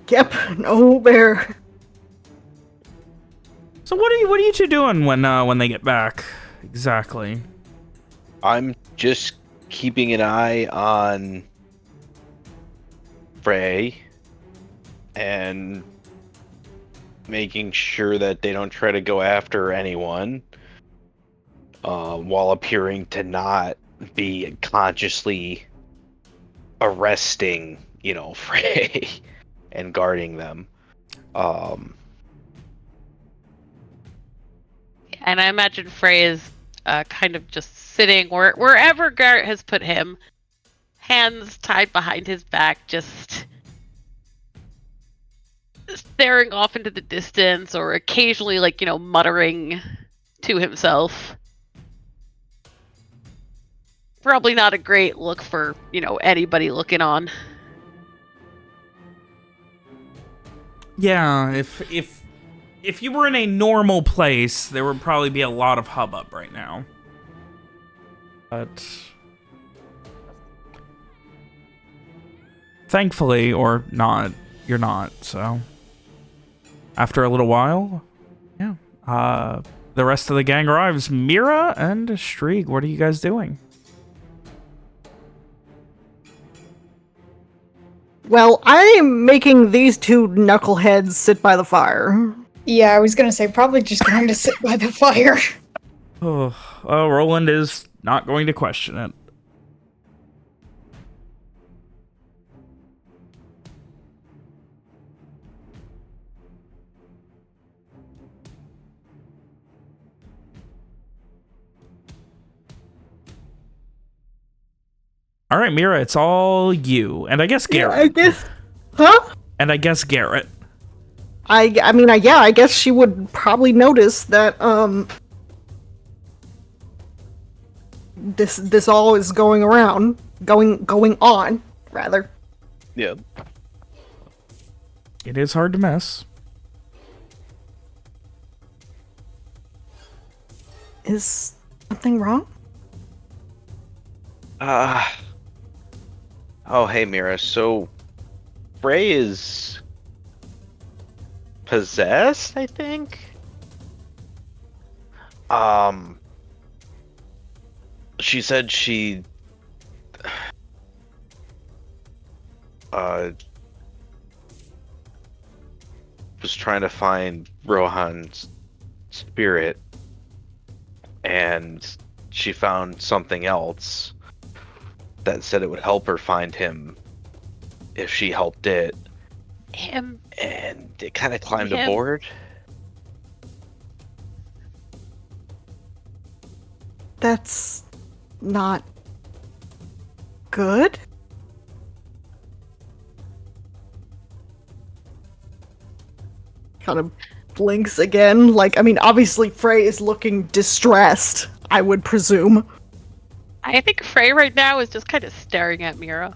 Yep, no bear. So what are you two doing when they get back? Exactly. I'm just keeping an eye on Frey and making sure that they don't try to go after anyone, while appearing to not be consciously arresting, Frey and guarding them. And I imagine Frey is kind of just sitting wherever Garrett has put him, hands tied behind his back, just staring off into the distance, or occasionally, muttering to himself. Probably not a great look for, anybody looking on. Yeah, if you were in a normal place, there would probably be a lot of hubbub right now. But thankfully, or not, you're not, so after a little while, yeah, the rest of the gang arrives. Mira and Shrieg, what are you guys doing? Well, I am making these two knuckleheads sit by the fire. Yeah, I was gonna say probably just going to sit by the fire. Oh, Roland is not going to question it. All right, Mira, it's all you. And I guess Garrett. Yeah, I guess. Huh? And I guess Garrett. I mean, yeah, I guess she would probably notice that, this all is going on, rather. Yeah. It is hard to miss. Is something wrong? Oh, hey, Mira. So, Frey is possessed, I think? She said she... was trying to find Rohan's spirit, and she found something else that said it would help her find him if she helped it. Him. And it kind of climbed Him. aboard. That's not good. Kind of blinks again. Like, I mean, obviously Frey is looking distressed, I would presume. I think Frey right now is just kind of staring at Mira.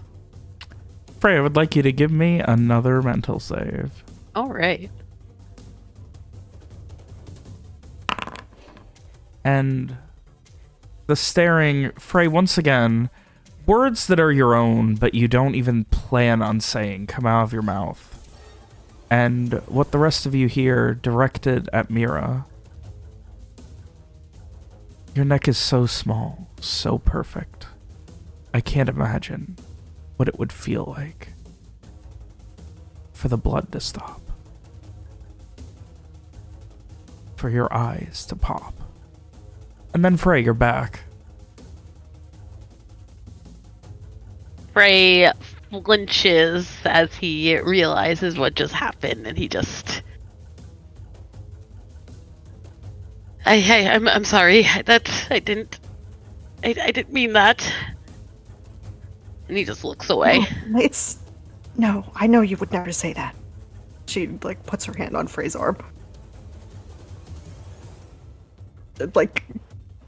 Frey, I would like you to give me another mental save. All right. And the staring, Frey, once again, words that are your own, but you don't even plan on saying, come out of your mouth. And what the rest of you hear directed at Mira. Your neck is so small, so perfect. I can't imagine what it would feel like for the blood to stop. For your eyes to pop. And then Frey, you're back. Frey flinches as he realizes what just happened, and he just... I'm sorry. I didn't mean that. And he just looks away. No, I know you would never say that. She, like, puts her hand on Frey's arm. Like,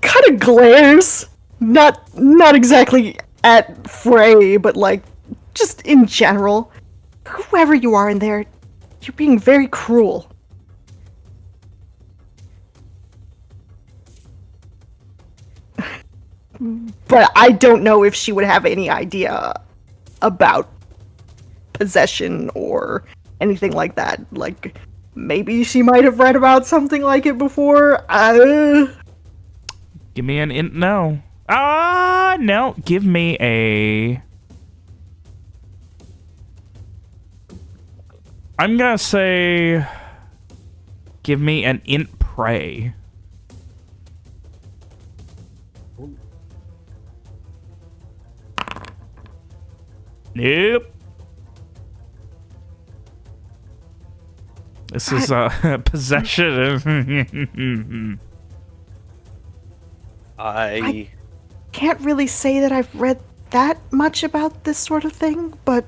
kind of glares. Not exactly at Frey, but, like, just in general. Whoever you are in there, you're being very cruel. But I don't know if she would have any idea about possession or anything like that. Like, maybe she might have read about something like it before. Give me an int. No. No. Give me a. I'm gonna say. Give me an int prey. Nope. This is possession. I can't really say that I've read that much about this sort of thing, but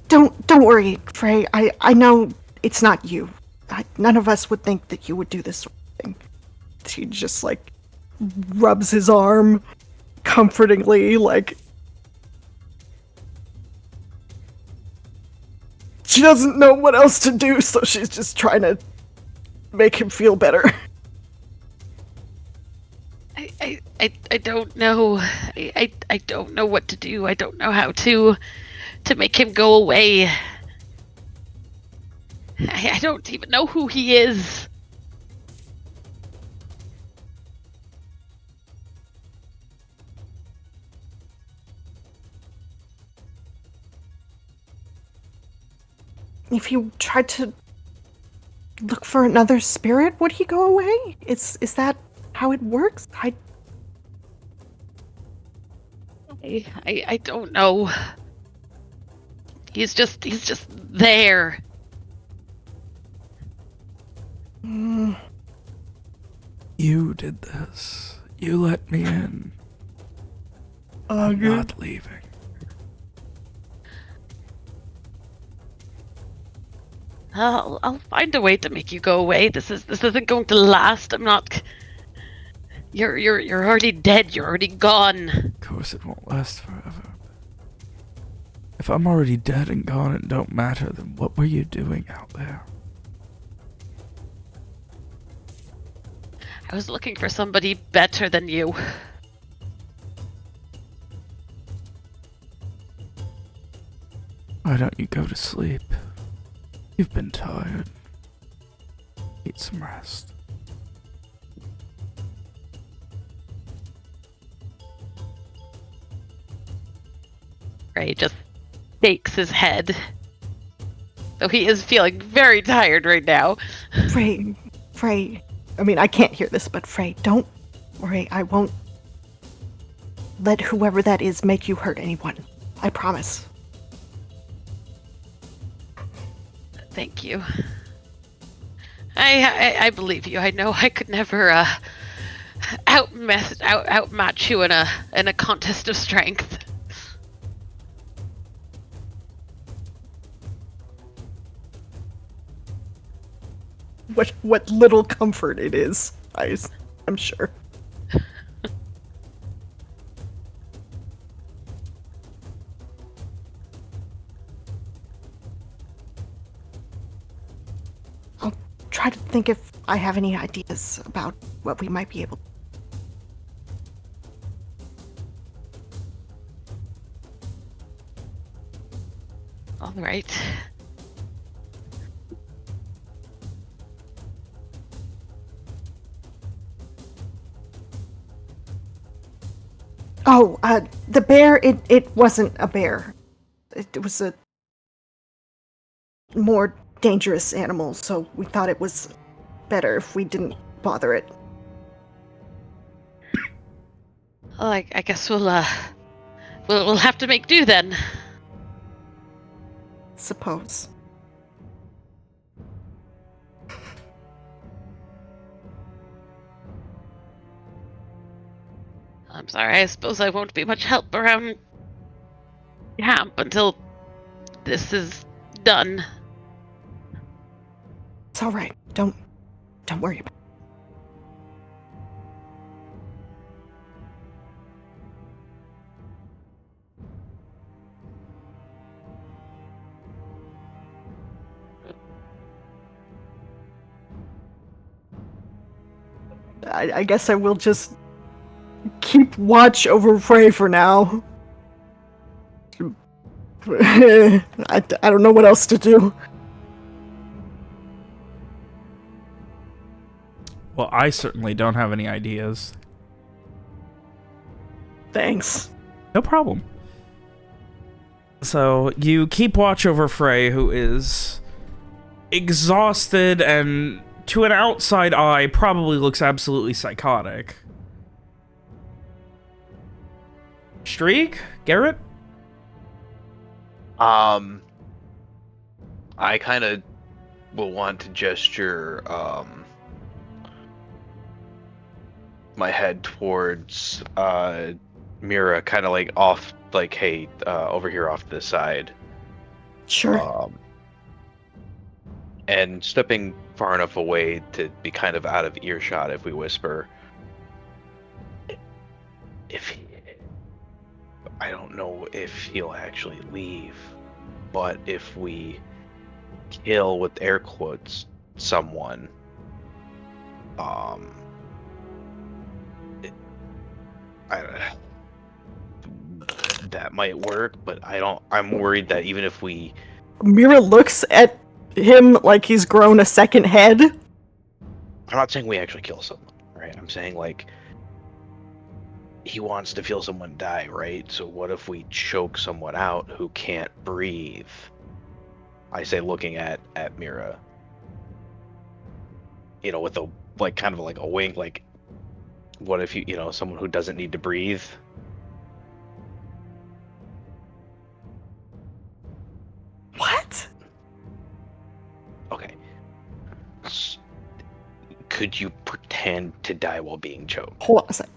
don't worry, Frey. I know it's not you. None of us would think that you would do this sort of thing. She just like rubs his arm comfortingly, like she doesn't know what else to do, so she's just trying to make him feel better. I don't know. I don't know what to do. I don't know how to make him go away. I don't even know who he is. If you tried to look for another spirit, would he go away? Is that how it works? I don't know. He's just there. You did this. You let me in. I'm not leaving. I'll find a way to make you go away. This isn't going to last. I'm not. You're already dead. You're already gone. Of course it won't last forever. If I'm already dead and gone and don't matter, then what were you doing out there? I was looking for somebody better than you. Why don't you go to sleep? You've been tired. Need some rest. Ray just shakes his head. So he is feeling very tired right now. Frey. I mean, I can't hear this, but Frey, don't worry. I won't let whoever that is make you hurt anyone. I promise. Thank you. I believe you. I know I could never outmatch you in a contest of strength. What little comfort it is, I'm sure. I'll try to think if I have any ideas about what we might be able to. All right. Oh, the bear, it wasn't a bear. It was a more dangerous animal, so we thought it was better if we didn't bother it. Well, I guess we'll have to make do then. Suppose. I'm sorry, I suppose I won't be much help around camp until this is done. It's all right. Don't worry about it. I guess I will just keep watch over Frey for now. I don't know what else to do. Well, I certainly don't have any ideas. Thanks. No problem. So, you keep watch over Frey, who is exhausted and, to an outside eye, probably looks absolutely psychotic. Streak? Garrett? I kind of will want to gesture my head towards Mira, kind of like off, like, hey, over here off to the side. Sure. And stepping far enough away to be kind of out of earshot if we whisper. I don't know if he'll actually leave, but if we kill, with air quotes, someone, that might work, but I'm worried that even if we... Mira looks at him like he's grown a second head. I'm not saying we actually kill someone, right? I'm saying, like, he wants to feel someone die, right? So what if we choke someone out who can't breathe? I say, looking at Mira, you know, with a, like, kind of like a wink, like, what if you know, someone who doesn't need to breathe? What? Okay. Could you pretend to die while being choked? Hold on a sec.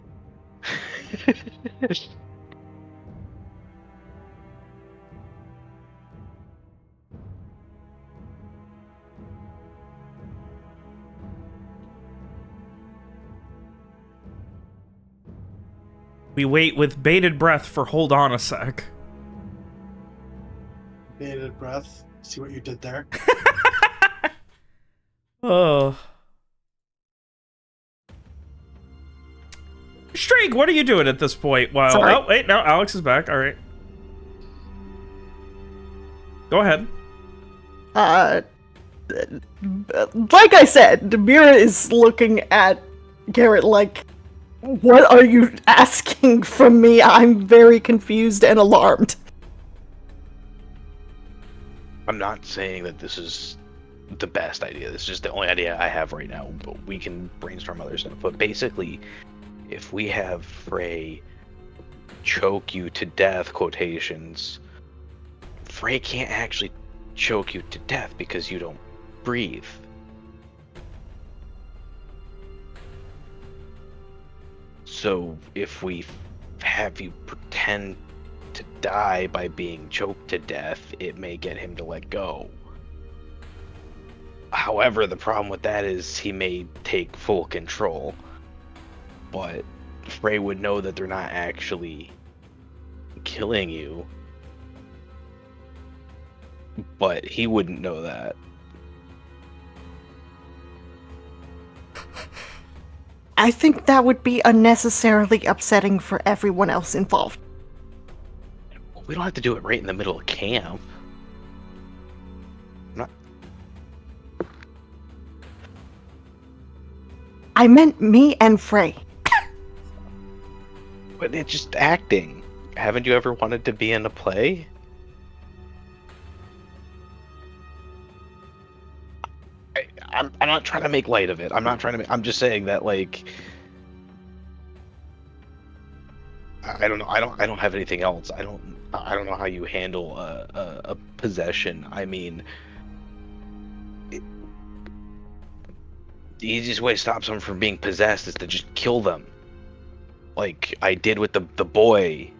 We wait with bated breath for hold on a sec. Bated breath. See what you did there? Oh. Streak, what are you doing at this point? Wow. Sorry. Oh, wait, no, Alex is back. All right. Go ahead. Like I said, Mira is looking at Garrett like, what are you asking from me? I'm very confused and alarmed. I'm not saying that this is the best idea. This is just the only idea I have right now. But we can brainstorm other stuff. But basically, if we have Frey choke you to death, quotations, Frey can't actually choke you to death because you don't breathe. So if we have you pretend to die by being choked to death, it may get him to let go. However, the problem with that is he may take full control, but Frey would know that they're not actually killing you, but he wouldn't know that. I think that would be unnecessarily upsetting for everyone else involved. We don't have to do it right in the middle of camp. I meant me and Frey. But it's just acting. Haven't you ever wanted to be in a play? I'm not trying to make light of it. I'm just saying that, like, I don't know. I don't have anything else. I don't know how you handle a possession. I mean, the easiest way to stop someone from being possessed is to just kill them, like I did with the boy,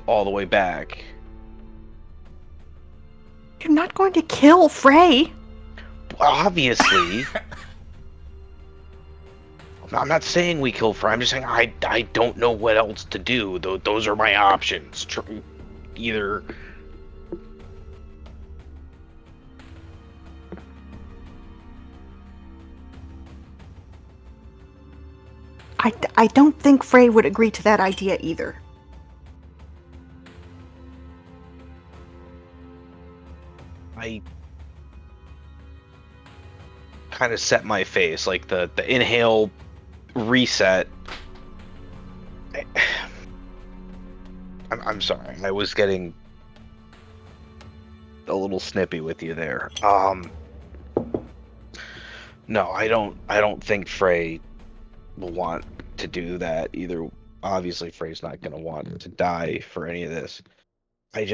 all the way back. You're not going to kill Frey. Obviously. I'm not saying we kill Frey. I'm just saying I don't know what else to do. Those are my options. Either... I don't think Frey would agree to that idea either. I kind of set my face, like the inhale, reset. I'm sorry, I was getting a little snippy with you there. No, I don't think Frey will want to do that either. Obviously, Frey's not going to want to die for any of this. I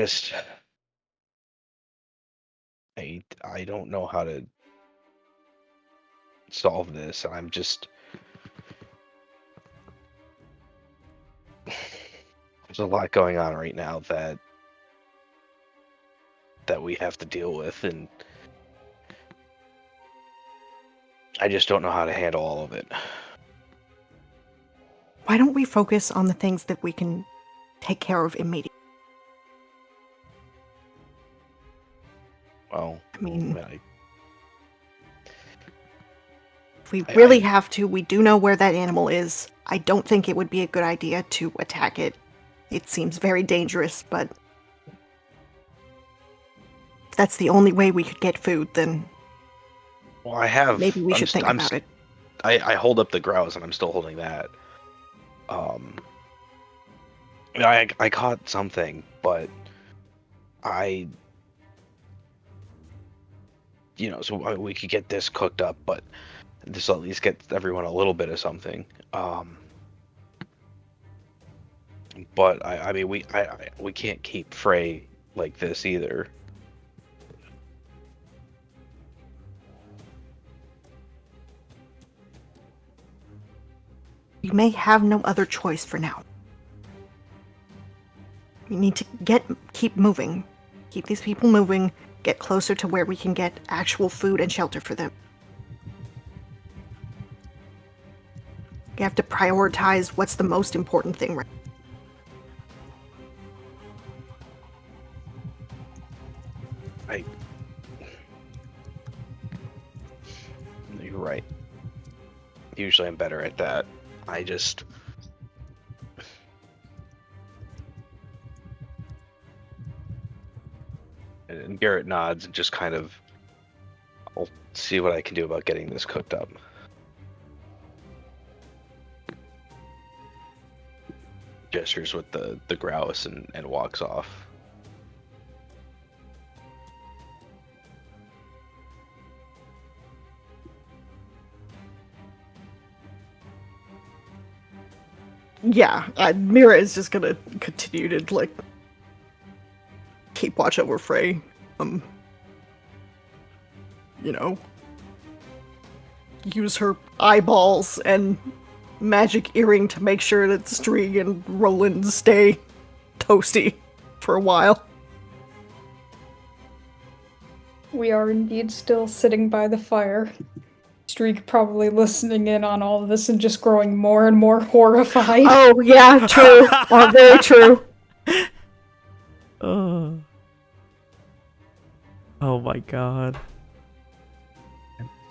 don't know how to solve this. I'm just there's a lot going on right now that we have to deal with, and I just don't know how to handle all of it. Why don't we focus on the things that we can take care of immediately? Well, I mean, I if we really have to, we do know where that animal is. I don't think it would be a good idea to attack it. It seems very dangerous, but if that's the only way we could get food, then well, I have. maybe we should think about it. I hold up the grouse, and I'm still holding that. I caught something, but so we could get this cooked up, but this will at least get everyone a little bit of something. But I mean, we can't keep Frey like this either. We may have no other choice for now. We need to keep moving. Keep these people moving, get closer to where we can get actual food and shelter for them. You have to prioritize what's the most important thing right now. You're right. Usually I'm better at that. I just... And Garrett nods and just kind of... I'll see what I can do about getting this cooked up. Gestures with the grouse and walks off. Yeah, Mira is just gonna continue to, keep watch over Frey. Use her eyeballs and magic earring to make sure that Strig and Roland stay toasty for a while. We are indeed still sitting by the fire. Streak probably listening in on all of this and just growing more and more horrified. Oh, yeah, true. Very true. Oh my god.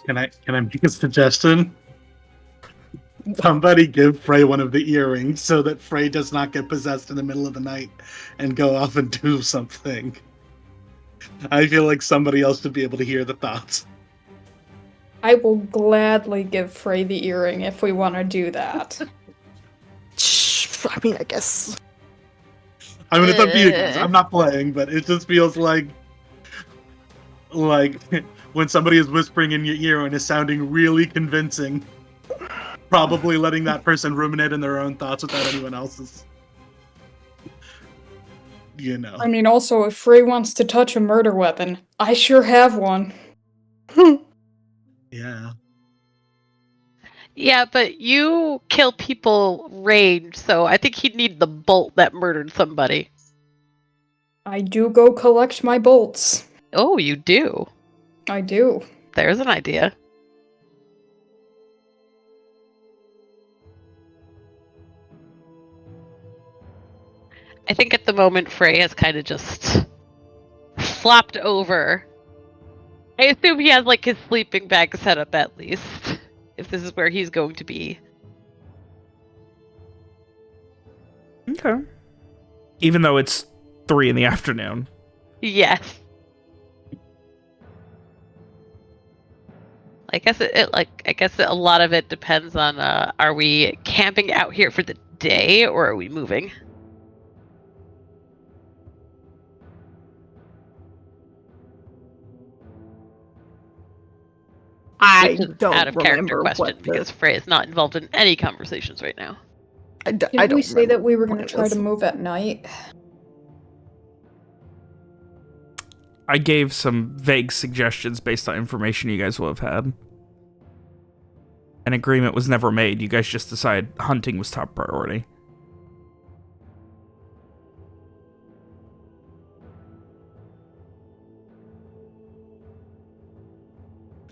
Can I make a suggestion? Somebody give Frey one of the earrings so that Frey does not get possessed in the middle of the night and go off and do something. I feel like somebody else should be able to hear the thoughts. I will gladly give Frey the earring if we want to do that. I mean, I guess. I mean, it's up to you guys. I'm not playing, but it just feels like when somebody is whispering in your ear and is sounding really convincing, probably letting that person ruminate in their own thoughts without anyone else's. I mean, also, if Frey wants to touch a murder weapon, I sure have one. Yeah. Yeah, but you kill people range, so I think he'd need the bolt that murdered somebody. I do go collect my bolts. Oh, you do? I do. There's an idea. I think at the moment Frey has kind of just flopped over. I assume he has his sleeping bag set up at least, if this is where he's going to be. Okay. Even though it's 3 in the afternoon. Yes. I guess a lot of it depends on are we camping out here for the day or are we moving? I Which is don't out of character remember question what because Frey is not involved in any conversations right now. I Didn't don't we say that remember we were what going to it try was. to move at night? I gave some vague suggestions based on information you guys will have had. An agreement was never made. You guys just decided hunting was top priority.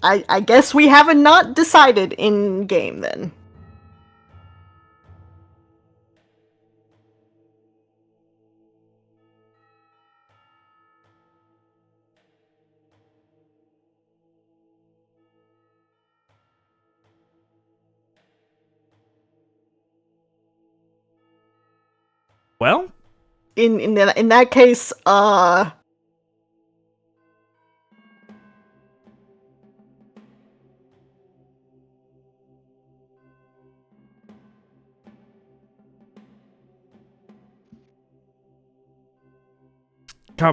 I guess we haven't not decided in game then. Well, In that case, God,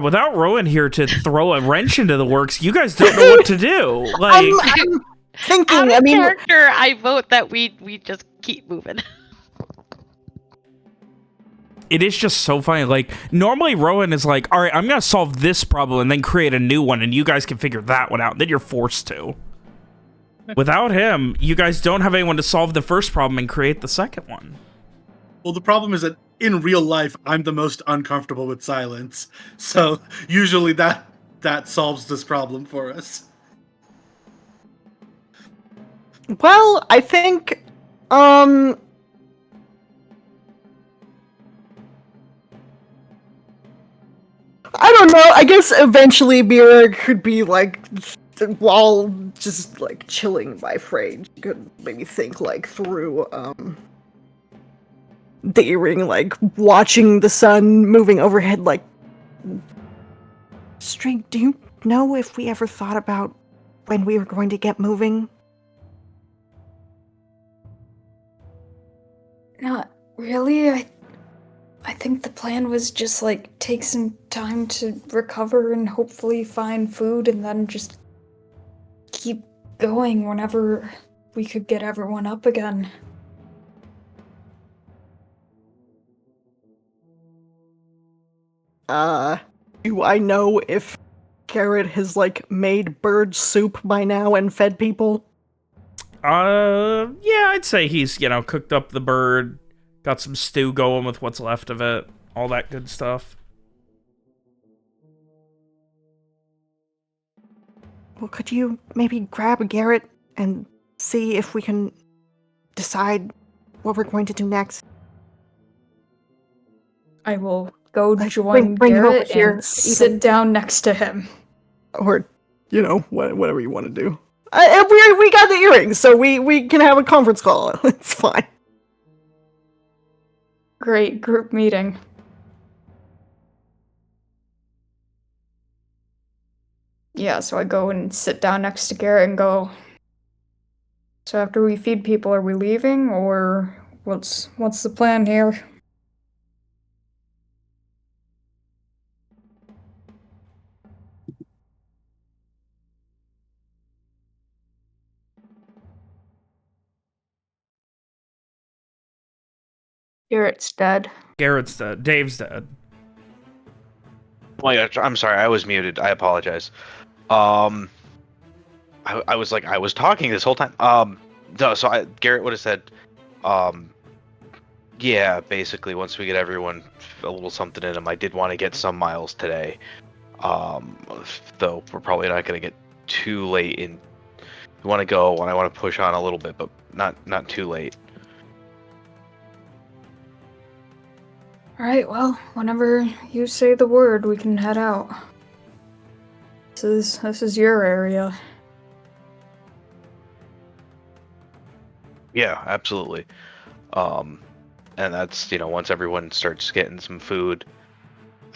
without Rowan here to throw a wrench into the works, you guys don't know what to do. Like, I'm thinking. Out I of mean, character, I vote that we just keep moving. it is just so funny. Like, normally Rowan is like, all right, I'm going to solve this problem and then create a new one, and you guys can figure that one out. Then you're forced to. Without him, you guys don't have anyone to solve the first problem and create the second one. Well, the problem is that in real life, I'm the most uncomfortable with silence. So usually that solves this problem for us. well, I think, I don't know. I guess eventually Mira could be like, while just like chilling by Frey, she could maybe think like through the earring, like watching the sun moving overhead. Like, String, do you know if we ever thought about when we were going to get moving? Not really. I think the plan was just like take some time to recover and hopefully find food and then just keep going whenever we could get everyone up again. Do I know if Garrett has like made bird soup by now and fed people? Yeah, I'd say he's, cooked up the bird, got some stew going with what's left of it, all that good stuff. Well, could you maybe grab Garrett and see if we can decide what we're going to do next? I will go Like, join bring him over Garrett here, and sit down next to him. Or, whatever you want to do. We got the earrings, so we can have a conference call. It's fine. Great group meeting. Yeah, so I go and sit down next to Garrett and go, so after we feed people, are we leaving, or what's the plan here? Garrett's dead. Garrett's dead. Dave's dead. Oh my gosh, I'm sorry, I was muted. I apologize. I was like, I was talking this whole time. No, so Garrett would have said, yeah, basically, once we get everyone a little something in them, I did want to get some miles today. Though we're probably not going to get too late in. We want to go, and I want to push on a little bit, but not too late. Alright, well, whenever you say the word, we can head out. This is your area. Yeah, absolutely. And that's, once everyone starts getting some food,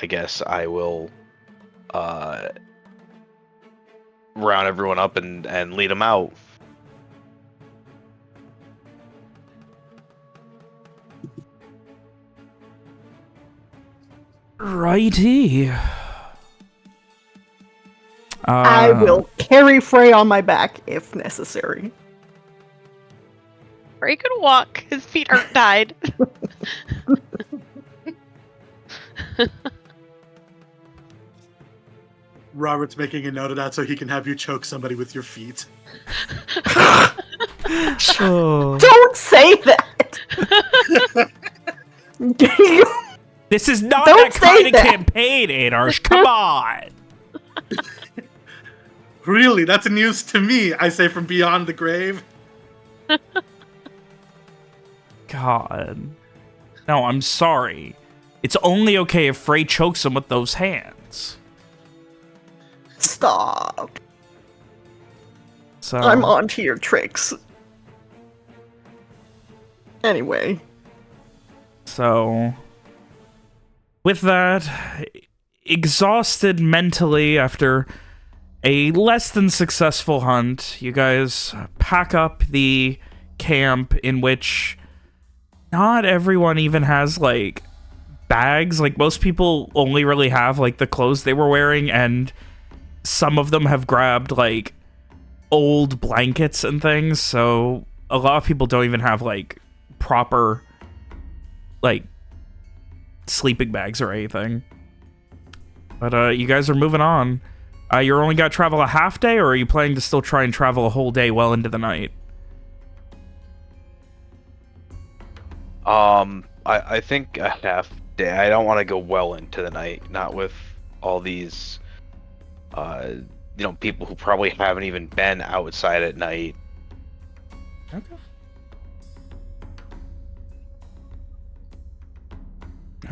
I guess I will round everyone up and lead them out. Righty. I will carry Frey on my back if necessary. Frey can walk. His feet aren't tied. Robert's making a note of that so he can have you choke somebody with your feet. Oh. Don't say that! This is not Don't that kind say of that. campaign, Adarsh. Come on. Really? That's news to me, I say from beyond the grave. God. No, I'm sorry. It's only okay if Frey chokes him with those hands. Stop. So I'm on to your tricks. Anyway. So, with that, exhausted mentally after a less than successful hunt, you guys pack up the camp in which not everyone even has, like, bags. Like, most people only really have, like, the clothes they were wearing, and some of them have grabbed, like, old blankets and things, so a lot of people don't even have, like, proper, like, sleeping bags or anything. But you guys are moving on. You're only got to travel a half day, or are you planning to still try and travel a whole day well into the night? I think a half day. I don't want to go well into the night, not with all these, people who probably haven't even been outside at night. Okay.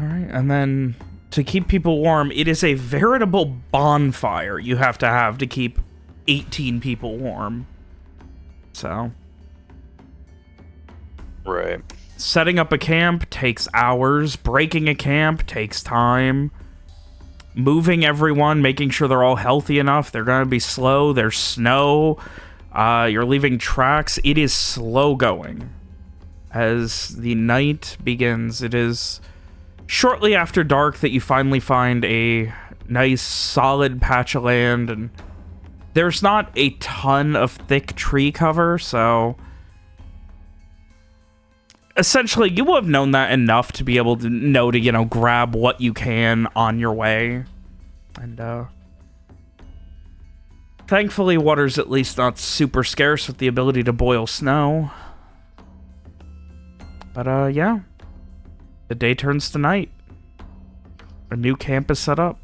All right, and then to keep people warm, it is a veritable bonfire you have to keep 18 people warm. So, Right. setting up a camp takes hours. Breaking a camp takes time. Moving everyone, making sure they're all healthy enough. They're going to be slow. There's snow. You're leaving tracks. It is slow going. As the night begins, it is shortly after dark that you finally find a nice, solid patch of land. And there's not a ton of thick tree cover, so essentially, you will have known that enough to be able to know to, grab what you can on your way. And, thankfully, water's at least not super scarce with the ability to boil snow. But, yeah. The day turns to night. A new camp is set up.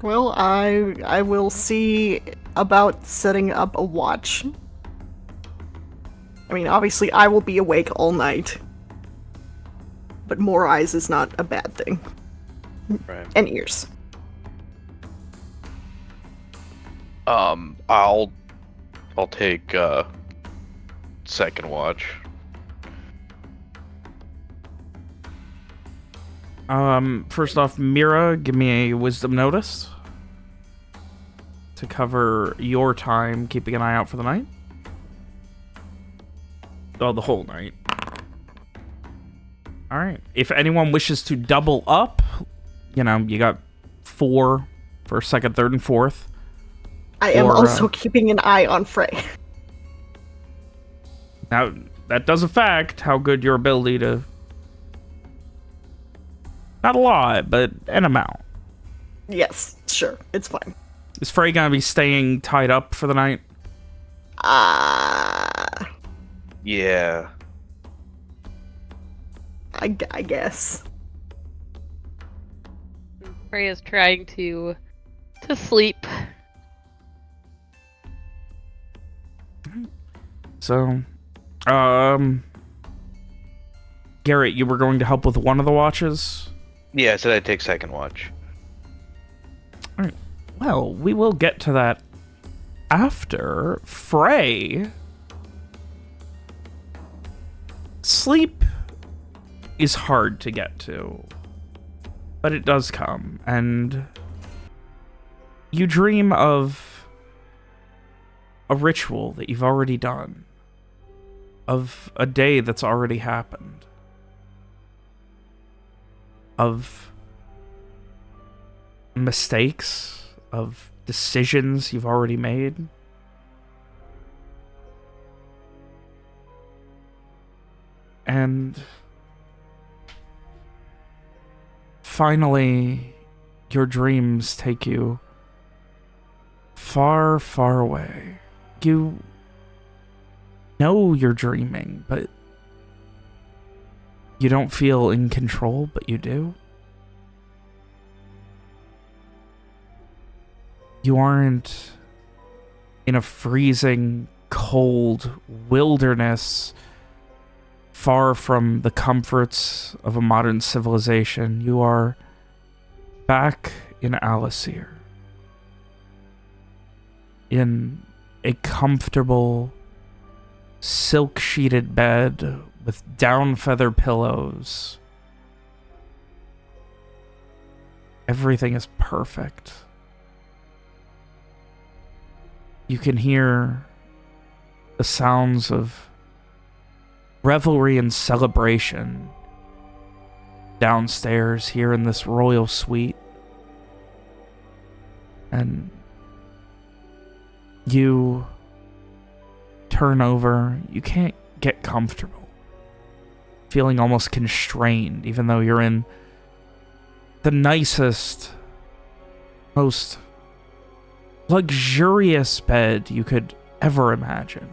Well, I will see about setting up a watch. I mean, obviously I will be awake all night. But more eyes is not a bad thing. Right. And ears. I'll take second watch. First off, Mira, give me a wisdom notice to cover your time keeping an eye out for the night. Oh, the whole night. Alright. If anyone wishes to double up, you got 4 for second, third, and fourth. I am also keeping an eye on Frey. Now, that does affect how good your ability to... Not a lot, but an amount. Yes, sure. It's fine. Is Frey gonna be staying tied up for the night? Yeah. I guess. Frey is trying to sleep. So, Garrett, you were going to help with one of the watches? Yeah, I said I'd take second watch. Alright. Well, we will get to that after. Frey. Sleep is hard to get to, but it does come, and You dream of a ritual that you've already done, of a day that's already happened, of mistakes, of decisions you've already made. And finally, your dreams take you far, far away. You know you're dreaming, but you don't feel in control, but you do. You aren't in a freezing, cold wilderness far from the comforts of a modern civilization. You are back in Alasir, in a comfortable, silk-sheeted bed with down feather pillows. Everything is perfect. You can hear the sounds of revelry and celebration downstairs here in this royal suite. And you turn over. You can't get comfortable. Feeling almost constrained, even though you're in the nicest, most luxurious bed you could ever imagine.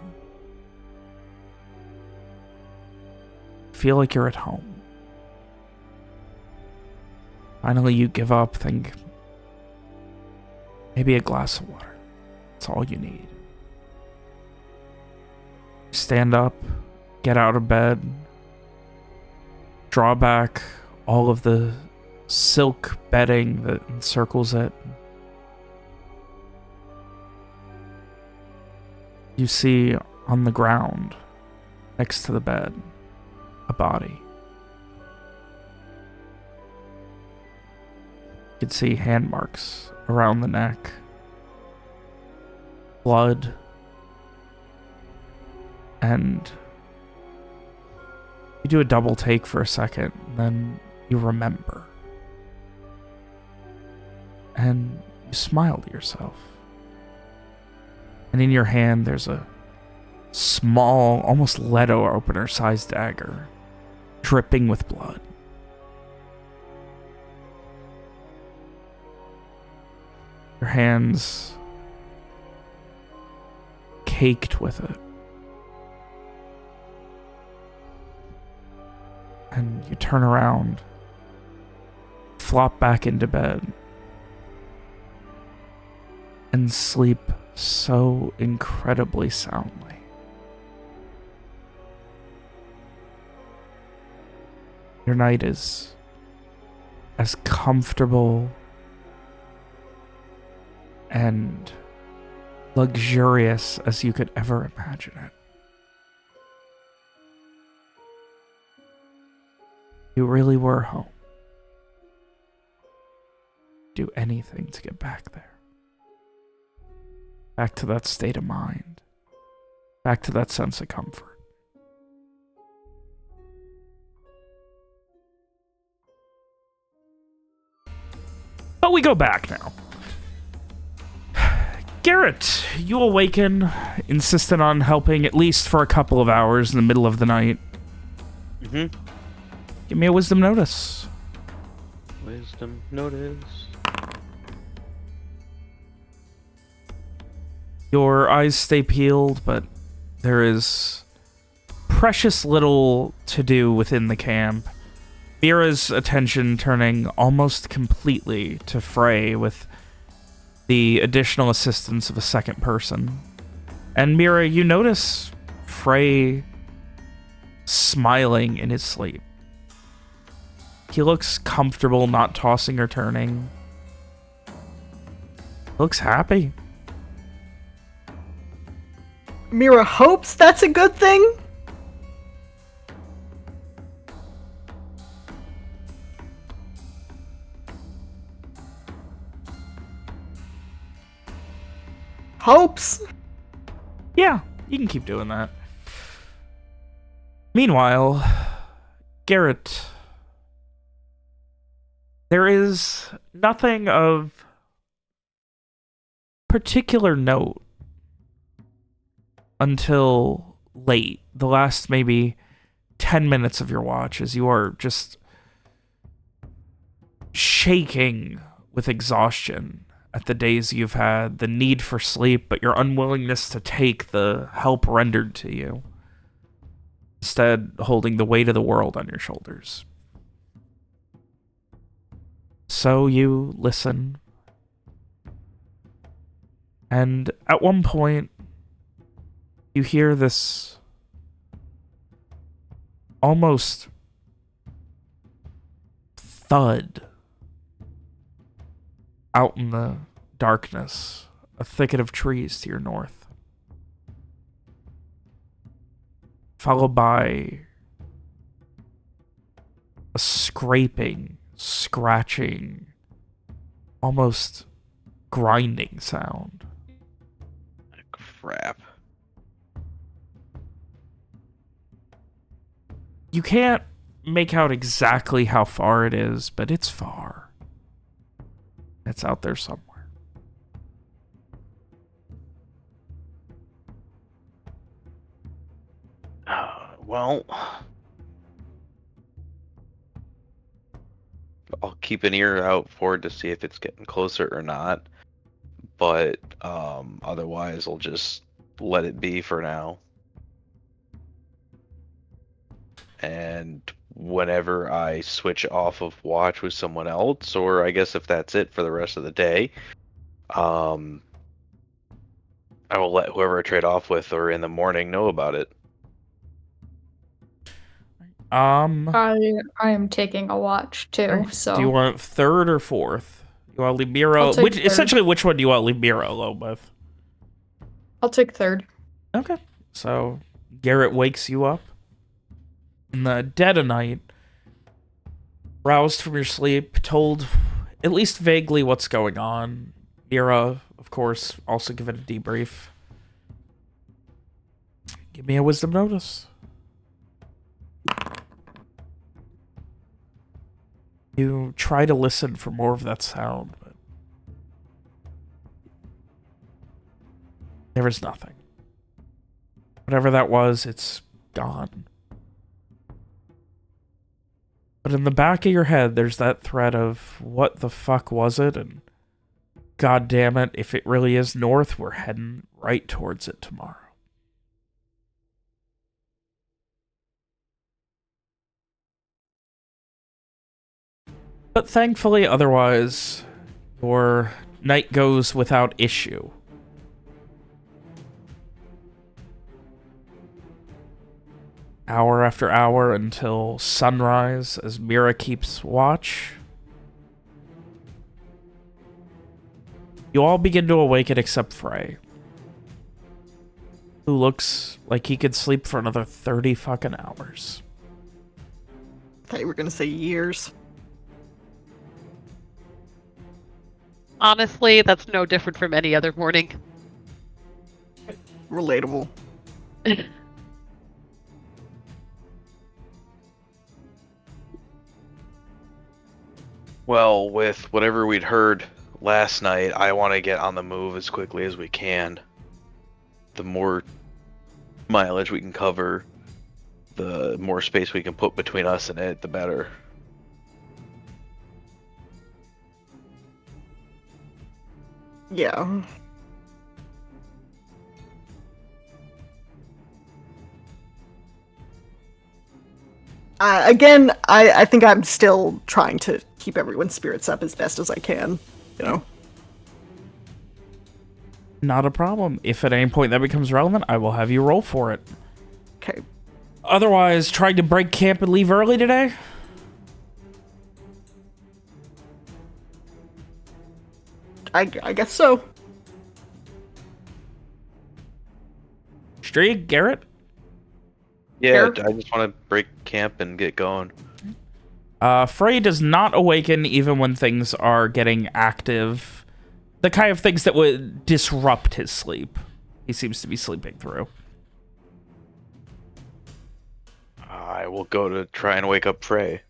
Feel like you're at home. Finally, you give up, think maybe a glass of water. That's all you need. Stand up, get out of bed, draw back all of the silk bedding that encircles it. You see on the ground, next to the bed, a body. You can see hand marks around the neck. Blood. And you do a double take for a second, and then you remember. And you smile to yourself. And in your hand, there's a small, almost letter opener-sized dagger, dripping with blood. Your hands caked with it. And you turn around, flop back into bed, and sleep so incredibly soundly. Your night is as comfortable and luxurious as you could ever imagine it. You really were home. Do anything to get back there. Back to that state of mind. Back to that sense of comfort. But we go back now. Garrett, you awaken, insistent on helping at least for a couple of hours in the middle of the night. Mm-hmm. Give me a wisdom notice. Wisdom notice. Your eyes stay peeled, but there is precious little to do within the camp. Mira's attention turning almost completely to Frey with the additional assistance of a second person. And Mira, you notice Frey smiling in his sleep. He looks comfortable, not tossing or turning. Looks happy. Mira hopes that's a good thing. Hopes. Yeah, you can keep doing that. Meanwhile, Garrett, there is nothing of particular note until late, the last maybe 10 minutes of your watch, as you are just shaking with exhaustion at the days you've had, the need for sleep, but your unwillingness to take the help rendered to you, instead holding the weight of the world on your shoulders. So you listen, and at one point, you hear this almost thud out in the darkness, a thicket of trees to your north, followed by a scraping, scratching, almost grinding sound. Crap. You can't make out exactly how far it is, but it's far. It's out there somewhere. Well, I'll keep an ear out for it to see if it's getting closer or not. But otherwise, I'll just let it be for now. And whenever I switch off of watch with someone else, or I guess if that's it for the rest of the day, I will let whoever I trade off with or in the morning know about it. I am taking a watch too, so Do you want third or fourth? You want to leave Miro? I'll take third. Essentially, which one do you want to leave Miro alone with? I'll take third. Okay. So, Garrett wakes you up in the dead of night, roused from your sleep, told at least vaguely what's going on. Mira, of course, also given a debrief. Give me a wisdom notice. You try to listen for more of that sound, but there is nothing. Whatever that was, it's gone. But in the back of your head, there's that thread of, what the fuck was it? And god damn it, if it really is north, we're heading right towards it tomorrow. But thankfully, otherwise, your night goes without issue. Hour after hour until sunrise as Mira keeps watch. You all begin to awaken except Frey, who looks like he could sleep for another 30 fucking hours. I thought you were gonna say years. Honestly, that's no different from any other morning. Relatable. Well, with whatever we'd heard last night, I want to get on the move as quickly as we can. The more mileage we can cover, the more space we can put between us and it, the better. Yeah. Again, I think I'm still trying to keep everyone's spirits up as best as I can, you know? Not a problem. If at any point that becomes relevant, I will have you roll for it. Okay. Otherwise, trying to break camp and leave early today? I guess so. Streak, Garrett? Yeah, Fair. I just want to break camp and get going. Frey does not awaken even when things are getting active. The kind of things that would disrupt his sleep. He seems to be sleeping through. I will go to try and wake up Frey.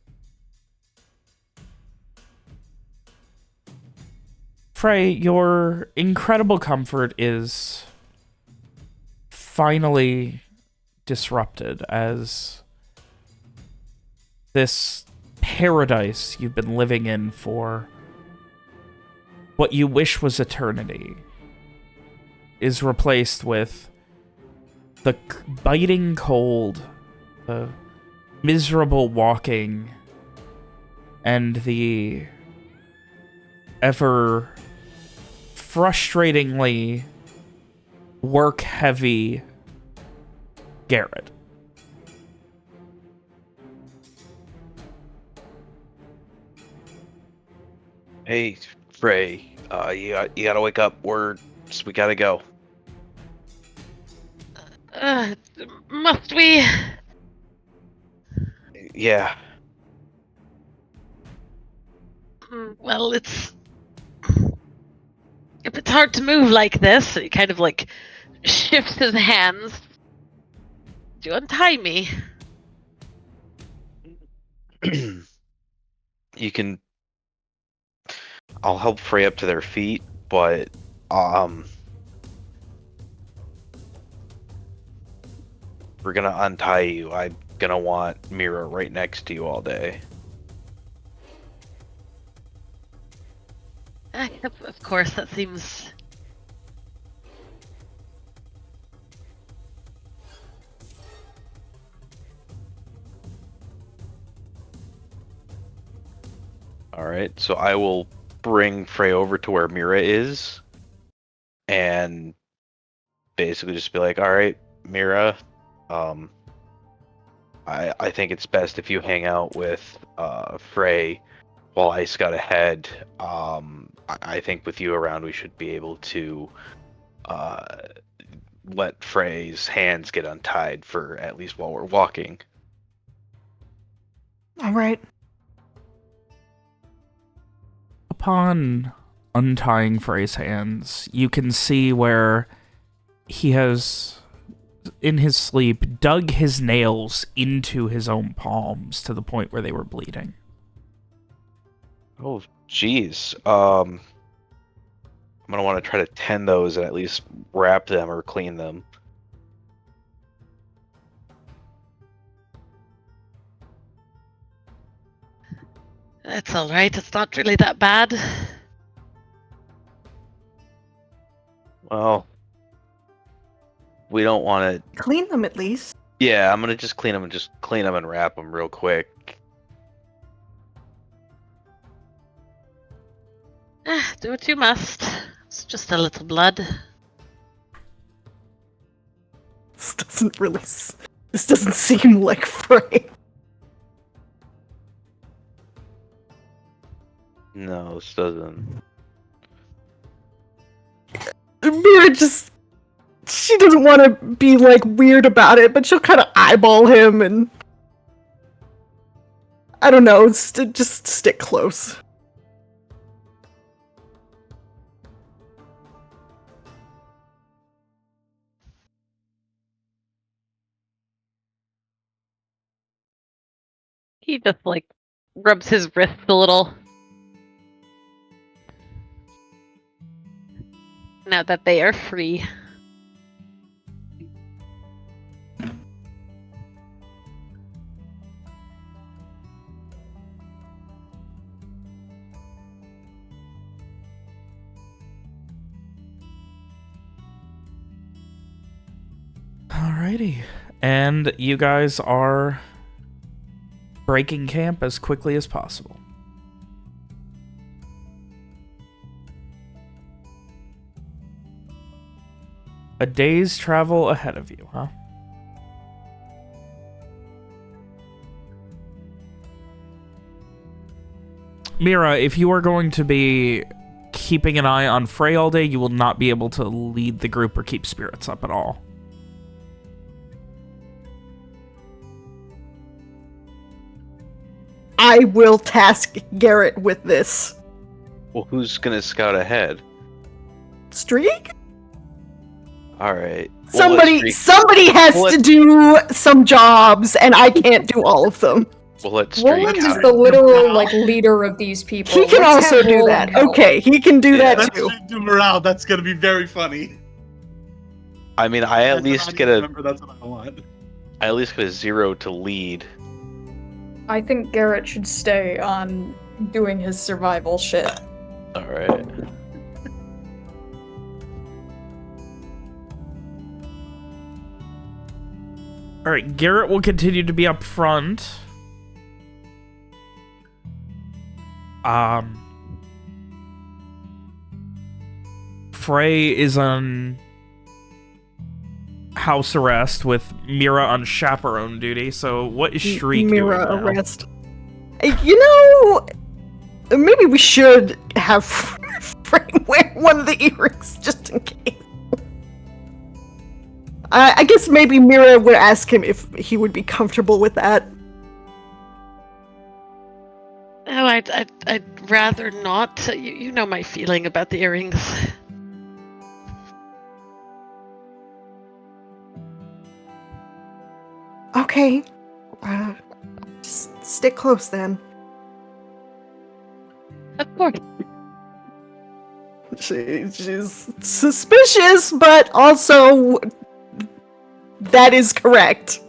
Frey, your incredible comfort is finally disrupted as this paradise you've been living in for what you wish was eternity is replaced with the biting cold, the miserable walking, and the ever frustratingly work-heavy Garrett. Hey, Frey, you gotta wake up. We gotta go. Must we? Yeah. Well, if it's hard to move like this, he kind of like shifts his hands. Do you untie me? You can. I'll help Frey up to their feet, but we're gonna untie you. I'm gonna want Mira right next to you all day. Of course, that seems. All right, so I will bring Frey over to where Mira is, and basically just be like, "All right, Mira, I think it's best if you hang out with Frey while I scout ahead. I think with you around, we should be able to let Frey's hands get untied for at least while we're walking." All right. Upon untying Frey's hands, you can see where he has, in his sleep, dug his nails into his own palms to the point where they were bleeding. Oh, jeez. I'm gonna want to try to tend those and at least wrap them or clean them. It's all right. It's not really that bad. Well, we don't want to. Clean them at least. Yeah, I'm gonna just clean them and wrap them real quick. Do what you must. It's just a little blood. This doesn't seem like Frey. No, this doesn't. Mira she doesn't want to be like weird about it, but she'll kind of eyeball him and I don't know, just stick close. He just like rubs his wrist a little. Now that they are free. Alrighty. And you guys are breaking camp as quickly as possible. A day's travel ahead of you, huh? Mira, if you are going to be keeping an eye on Frey all day, you will not be able to lead the group or keep spirits up at all. I will task Garrett with this. Well, who's gonna scout ahead? Streak? All right. Somebody has to do some jobs, and I can't do all of them. We'll let Streak Roland is have the it. literal like leader of these people. He can Let's also have do Roland that. help. Okay, he can do Yeah. that Let's too. do morale. That's gonna be very funny. I mean, I at least get a Remember, that's what I want. 0 to lead. I think Garrett should stay on doing his survival shit. All right. All right, Garrett will continue to be up front. Frey is on house arrest with Mira on chaperone duty. So what is Shriek Mira doing now? arrest. You know, maybe we should have Frey wear one of the earrings just in case. I guess maybe Mira would ask him if he would be comfortable with that. Oh, I'd rather not. You know my feeling about the earrings. Okay. Just stick close then. Of course. She's suspicious, but also that is correct.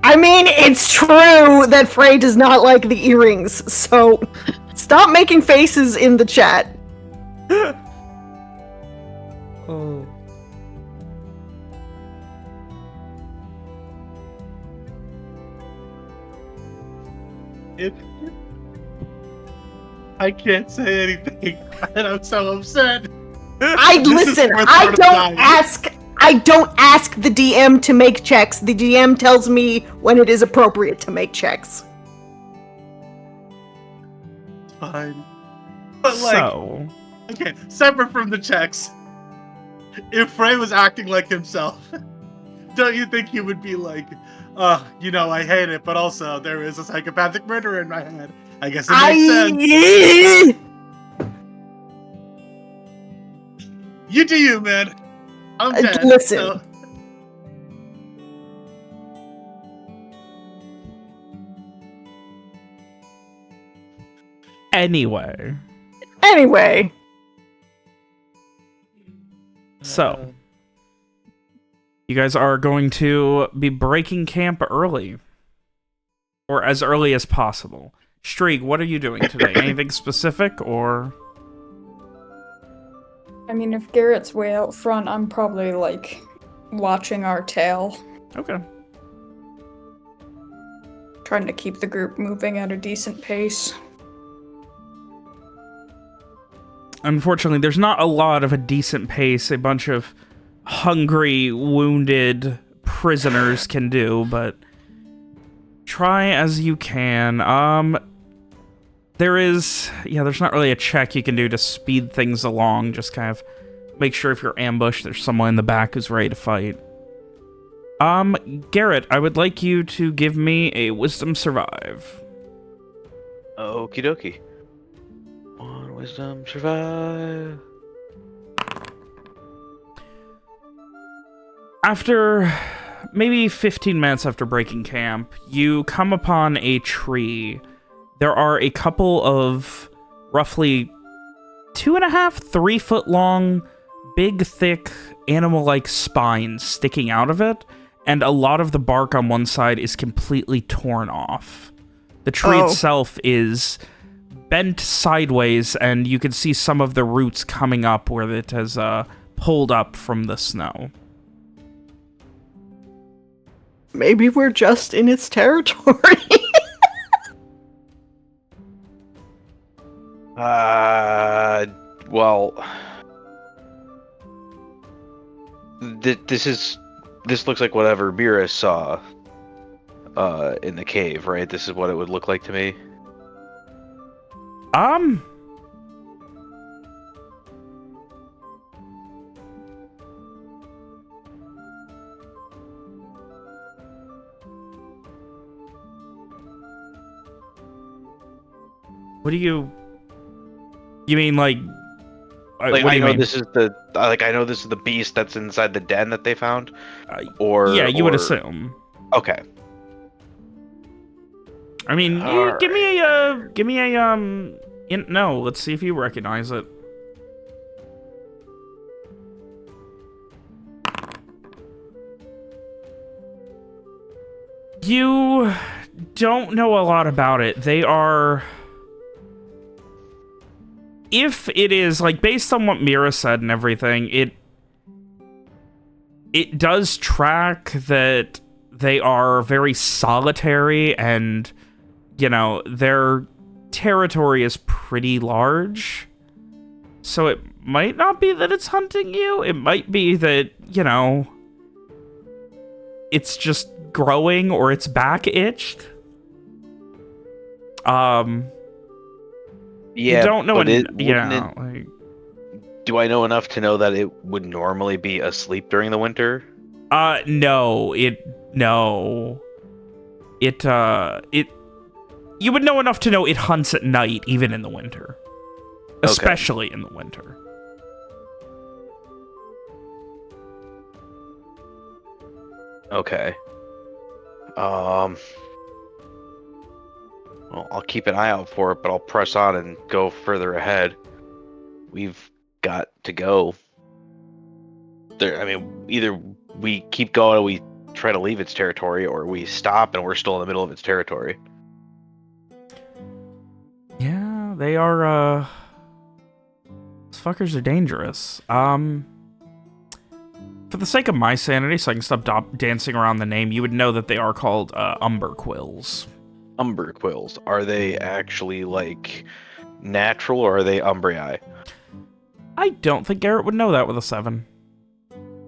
I mean, it's true that Frey does not like the earrings, so stop making faces in the chat. Oh. I can't say anything, and I'm so upset. Listen, I don't ask the DM to make checks. The DM tells me when it is appropriate to make checks. Fine. But like, So, okay, separate from the checks, if Frey was acting like himself, don't you think he would be like, I hate it, but also there is a psychopathic murderer in my head. I guess it makes sense. You do you, man. I'm dead. Listen. So. anyway. So, you guys are going to be breaking camp early. Or as early as possible. Streak, what are you doing today? Anything specific, or...? I mean, if Garrett's way out front, I'm probably, like, watching our tail. Okay. Trying to keep the group moving at a decent pace. Unfortunately, there's not a lot of a decent pace a bunch of hungry, wounded prisoners can do, but try as you can. There's not really a check you can do to speed things along. Just kind of make sure if you're ambushed, there's someone in the back who's ready to fight. Garrett, I would like you to give me a Wisdom Survive. Okie dokie. One Wisdom Survive. After maybe 15 minutes after breaking camp, you come upon a tree. There are a couple of roughly 2.5, 3 foot long, big, thick, animal-like spines sticking out of it, and a lot of the bark on one side is completely torn off. The tree itself is bent sideways, and you can see some of the roots coming up where it has pulled up from the snow. Maybe we're just in its territory. Well, this looks like whatever Mira saw in the cave, right? This is what it would look like to me. What do you... You mean like? Like, what do I you know mean? this is the I know this is the beast that's inside the den that they found. Yeah, you would assume. Okay. I mean, give me a no. Let's see if you recognize it. You don't know a lot about it. They are... If it is, like, based on what Mira said and everything, it does track that they are very solitary and, you know, their territory is pretty large. So it might not be that it's hunting you. It might be that, you know, it's just growing or its back itched. Yeah, you don't know. but Like, do I know enough to know that it would normally be asleep during the winter? No. You would know enough to know it hunts at night, even in the winter. Especially in the winter. Okay. Well, I'll keep an eye out for it, but I'll press on and go further ahead. We've got to go. I mean, either we keep going and we try to leave its territory, or we stop and we're still in the middle of its territory. Yeah, they are, these fuckers are dangerous. For the sake of my sanity, so I can stop dancing around the name, you would know that they are called, umberquills. Umberquills. Are they actually, like, natural, or are they umbrii? I don't think Garrett would know that with a 7.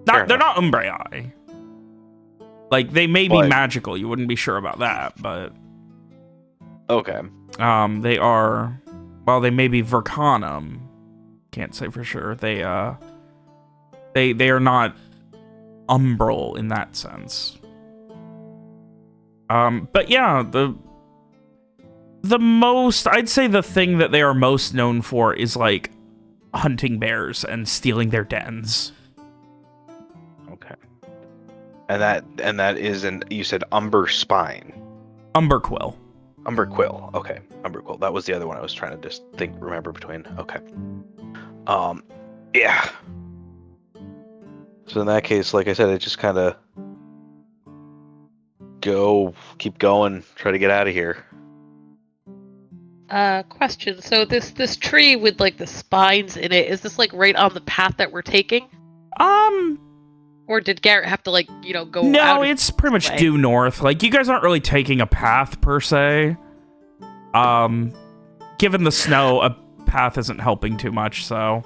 They're not umbrii. Like, they may be magical. You wouldn't be sure about that, but... Okay. They are... Well, they may be Vercanum. Can't say for sure. They are not umbral in that sense. But yeah, the most... I'd say the thing that they are most known for is, like, hunting bears and stealing their dens. Okay. And that is you said umber spine. Umberquill. Umberquill. Okay. Umberquill. That was the other one I was trying to just remember between. Okay. Yeah. So in that case, like I said, it just kind of keep going, try to get out of here. Question. So this tree with like the spines in it, is this like right on the path that we're taking? Or did Garrett have to like, you know, go No, out it's pretty much due north. Like, you guys aren't really taking a path per se. Given the snow, a path isn't helping too much, so...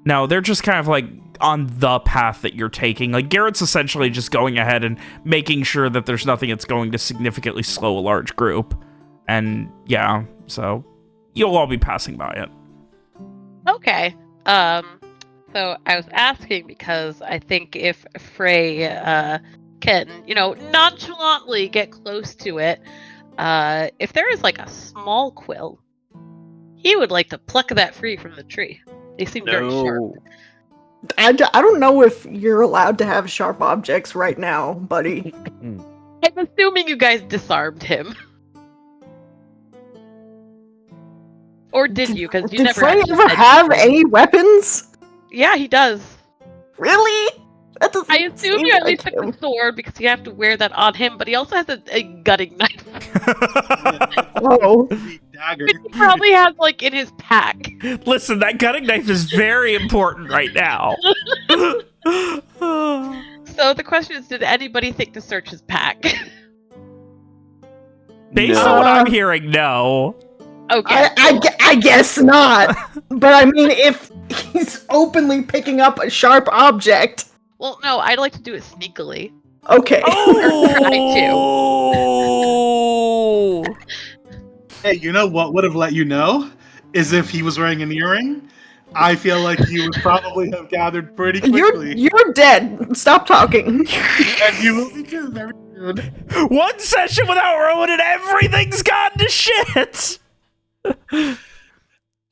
No, they're just kind of like on the path that you're taking. Like, Garrett's essentially just going ahead and making sure that there's nothing that's going to significantly slow a large group. And, yeah, so you'll all be passing by it. Okay. So I was asking because I think if Frey can, you know, nonchalantly get close to it, if there is like a small quill, he would like to pluck that free from the tree. They seem very sharp. I don't know if you're allowed to have sharp objects right now, buddy. I'm assuming you guys disarmed him. Or did you? Because you Did never Frey actually ever said have anything. any weapons? Yeah, he does. Really? That doesn't I assume seem you at like least took him. the sword because you have to wear that on him, but he also has a gutting knife. Oh. Dagger. Which he probably has like in his pack. Listen, that cutting knife is very important right now. So the question is, did anybody think to search his pack? Based on what I'm hearing, no. Okay. I guess not. But I mean, if he's openly picking up a sharp object... Well, no, I'd like to do it sneakily. Okay. Oh! Hey, you know what would have let you know? Is if he was wearing an earring. I feel like you would probably have gathered pretty quickly. You're dead. Stop talking. And you will be too very soon. One session without Rowan and everything's gone to shit!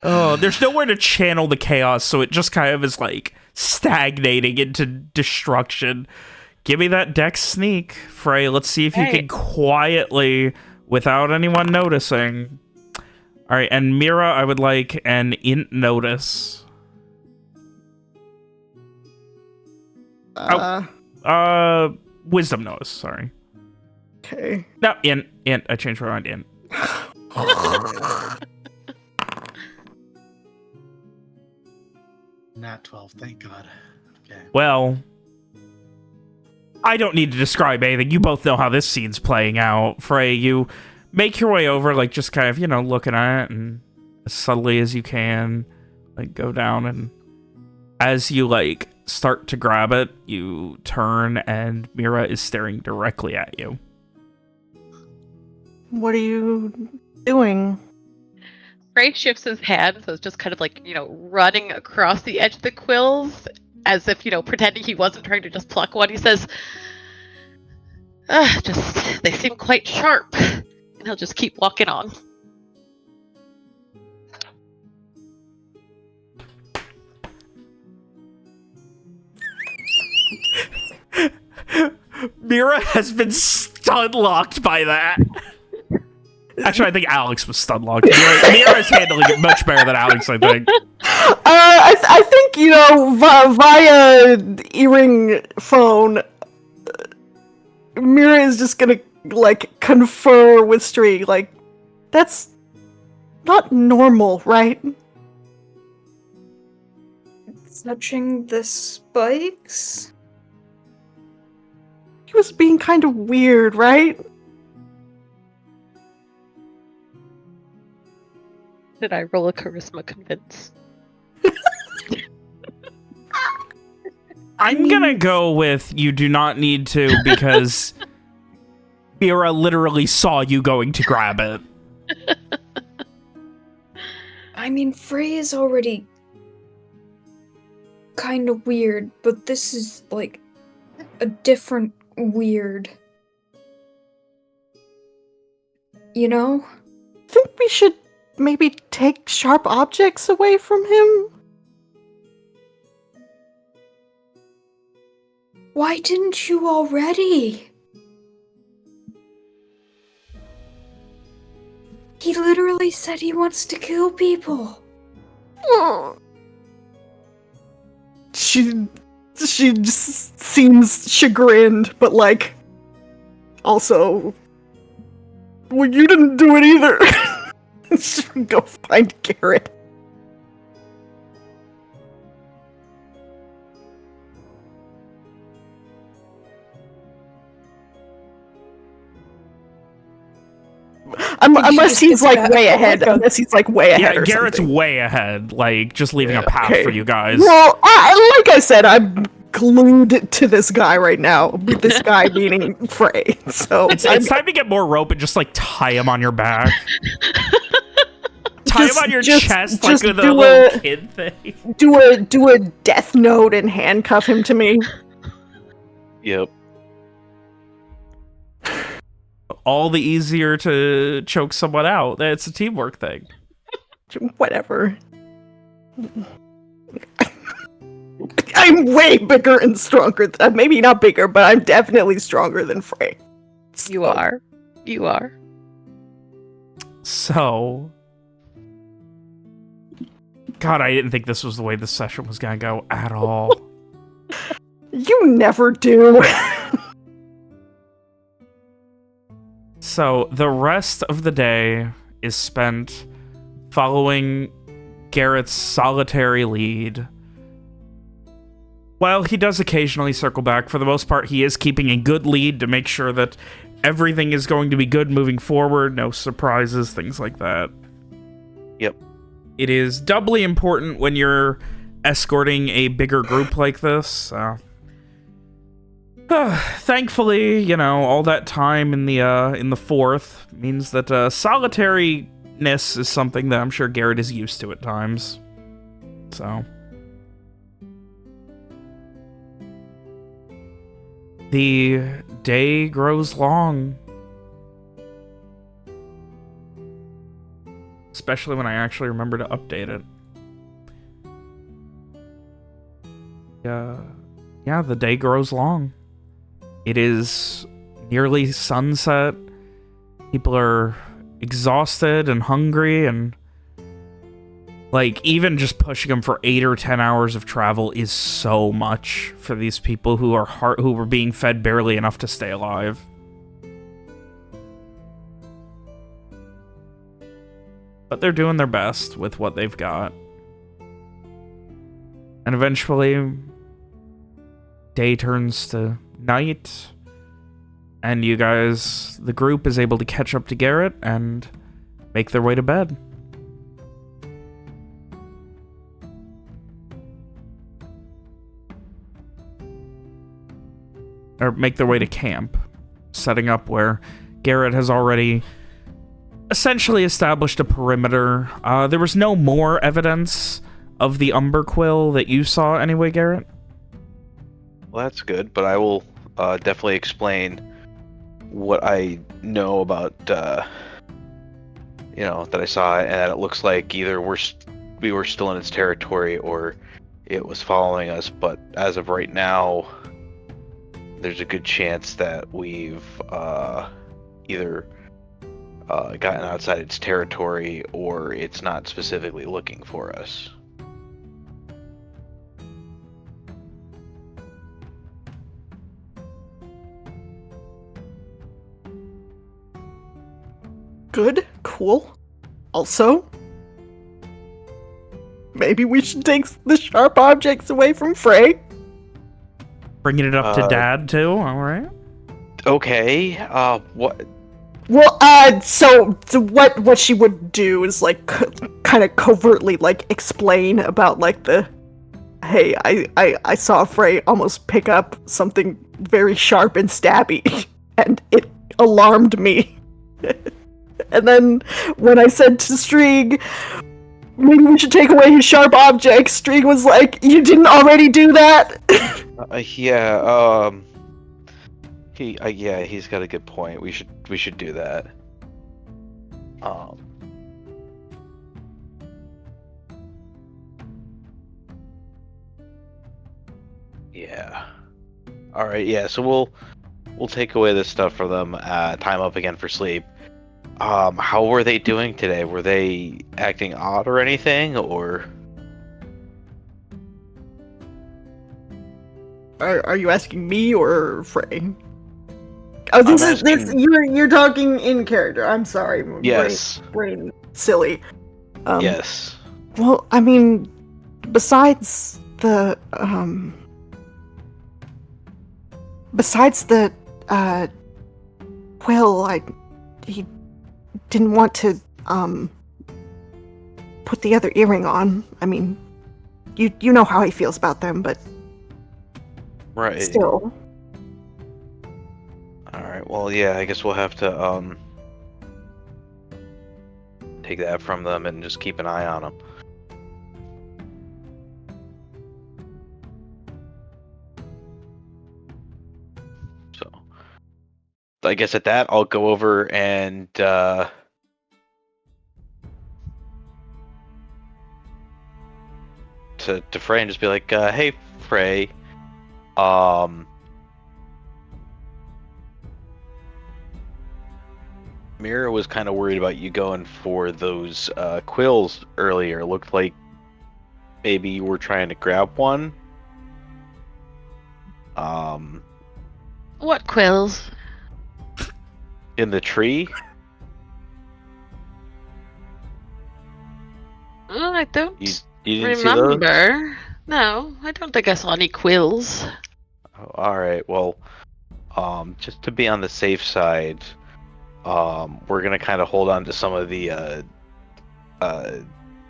Oh, there's nowhere to channel the chaos, so it just kind of is like stagnating into destruction. Give me that dex sneak, Frey. Let's see if you can quietly, without anyone noticing. All right, and Mira, I would like an int notice. Wisdom notice, sorry. Okay. No, int. I changed my mind, int. Nat 12, thank God. Okay. Well, I don't need to describe anything. You both know how this scene's playing out. Frey, you make your way over, like, just kind of, you know, looking at it, and as subtly as you can, like, go down, and as you, like, start to grab it, you turn, and Mira is staring directly at you. What are you doing? Ray shifts his hand, so it's just kind of like, you know, running across the edge of the quills, as if, you know, pretending he wasn't trying to just pluck one. He says, they seem quite sharp. And he'll just keep walking on. Mira has been stun-locked by that. Actually, I think Alex was stun-locked. Mira is handling it much better than Alex, I think. I think, you know, via earring phone, Mira is just gonna, like, confer with Stree, like, that's not normal, right? Touching the spikes? He was being kind of weird, right? Did I roll a charisma convince? I'm gonna go with you do not need to, because Mira literally saw you going to grab it. I mean, Frey is already kind of weird, but this is, like, a different weird. You know? Think we should maybe take sharp objects away from him? Why didn't you already? He literally said he wants to kill people. She just seems chagrined, but, like, also, well, you didn't do it either. Go find Garrett. Unless he's like way ahead. Unless he's like way ahead. Yeah, or Garrett's something. way ahead, like just leaving a path for you guys. Well, like I said, I'm glued to this guy right now. With this guy meaning Frey. So it's time to get more rope and just like tie him on your back. Tie him on your chest like with a little kid thing. Do a death note and handcuff him to me. Yep. All the easier to choke someone out. It's a teamwork thing. Whatever. I'm way bigger and stronger. Maybe not bigger, but I'm definitely stronger than Frey. You are. You are. So... God, I didn't think this was the way this session was gonna go at all. You never do. So, the rest of the day is spent following Garrett's solitary lead. While he does occasionally circle back, for the most part, he is keeping a good lead to make sure that everything is going to be good moving forward, no surprises, things like that. Yep. It is doubly important when you're escorting a bigger group like this. Thankfully, you know, all that time in the fourth means that solitariness is something that I'm sure Garrett is used to at times. So the day grows long. especially when I actually remember to update it. Yeah, the day grows long. It is nearly sunset. People are exhausted and hungry, and like even just pushing them for 8 or 10 hours of travel is so much for these people who were being fed barely enough to stay alive. But they're doing their best with what they've got. And eventually, day turns to night, and you guys, the group, is able to catch up to Garrett and make their way to bed. Or make their way to camp, setting up where Garrett has already essentially established a perimeter. There was no more evidence of the Umber Quill that you saw anyway, Garrett? Well, that's good, but I will definitely explain what I know about, that I saw, and it looks like either we were still in its territory or it was following us, but as of right now, there's a good chance that we've either gotten outside its territory or it's not specifically looking for us. Good, cool. Also, maybe we should take the sharp objects away from Frey. Bringing it up to Dad, too? Alright. Okay, what? Well, so what she would do is, like, kind of covertly, like, explain about, like, hey, I saw Frey almost pick up something very sharp and stabby, and it alarmed me. And then when I said to Strieg, maybe we should take away his sharp objects, Strieg was like, you didn't already do that? He's got a good point. We should do that. Yeah. All right. Yeah. So we'll take away this stuff for them. Time up again for sleep. How were they doing today? Were they acting odd or anything, or? Are you asking me or Frey? Oh, you're talking in character. I'm sorry. Yes. Brain silly. Yes. Well, I mean, besides the Quill, he didn't want to put the other earring on. I mean, you know how he feels about them, but right. Still. Alright, well, yeah, I guess we'll have to take that from them and just keep an eye on them. So, I guess at that, I'll go over and to Frey and just be like, hey, Frey, Mira was kind of worried about you going for those quills earlier. Looked like maybe you were trying to grab one. What quills? In the tree. I don't You didn't see those? remember. No, I don't think I saw any quills. Oh, all right. Well, just to be on the safe side, we're gonna kind of hold on to some of the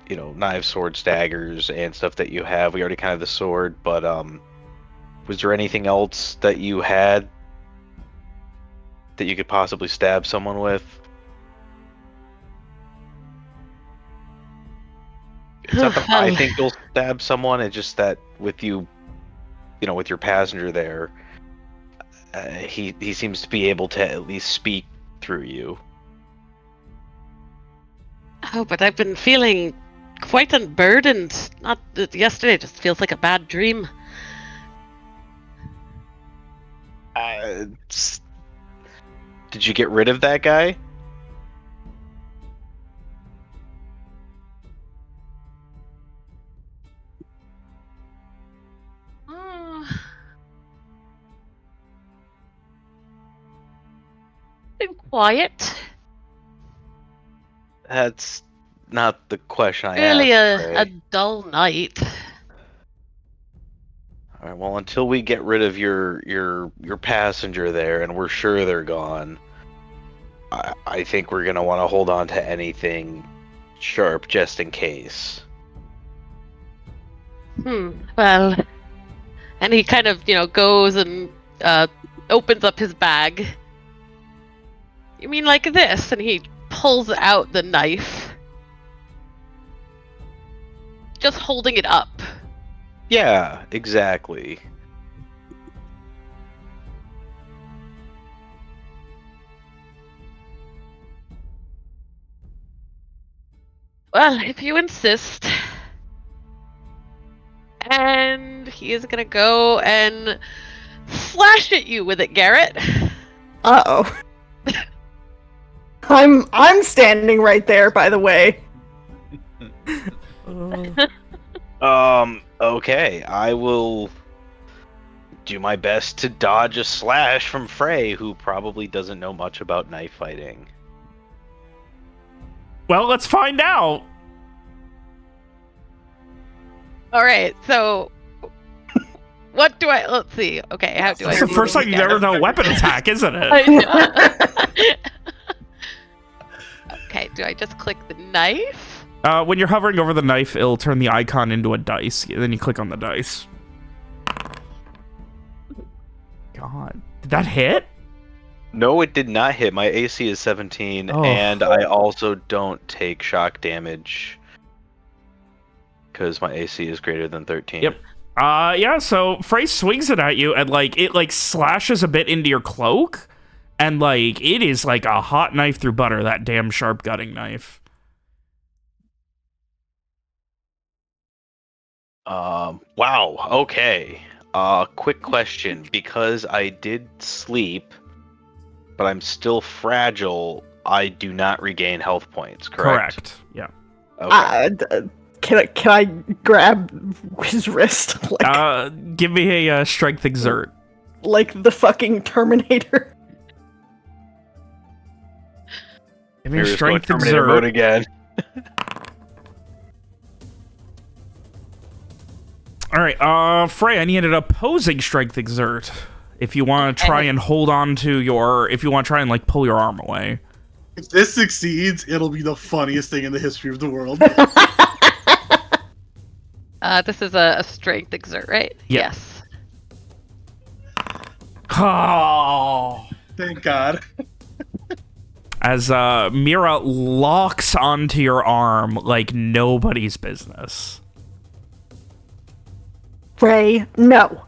knives, swords, daggers, and stuff that you have. We already kind of the sword, but was there anything else that you had that you could possibly stab someone with? It's not that I think you'll stab someone. It's just that with you, with your passenger there, he seems to be able to at least speak through you. Oh, but I've been feeling quite unburdened. Not yesterday. Just feels like a bad dream. Did you get rid of that guy? Been quiet. That's not the question I Really asked. a dull night. All right, well, until we get rid of your passenger there, and we're sure they're gone, I think we're gonna want to hold on to anything sharp just in case. Well, and he kind of, goes and opens up his bag. You mean like this? And he pulls out the knife. Just holding it up. Yeah, exactly. Well, if you insist. And he is gonna go and slash at you with it, Garrett. Uh-oh. I'm standing right there, by the way. Okay, I will do my best to dodge a slash from Frey, who probably doesn't know much about knife fighting. Well, let's find out. All right, so what do I? Let's see. Okay, how do I? It's the do first this time you've ever done a weapon attack, isn't it? I know. Okay, do I just click the knife? When you're hovering over the knife, it'll turn the icon into a dice. And then you click on the dice. God. Did that hit? No, it did not hit. My AC is 17, Oh. and I also don't take shock damage because my AC is greater than 13. Yep. Yeah, so Frey swings it at you, and, like, it, slashes a bit into your cloak, and, like, it is like a hot knife through butter, that damn sharp gutting knife. Wow, okay. Quick question. Because I did sleep, but I'm still fragile, I do not regain health points, correct? Yeah. Okay. Can I grab his wrist? Give me a strength exert. Like the fucking Terminator? Give me a Here, strength Terminator mode exert. again. All right, Frey, I need an opposing strength exert. If you want to try and hold on to your... If you want to try and, like, pull your arm away. If this succeeds, it'll be the funniest thing in the history of the world. This is a strength exert, right? Yeah. Yes. Oh. Thank God. As Mira locks onto your arm like nobody's business. Frey, no.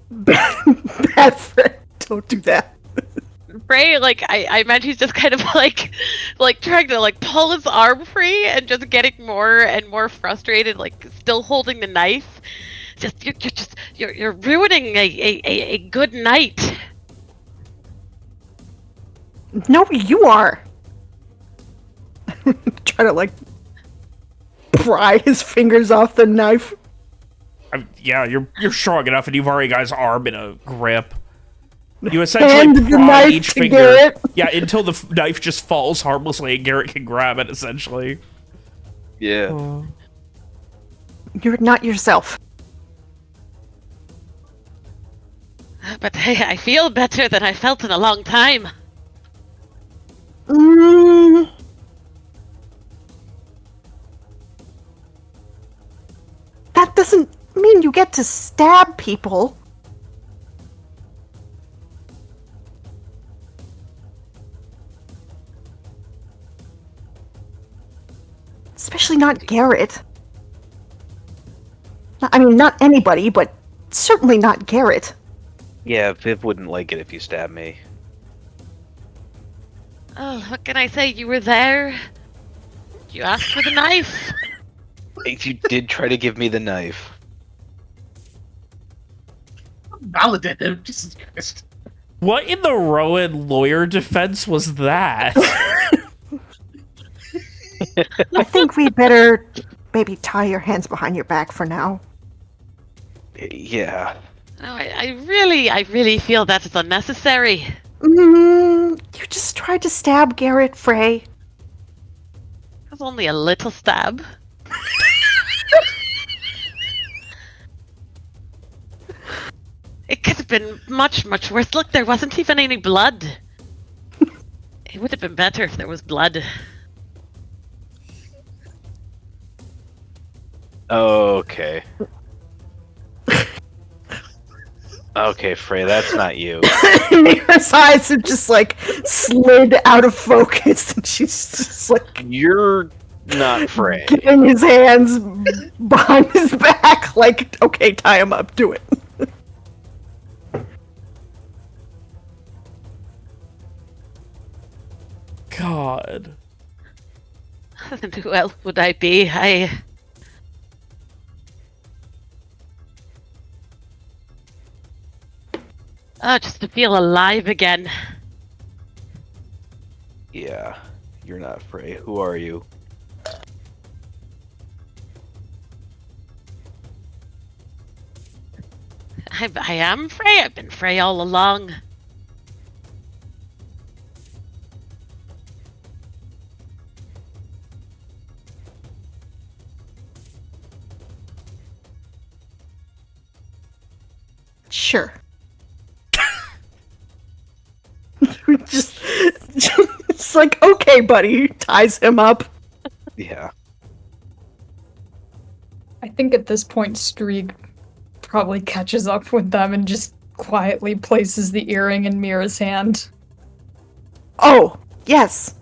Bad friend, don't do that. Frey, like, I imagine he's just kind of like trying to like pull his arm free and just getting more and more frustrated, like still holding the knife. You're ruining a good night. No, you are. Try to like pry his fingers off the knife. Yeah, you're strong enough, and you've already got his arm in a grip. You essentially Hand the pry knife each to finger. Garrett. Yeah, until the knife just falls harmlessly, and Garrett can grab it. Essentially. Yeah. You're not yourself. But hey, I feel better than I felt in a long time. That doesn't mean you get to stab people. Especially not Garrett. I mean, not anybody, but certainly not Garrett. Yeah, Viv wouldn't like it if you stabbed me. Oh, what can I say? You were there. You asked for the knife. You did try to give me the knife. Validate him. Jesus Christ. What in the Rowan lawyer defense was that? I think we better maybe tie your hands behind your back for now. Yeah. No, I really feel that is unnecessary. You just tried to stab Garrett, Frey. It was only a little stab. It could have been much, much worse. Look, there wasn't even any blood. It would have been better if there was blood. Okay. Okay, Frey, that's not you. Mira's eyes have just like slid out of focus, and she's just like You're not Frey. getting his hands behind his back, like, okay, tie him up, do it. God. And who else would I be? Just to feel alive again. Yeah, you're not Frey. Who are you? I am Frey. I've been Frey all along. Sure. We just it's like, okay, buddy, ties him up. Yeah. I think at this point, Streeg probably catches up with them and just quietly places the earring in Mira's hand. Oh, yes.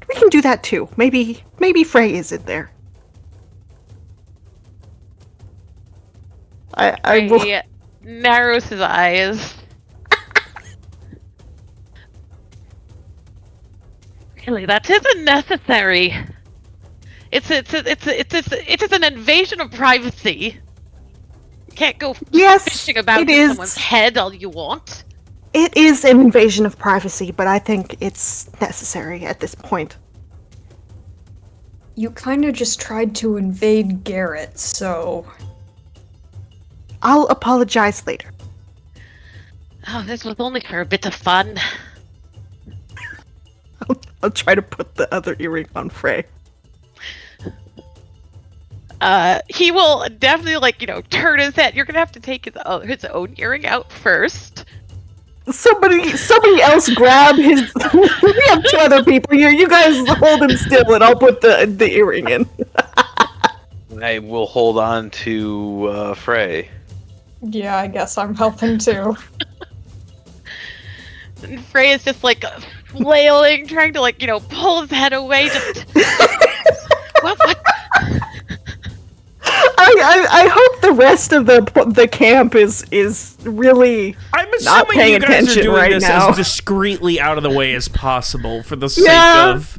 We can do that too. Maybe Frey is in there. I will. He narrows his eyes. Really, that isn't necessary. It is an invasion of privacy. You can't go Yes, fishing about it in is. someone's head all you want. It is an invasion of privacy, but I think it's necessary at this point. You kind of just tried to invade Garrett, so... I'll apologize later. Oh, this was only for a bit of fun. I'll try to put the other earring on Frey. He will definitely, turn his head. You're gonna have to take his own earring out first. Somebody else grab his. We have two other people here. You guys hold him still, and I'll put the earring in. I will hold on to Frey. Yeah, I guess I'm helping too. And Frey is just flailing, trying to pull his head away. Just what? I hope the rest of the camp is really I'm not assuming paying you guys attention are doing right this now. as discreetly out of the way as possible for the sake Yeah. of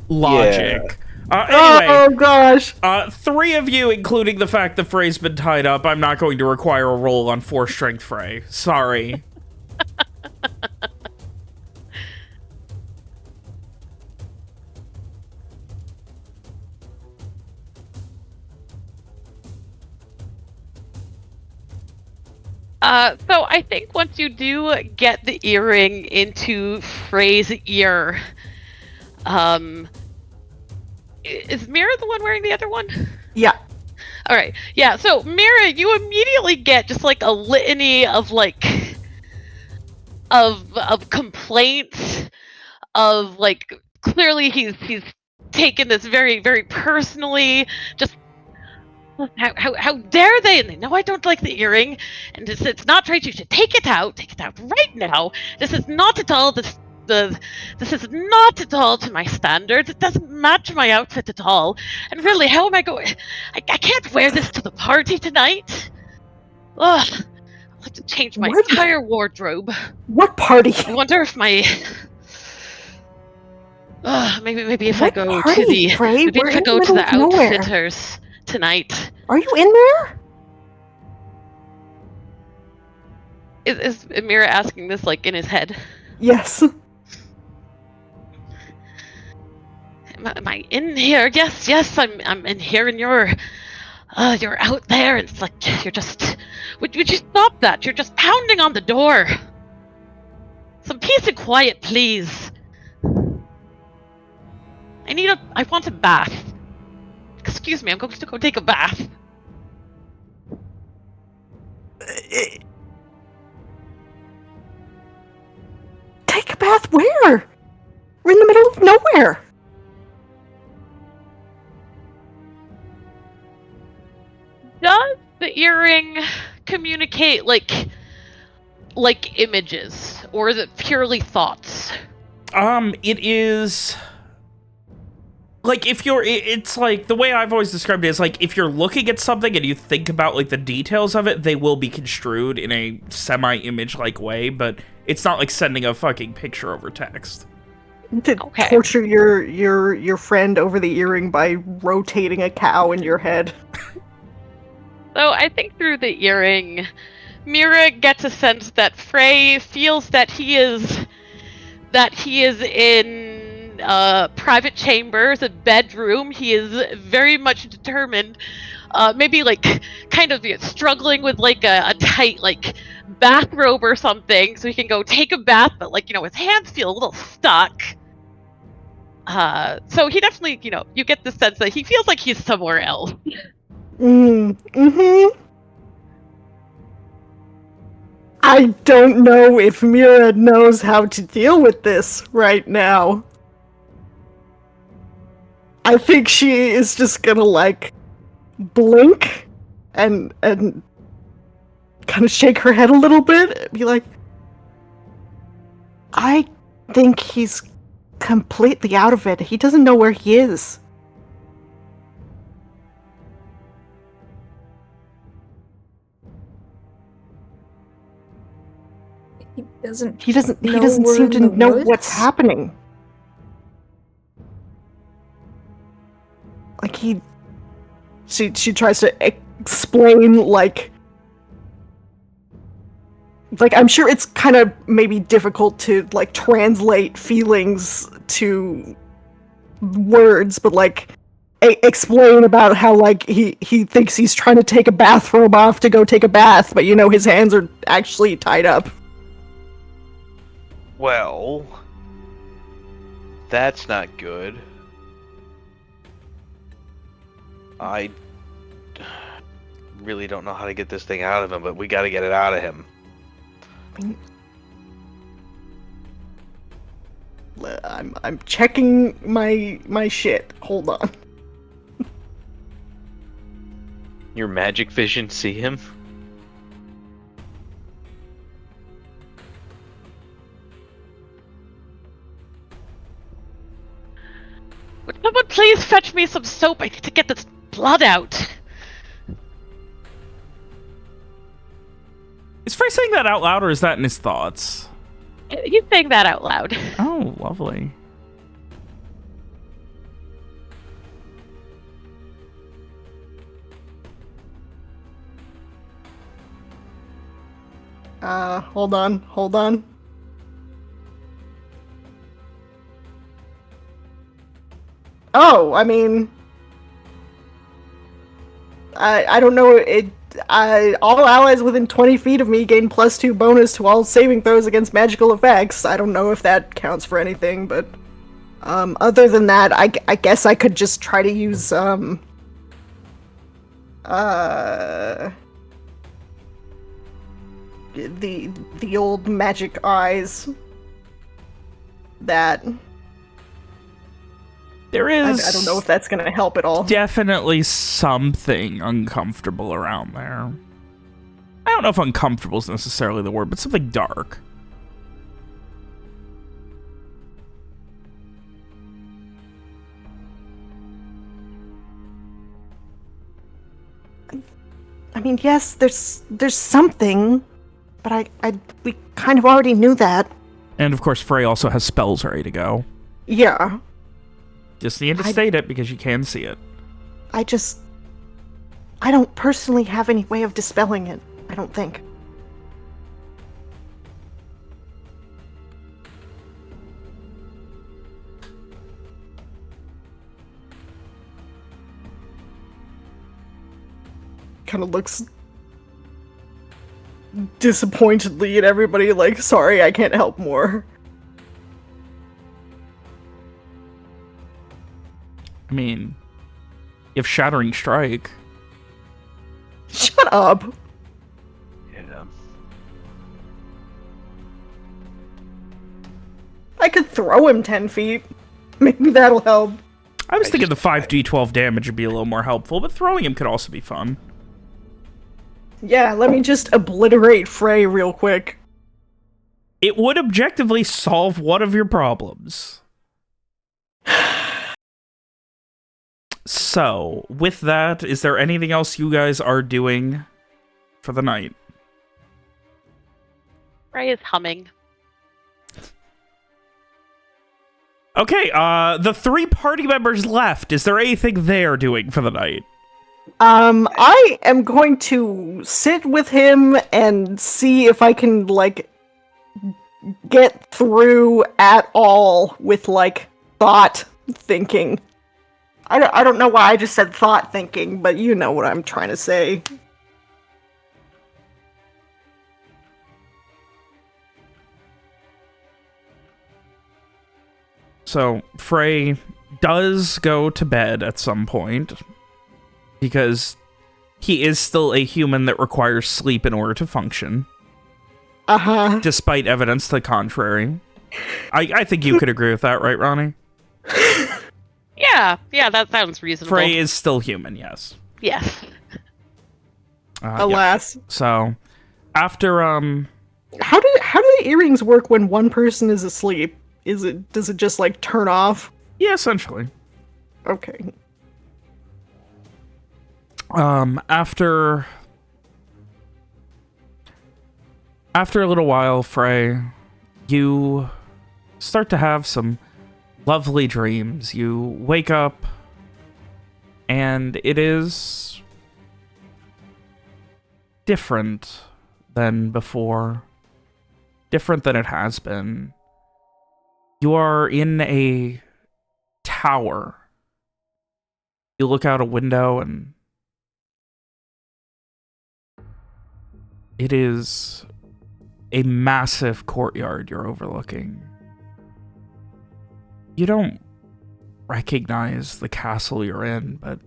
logic. Anyway, Oh gosh. 3 of you, including the fact that Frey's been tied up, I'm not going to require a roll on 4 strength Frey. Sorry. So I think once you do get the earring into Frey's ear, is Mira the one wearing the other one? Yeah. All right. Yeah. So Mira, you immediately get just a litany of of complaints of clearly he's taken this very, very personally. Just how dare they? And they know I don't like the earring, and it's not right. You should take it out right now. This is not at all this is not at all to my standards. It doesn't match my outfit at all. And really, how am I going? I can't wear this to the party tonight. Ugh, I'll have to change my What? entire wardrobe. What party? I wonder if my Maybe if I What go party, to the Frey? maybe We're if I in the go to middle the of nowhere. Outfitters tonight. Are you in there? Is Amira asking this like in his head? Yes. Am I in here? Yes, I'm in here, and you're out there, and it's like you're just. Would you stop that? You're just pounding on the door. Some peace and quiet, please. I want a bath. Excuse me, I'm going to go take a bath. Take a bath where? We're in the middle of nowhere. Does the earring communicate like images, or is it purely thoughts? It is like it's like the way I've always described it is like if you're looking at something and you think about like the details of it, they will be construed in a semi-image like way, but it's not like sending a fucking picture over text. To torture your friend over the earring by rotating a cow in your head. So I think through the earring, Mira gets a sense that Frey feels that he is in private chambers, a bedroom. He is very much determined, maybe like kind of struggling with like a tight like bathrobe or something, so he can go take a bath, but like his hands feel a little stuck. So he definitely, you get the sense that he feels like he's somewhere else. Mm-hmm. I don't know if Mira knows how to deal with this right now. I think she is just gonna like blink and kind of shake her head a little bit and be like, I think he's completely out of it. He doesn't know where he is. He doesn't He doesn't we're seem in to the know woods? what's happening. Like she tries to explain like I'm sure it's kind of maybe difficult to like translate feelings to words, but like explain about how like he thinks he's trying to take a bathrobe off to go take a bath, but his hands are actually tied up. Well, that's not good. I really don't know how to get this thing out of him, but we gotta get it out of him. I'm checking my shit. Hold on. Your magic vision see him? Would someone please fetch me some soap? I need to get this blood out. Is Frey saying that out loud, or is that in his thoughts? He's saying that out loud. Oh, lovely. Hold on. Oh, I mean, I don't know. All allies within 20 feet of me gain +2 bonus to all saving throws against magical effects. I don't know if that counts for anything, but other than that, I guess I could just try to use the old magic eyes. That There is... I don't know if that's gonna help at all. Definitely something uncomfortable around there. I don't know if uncomfortable is necessarily the word, but something dark. I mean, yes, there's something, but we kind of already knew that. And of course, Frey also has spells ready to go. Yeah. Just need to state it because you can see it. I don't personally have any way of dispelling it, I don't think. Kind of looks disappointedly at everybody like, sorry, I can't help more. I mean, you have Shattering Strike. Shut up. Yeah. I could throw him 10 feet. Maybe that'll help. I was thinking the 5d12 damage would be a little more helpful, but throwing him could also be fun. Yeah, let me just obliterate Frey real quick. It would objectively solve one of your problems. So, with that, is there anything else you guys are doing for the night? Ray is humming. Okay, the 3 party members left. Is there anything they're doing for the night? I am going to sit with him and see if I can, like, get through at all with, like, thought thinking. I don't know why I just said thought thinking, but you know what I'm trying to say. So, Frey does go to bed at some point, because he is still a human that requires sleep in order to function. Uh-huh. Despite evidence to the contrary. I think you could agree with that, right, Ronnie? Yeah, that sounds reasonable. Frey is still human, yes. Yes. Alas. Yeah. So, after, How do the earrings work when one person is asleep? Does it just, like, turn off? yeah, essentially. Okay. After a little while, Frey, you start to have some lovely dreams. You wake up, and it is different than before. Different than it has been. You are in a tower. You look out a window, and it is a massive courtyard you're overlooking. You don't recognize the castle you're in, but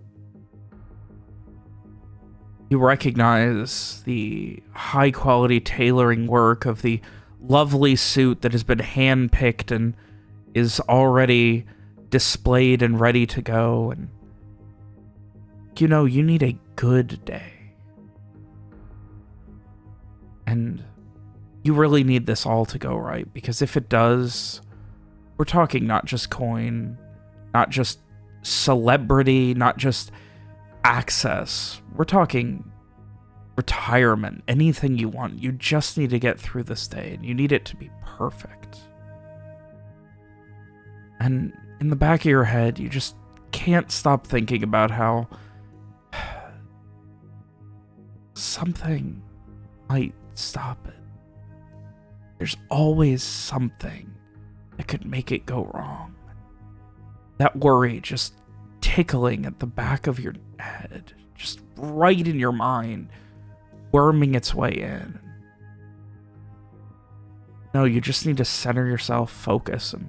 you recognize the high-quality tailoring work of the lovely suit that has been hand-picked and is already displayed and ready to go. And you know, you need a good day. And you really need this all to go right, because if it does, we're talking not just coin, not just celebrity, not just access. We're talking retirement, anything you want. You just need to get through this day, and you need it to be perfect. And in the back of your head, you just can't stop thinking about how something might stop it. There's always something that could make it go wrong. That worry just tickling at the back of your head, just right in your mind, worming its way in. No, you just need to center yourself, focus, and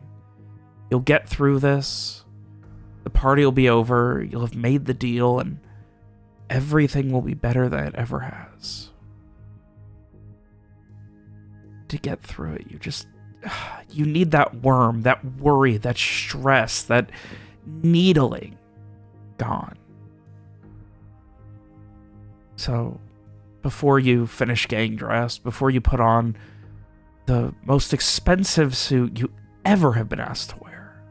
you'll get through this. The party will be over, you'll have made the deal, and everything will be better than it ever has. To get through it, you need that worm, that worry, that stress, that needling gone. So, before you finish getting dressed, before you put on the most expensive suit you ever have been asked to wear,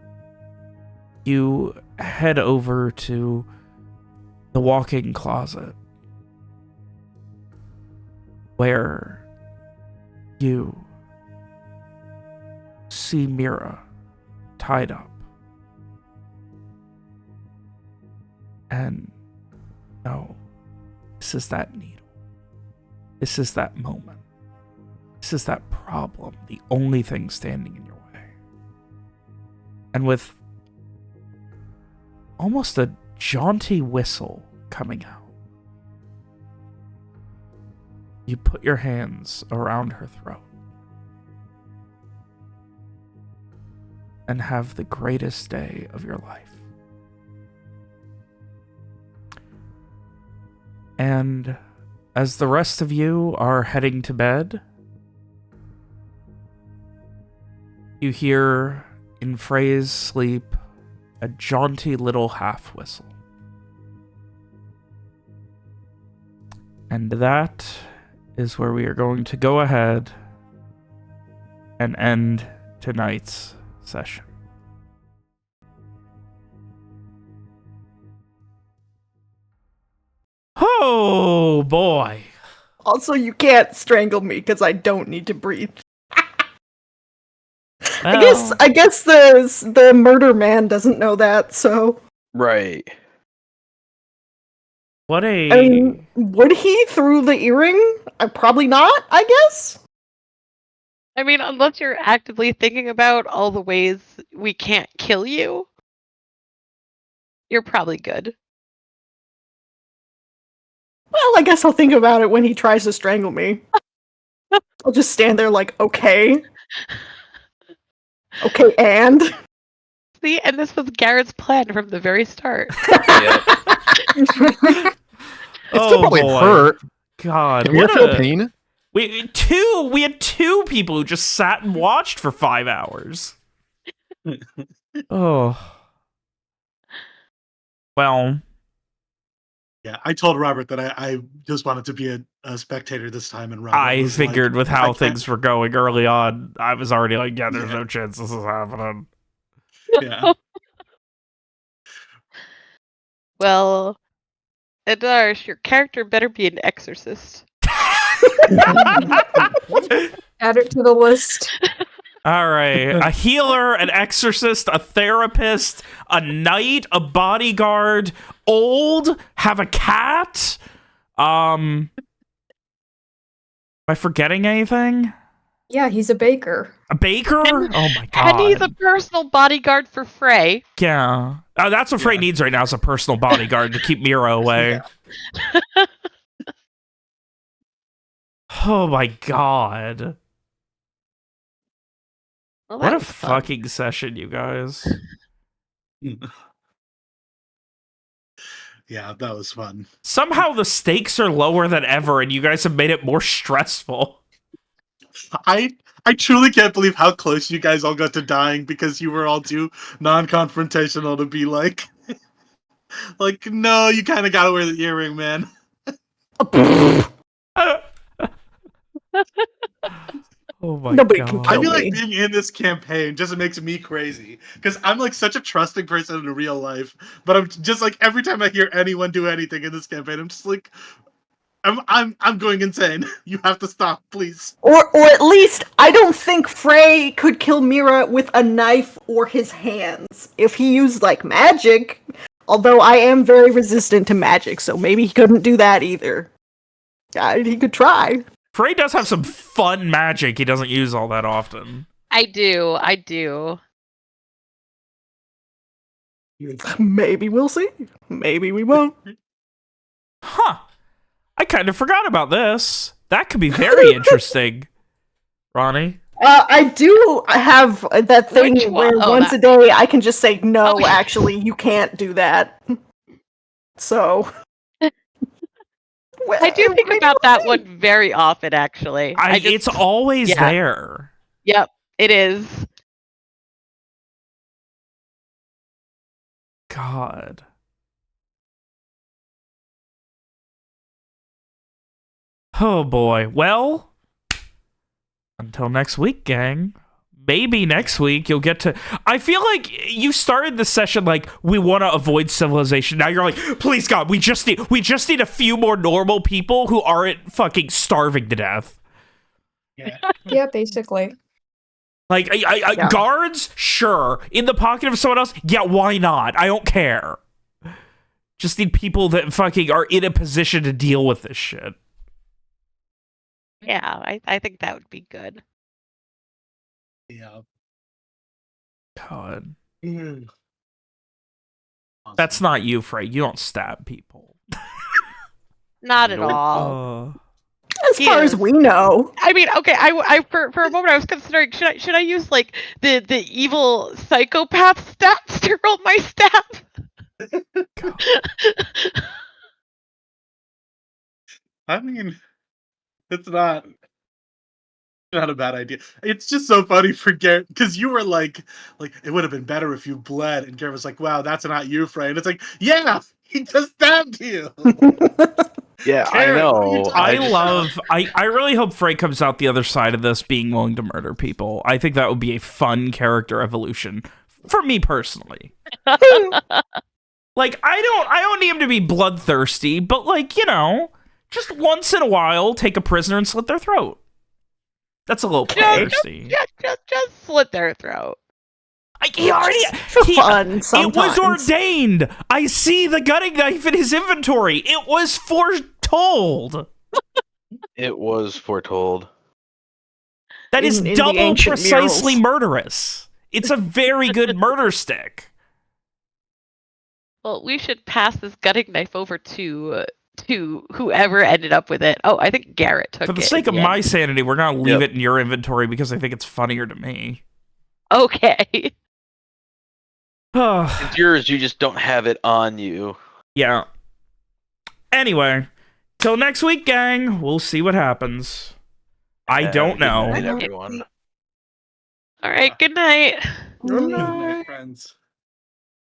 you head over to the walk-in closet, where you see Mira tied up. And no, this is that needle. This is that moment. This is that problem, the only thing standing in your way. And with almost a jaunty whistle coming out, you put your hands around her throat and have the greatest day of your life. And as the rest of you are heading to bed, you hear in Frey's sleep a jaunty little half whistle. And that is where we are going to go ahead and end tonight's session. Oh boy. Also, you can't strangle me because I don't need to breathe. Well, I guess the murder man doesn't know that, so Right. what a... I mean, would he through the earring? Probably not, I guess. I mean, unless you're actively thinking about all the ways we can't kill you, you're probably good. Well, I guess I'll think about it when he tries to strangle me. I'll just stand there like, okay. Okay, and? See, and this was Garrett's plan from the very start. Yep. It's still probably boy. hurt. God, Can we what feel a... pain? We had two people who just sat and watched for 5 hours. Oh. Well, Yeah, I told Robert that I just wanted to be a spectator this time, and Robert I was figured like, with "I how can't." things were going early on, I was already like, yeah, there's Yeah. no chance this is happening. Yeah. Well, Adarsh, your character better be an exorcist. Add it to the list. All right, a healer, an exorcist, a therapist, a knight, a bodyguard, old, have a cat. Am I forgetting anything? Yeah, he's a baker. A baker? Oh my god. And he's a personal bodyguard for Frey. Yeah. That's what Frey Yeah. needs right now, is a personal bodyguard to keep Mira away. Yeah. Oh my god. Well, What that a was fun. fucking session, you guys. Yeah, that was fun. Somehow the stakes are lower than ever, and you guys have made it more stressful. I truly can't believe how close you guys all got to dying because you were all too non-confrontational to be like, like, no, you kind of gotta wear the earring, man. Oh my Nobody god. can I kill feel me. like being in this campaign just makes me crazy because I'm like such a trusting person in real life, but I'm just like every time I hear anyone do anything in this campaign, I'm just like, I'm going insane. You have to stop, please. Or at least, I don't think Frey could kill Mira with a knife or his hands. If he used, like, magic, although I am very resistant to magic, so maybe he couldn't do that either. He could try. Frey does have some fun magic he doesn't use all that often. I do. Maybe we'll see. Maybe we won't. Huh. I kind of forgot about this. That could be very interesting. Ronnie? I do have that thing Which one? where Oh, once that- a day I can just say, no, Oh. actually, you can't do that. So... Well, I do think maybe about we'll that see. one very often, actually. It's always yeah. there. Yep, it is. God. Oh boy. Well, until next week, gang. Maybe next week you'll get to... I feel like you started the session like, we want to avoid civilization. Now you're like, please God, we just need a few more normal people who aren't fucking starving to death. Yeah. Yeah, basically. Like, Yeah. guards? Sure. In the pocket of someone else? Yeah, why not? I don't care. Just need people that fucking are in a position to deal with this shit. Yeah, I think that would be good. Yeah. God. Mm. That's not you, Frey. You don't stab people. Not at Nope. all. As far as we know. I mean, okay. I for a moment I was considering should I use like the evil psychopath stats to roll my stab? I mean, it's not a bad idea. It's just so funny for Garrett because you were like it would have been better if you bled, and Garrett was like, "Wow, that's not you, Frey." And it's like, yeah, he just stabbed you. Yeah, Garrett, I what are you know. talking I really hope Frey comes out the other side of this being willing to murder people. I think that would be a fun character evolution for me personally. Like, I don't need him to be bloodthirsty, but like, you know, just once in a while, take a prisoner and slit their throat. That's a little bloodthirsty. Just slit their throat. He already fun it sometimes. was ordained. I see the gutting knife in his inventory. It was foretold. It was foretold. That is In the double ancient precisely murals. murderous. It's a very good murder stick. Well, we should pass this gutting knife over to whoever ended up with it. Oh, I think Garrett took it. For the sake of in my end. sanity, we're gonna leave it in your inventory because I think it's funnier to me. Okay. It's yours, you just don't have it on you. Yeah. Anyway, till next week, gang. We'll see what happens. I don't Good know. night, everyone. All right. Good night. Good night, friends.